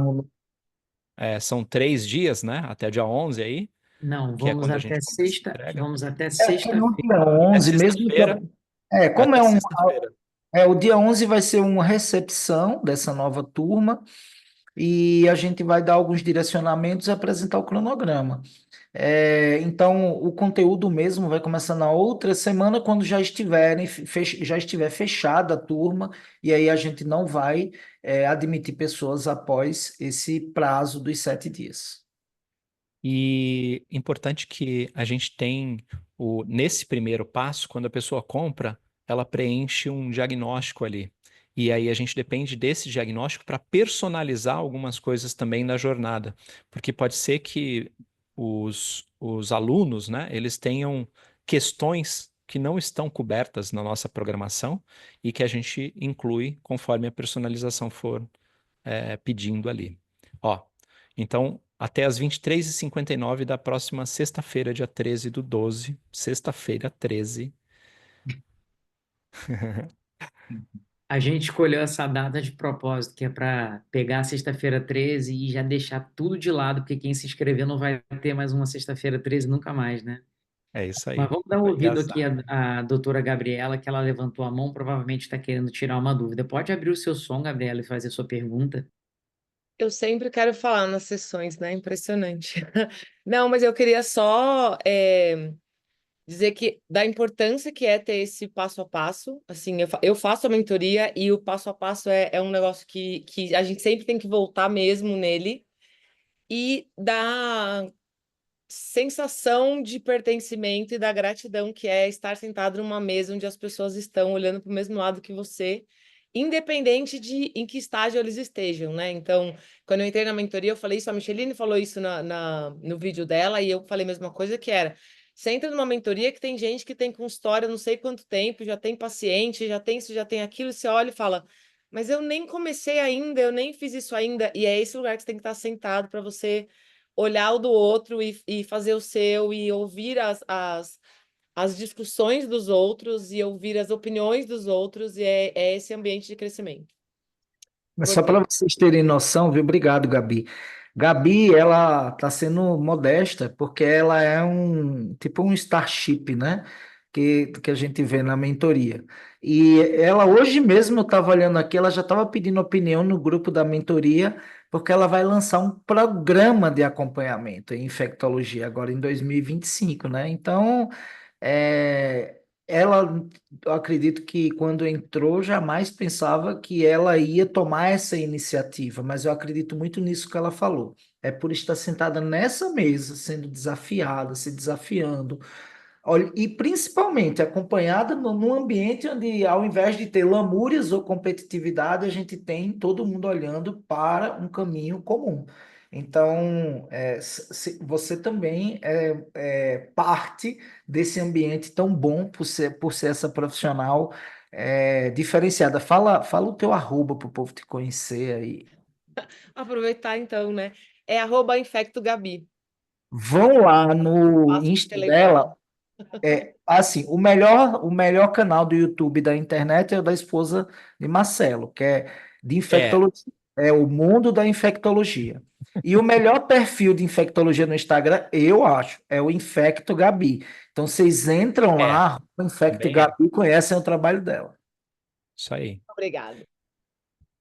São 3 dias, né? Até dia 11 aí, Não, que é vamos quando a gente até começa a sexta, entrega. vamos até que no sexta-feira. dia É 11, mesmo que sexta-feira. como Até sexta-feira. o dia 11 vai ser uma recepção dessa nova turma, e a gente vai dar alguns direcionamentos e apresentar o cronograma. Então, o conteúdo mesmo vai começar na outra semana, quando já estiver fechada a turma, e aí a gente não vai admitir pessoas após esse prazo dos 7 dias. E importante que a gente tem nesse primeiro passo, quando a pessoa compra, ela preenche um diagnóstico ali. E aí a gente depende desse diagnóstico para personalizar algumas coisas também na jornada. Porque pode ser que os alunos, né, eles tenham questões que não estão cobertas na nossa programação e que a gente inclui conforme a personalização for pedindo ali. Ó, então, até as 23h59 da próxima sexta-feira, dia 13/12, sexta-feira 13. A gente escolheu essa data de propósito, que é para pegar a sexta-feira 13 e já deixar tudo de lado, porque quem se inscrever não vai ter mais uma sexta-feira 13 nunca mais, né? É isso Mas aí. vamos dar um Vai ter ouvido aqui azar. à doutora Gabriela, que ela levantou a mão, provavelmente está querendo tirar uma dúvida. Pode abrir o seu som, Gabriela, e fazer sua pergunta? Eu sempre quero falar nas sessões, né? Impressionante. Não, mas eu queria só dizer que da importância que é ter esse passo a passo. Assim, eu faço a mentoria e o passo a passo é um negócio que a gente sempre tem que voltar mesmo nele e da sensação de pertencimento e da gratidão que é estar sentado numa mesa onde as pessoas estão olhando para o mesmo lado que você, independente de em que estágio eles estejam, né? Então, quando eu entrei na mentoria, eu falei isso, a Micheline falou isso no vídeo dela, e eu falei a mesma coisa, que era: você entra numa mentoria que tem gente que tem consultório não sei quanto tempo, já tem paciente, já tem isso, já tem aquilo, e você olha e fala: mas eu nem comecei ainda, eu nem fiz isso ainda. E é esse lugar que você tem que estar sentado para você olhar o do outro e fazer o seu, e ouvir as discussões dos outros e ouvir as opiniões dos outros, e é esse ambiente de crescimento. Mas só para Importante. vocês terem noção, viu? Obrigado, Gabi. Gabi, ela está sendo modesta porque ela é tipo um Starship, né? Que a gente vê na mentoria. E ela, hoje mesmo, eu estava olhando aqui, ela já estava pedindo opinião no grupo da mentoria, porque ela vai lançar um programa de acompanhamento em infectologia agora em 2025, né? Então, ela, eu acredito que quando entrou, jamais pensava que ela ia tomar essa iniciativa, mas eu acredito muito nisso que ela falou. É por estar sentada nessa mesa, sendo desafiada, se desafiando, olha, e principalmente acompanhada num ambiente onde, ao invés de ter lamúrias ou competitividade, a gente tem todo mundo olhando para um caminho comum. Então, você também é parte desse ambiente tão bom por ser essa profissional diferenciada. Fala o teu arroba para o povo te conhecer aí. Aproveitar então, né? É @infectogabi. Vão lá no Passa o Insta telefone. dela. Assim, o melhor canal do YouTube da internet é o da esposa de Marcelo, que é de infectologia, é o mundo da infectologia. E o melhor perfil de infectologia no Instagram, eu acho, é o Infecto Gabi. Então vocês entram lá, o Infecto também Gabi, e conhecem o trabalho dela. Isso aí. Obrigada.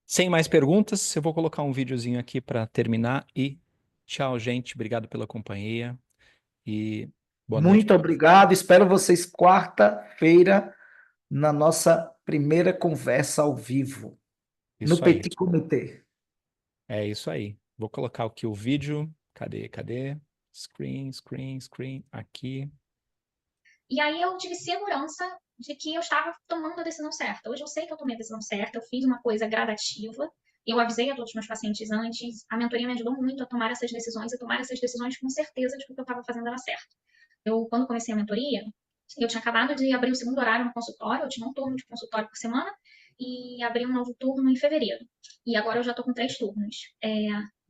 Sem mais perguntas, eu vou colocar um videozinho aqui para terminar e tchau, gente. Obrigado pela companhia e boa noite. Muito obrigado. Espero vocês quarta-feira na nossa primeira conversa ao vivo, no Isso aí. Petit Comitê. É isso aí. Vou colocar aqui o vídeo. Cadê? Screen. Aqui. E aí eu tive segurança de que eu estava tomando a decisão certa. Hoje eu sei que eu tomei a decisão certa, eu fiz uma coisa gradativa, eu avisei a todos os meus pacientes antes, a mentoria me ajudou muito a tomar essas decisões e tomar essas decisões com certeza de que o que eu estava fazendo era certo. Eu, quando comecei a mentoria, eu tinha acabado de abrir o segundo horário no consultório, eu tinha um turno de consultório por semana, e abri um novo turno em fevereiro. E agora eu já estou com 3 turnos,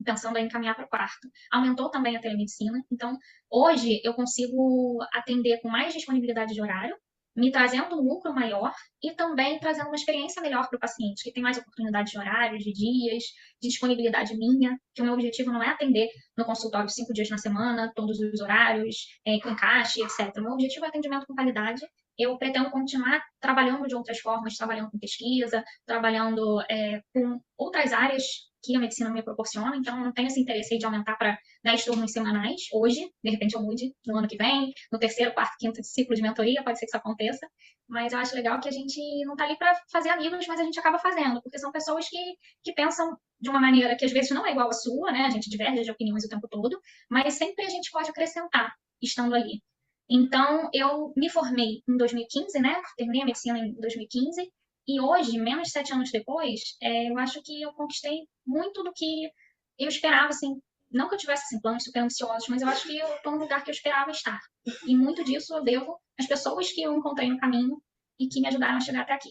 pensando em encaminhar para o quarto. Aumentou também a telemedicina, então hoje eu consigo atender com mais disponibilidade de horário, me trazendo um lucro maior e também trazendo uma experiência melhor para o paciente, que tem mais oportunidade de horários, de dias, de disponibilidade minha, que o meu objetivo não é atender no consultório 5 dias na semana, todos os horários, com encaixe, etc. O meu objetivo é atendimento com qualidade. Eu pretendo continuar trabalhando de outras formas, trabalhando com pesquisa, trabalhando com outras áreas que a medicina me proporciona, então não tenho esse interesse aí de aumentar para 10 turnos semanais hoje, de repente eu mude no ano que vem, no terceiro, quarto, quinto ciclo de mentoria, pode ser que isso aconteça, mas eu acho legal que a gente não está ali para fazer amigos, mas a gente acaba fazendo, porque são pessoas que pensam de uma maneira que às vezes não é igual à sua, né? A gente diverge de opiniões o tempo todo, mas sempre a gente pode acrescentar estando ali. Então, eu me formei em 2015, né? Terminei a medicina em 2015, e hoje, menos de 7 anos depois, eu acho que eu conquistei muito do que eu esperava, assim, não que eu tivesse assim, planos super ansiosos, mas eu acho que eu estou no lugar que eu esperava estar. E muito disso eu devo às pessoas que eu encontrei no caminho e que me ajudaram a chegar até aqui.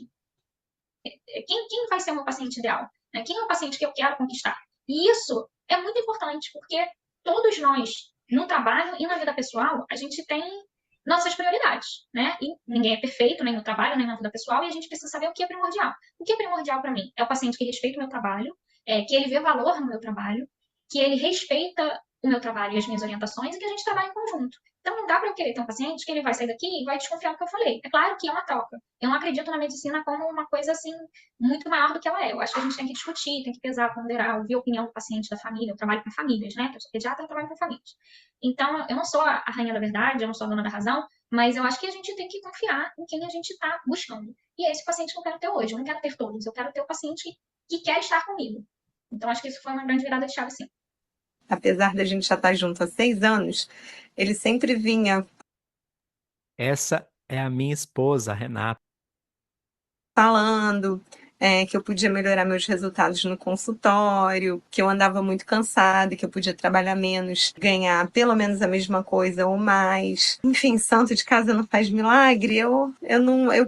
Quem vai ser o meu paciente ideal? Quem é o paciente que eu quero conquistar? E isso é muito importante, porque todos nós, no trabalho e na vida pessoal, a gente tem nossas prioridades, né? E ninguém é perfeito, nem no trabalho, nem na vida pessoal, e a gente precisa saber o que é primordial. O que é primordial para mim? É o paciente que respeita o meu trabalho, que ele vê valor no meu trabalho, que ele respeita o meu trabalho e as minhas orientações, e que a gente trabalha em conjunto. Então, não dá para eu querer ter um paciente que ele vai sair daqui e vai desconfiar do que eu falei. É claro que é uma troca. Eu não acredito na medicina como uma coisa, assim, muito maior do que ela é. Eu acho que a gente tem que discutir, tem que pesar, ponderar, ouvir a opinião do paciente, da família. Eu trabalho com famílias, né? Eu sou pediatra, eu trabalho com famílias. Então, eu não sou a rainha da verdade, eu não sou a dona da razão, mas eu acho que a gente tem que confiar em quem a gente está buscando. E é esse paciente que eu quero ter hoje. Eu não quero ter todos, eu quero ter o paciente que quer estar comigo. Então, acho que isso foi uma grande virada de chave, sim. Apesar da gente já estar junto há 6 anos, ele sempre vinha Essa é a minha esposa, Renata. falando, que eu podia melhorar meus resultados no consultório, que eu andava muito cansada, que eu podia trabalhar menos, ganhar pelo menos a mesma coisa ou mais. Enfim, santo de casa não faz milagre. Eu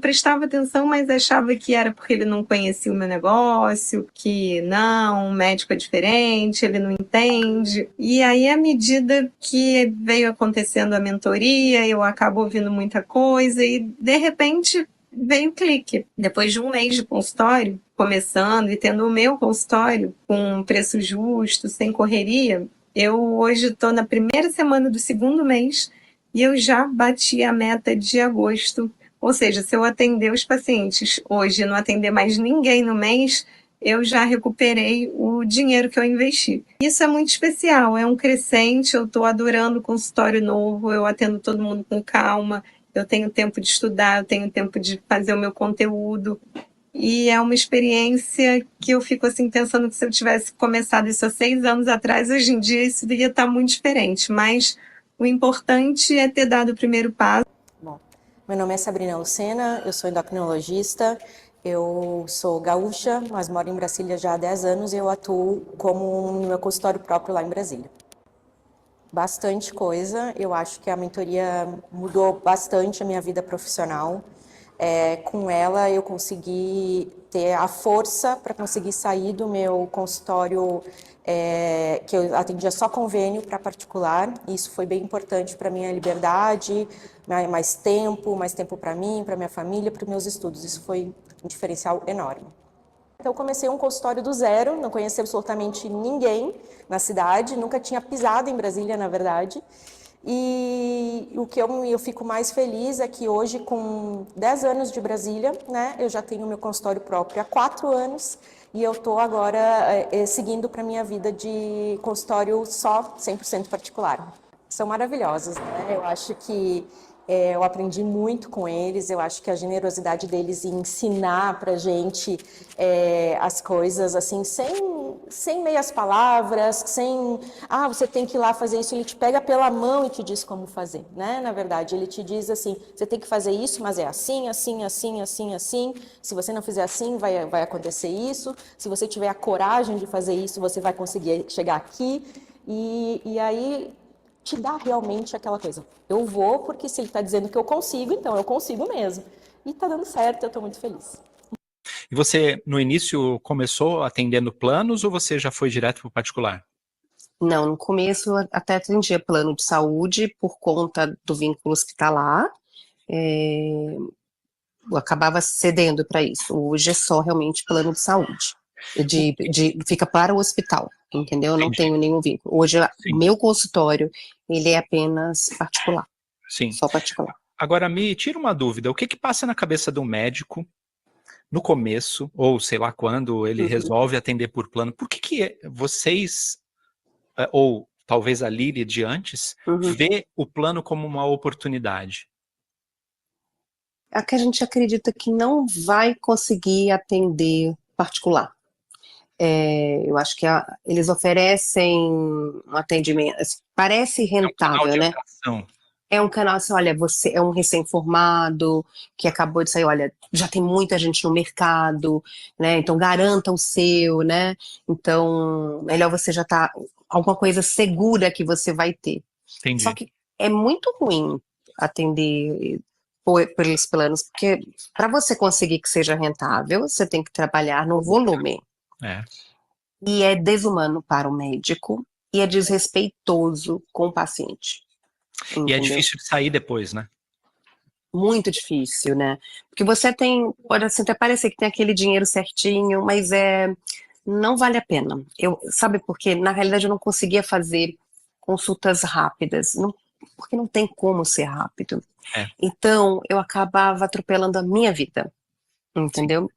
prestava atenção, mas achava que era porque ele não conhecia o meu negócio, que não, o médico é diferente, ele não entende. E aí, à medida que veio acontecendo a mentoria, eu acabo ouvindo muita coisa e, de repente, veio o clique. Depois de um mês de consultório, começando e tendo o meu consultório com um preço justo, sem correria, eu hoje estou na primeira semana do segundo mês e eu já bati a meta de agosto. Ou seja, se eu atender os pacientes hoje e não atender mais ninguém no mês, eu já recuperei o dinheiro que eu investi. Isso é muito especial, é um crescente, eu estou adorando o consultório novo, eu atendo todo mundo com calma, eu tenho tempo de estudar, eu tenho tempo de fazer o meu conteúdo. E é uma experiência que eu fico assim pensando que se eu tivesse começado isso há 6 anos atrás, hoje em dia isso ia estar muito diferente. Mas o importante é ter dado o primeiro passo. Bom, meu nome é Sabrina Lucena, eu sou endocrinologista, eu sou gaúcha, mas moro em Brasília já há 10 anos e eu atuo como no meu consultório próprio lá em Brasília. Bastante coisa, eu acho que a mentoria mudou bastante a minha vida profissional. Com ela eu consegui ter a força para conseguir sair do meu consultório, que eu atendia só convênio para particular. Isso foi bem importante para minha liberdade, mais tempo para mim, para minha família, para os meus estudos. Isso foi um diferencial enorme. Então, eu comecei um consultório do zero, não conhecia absolutamente ninguém na cidade, nunca tinha pisado em Brasília, na verdade. E o que eu fico mais feliz é que hoje, com 10 anos de Brasília, né, eu já tenho meu consultório próprio há 4 anos e eu estou agora seguindo para a minha vida de consultório só 100% particular. São maravilhosos, né? Eu acho que eu aprendi muito com eles, eu acho que a generosidade deles em ensinar pra gente as coisas, assim, sem meias palavras, sem, você tem que ir lá fazer isso, ele te pega pela mão e te diz como fazer, né? Na verdade, ele te diz assim, você tem que fazer isso, mas é assim, assim, assim, assim, assim, se você não fizer assim, vai acontecer isso, se você tiver a coragem de fazer isso, você vai conseguir chegar aqui, e aí te dá realmente aquela coisa. Eu vou porque se ele está dizendo que eu consigo, então eu consigo mesmo. E está dando certo, eu estou muito feliz. E você, no início, começou atendendo planos ou você já foi direto para o particular? Não, no começo até atendia plano de saúde por conta do vínculo hospitalar. Eu acabava cedendo para isso. Hoje é só realmente plano de saúde. Fica para o hospital, entendeu? Eu não tenho nenhum vínculo. Hoje, o meu consultório, ele é apenas particular. Sim. Só particular. Agora, me tira uma dúvida. O que passa na cabeça do médico no começo, ou sei lá quando, ele resolve atender por plano? Por que vocês, ou talvez a Lili de antes, vê o plano como uma oportunidade? É que a gente acredita que não vai conseguir atender particular. Eu acho que eles oferecem um atendimento, parece rentável, né? É um canal assim, olha, você é um recém-formado, que acabou de sair, olha, já tem muita gente no mercado, né? Então garanta o seu, né? Então, melhor você já tá, alguma coisa segura que você vai ter. Entendi. Só que é muito ruim atender por esses planos, porque para você conseguir que seja rentável, você tem que trabalhar no volume. E é desumano para o médico e é desrespeitoso com o paciente. Entendeu? E é difícil de sair depois, né? Muito difícil, né? Porque você pode assim, até parecer que tem aquele dinheiro certinho, mas não vale a pena. Sabe por quê? Na realidade eu não conseguia fazer consultas rápidas, porque não tem como ser rápido. Então eu acabava atropelando a minha vida, entendeu?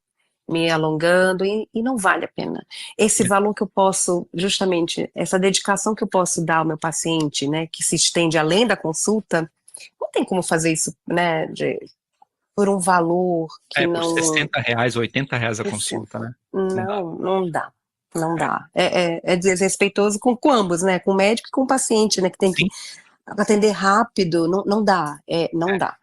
Me alongando e não vale a pena. Esse valor que eu posso, justamente, essa dedicação que eu posso dar ao meu paciente, né, que se estende além da consulta, não tem como fazer isso, né, por um valor que não... Por R$60, R$80 a consulta, né? Não dá. Não dá. É desrespeitoso com ambos, né, com o médico e com o paciente, né, que tem que atender rápido, não dá, não dá.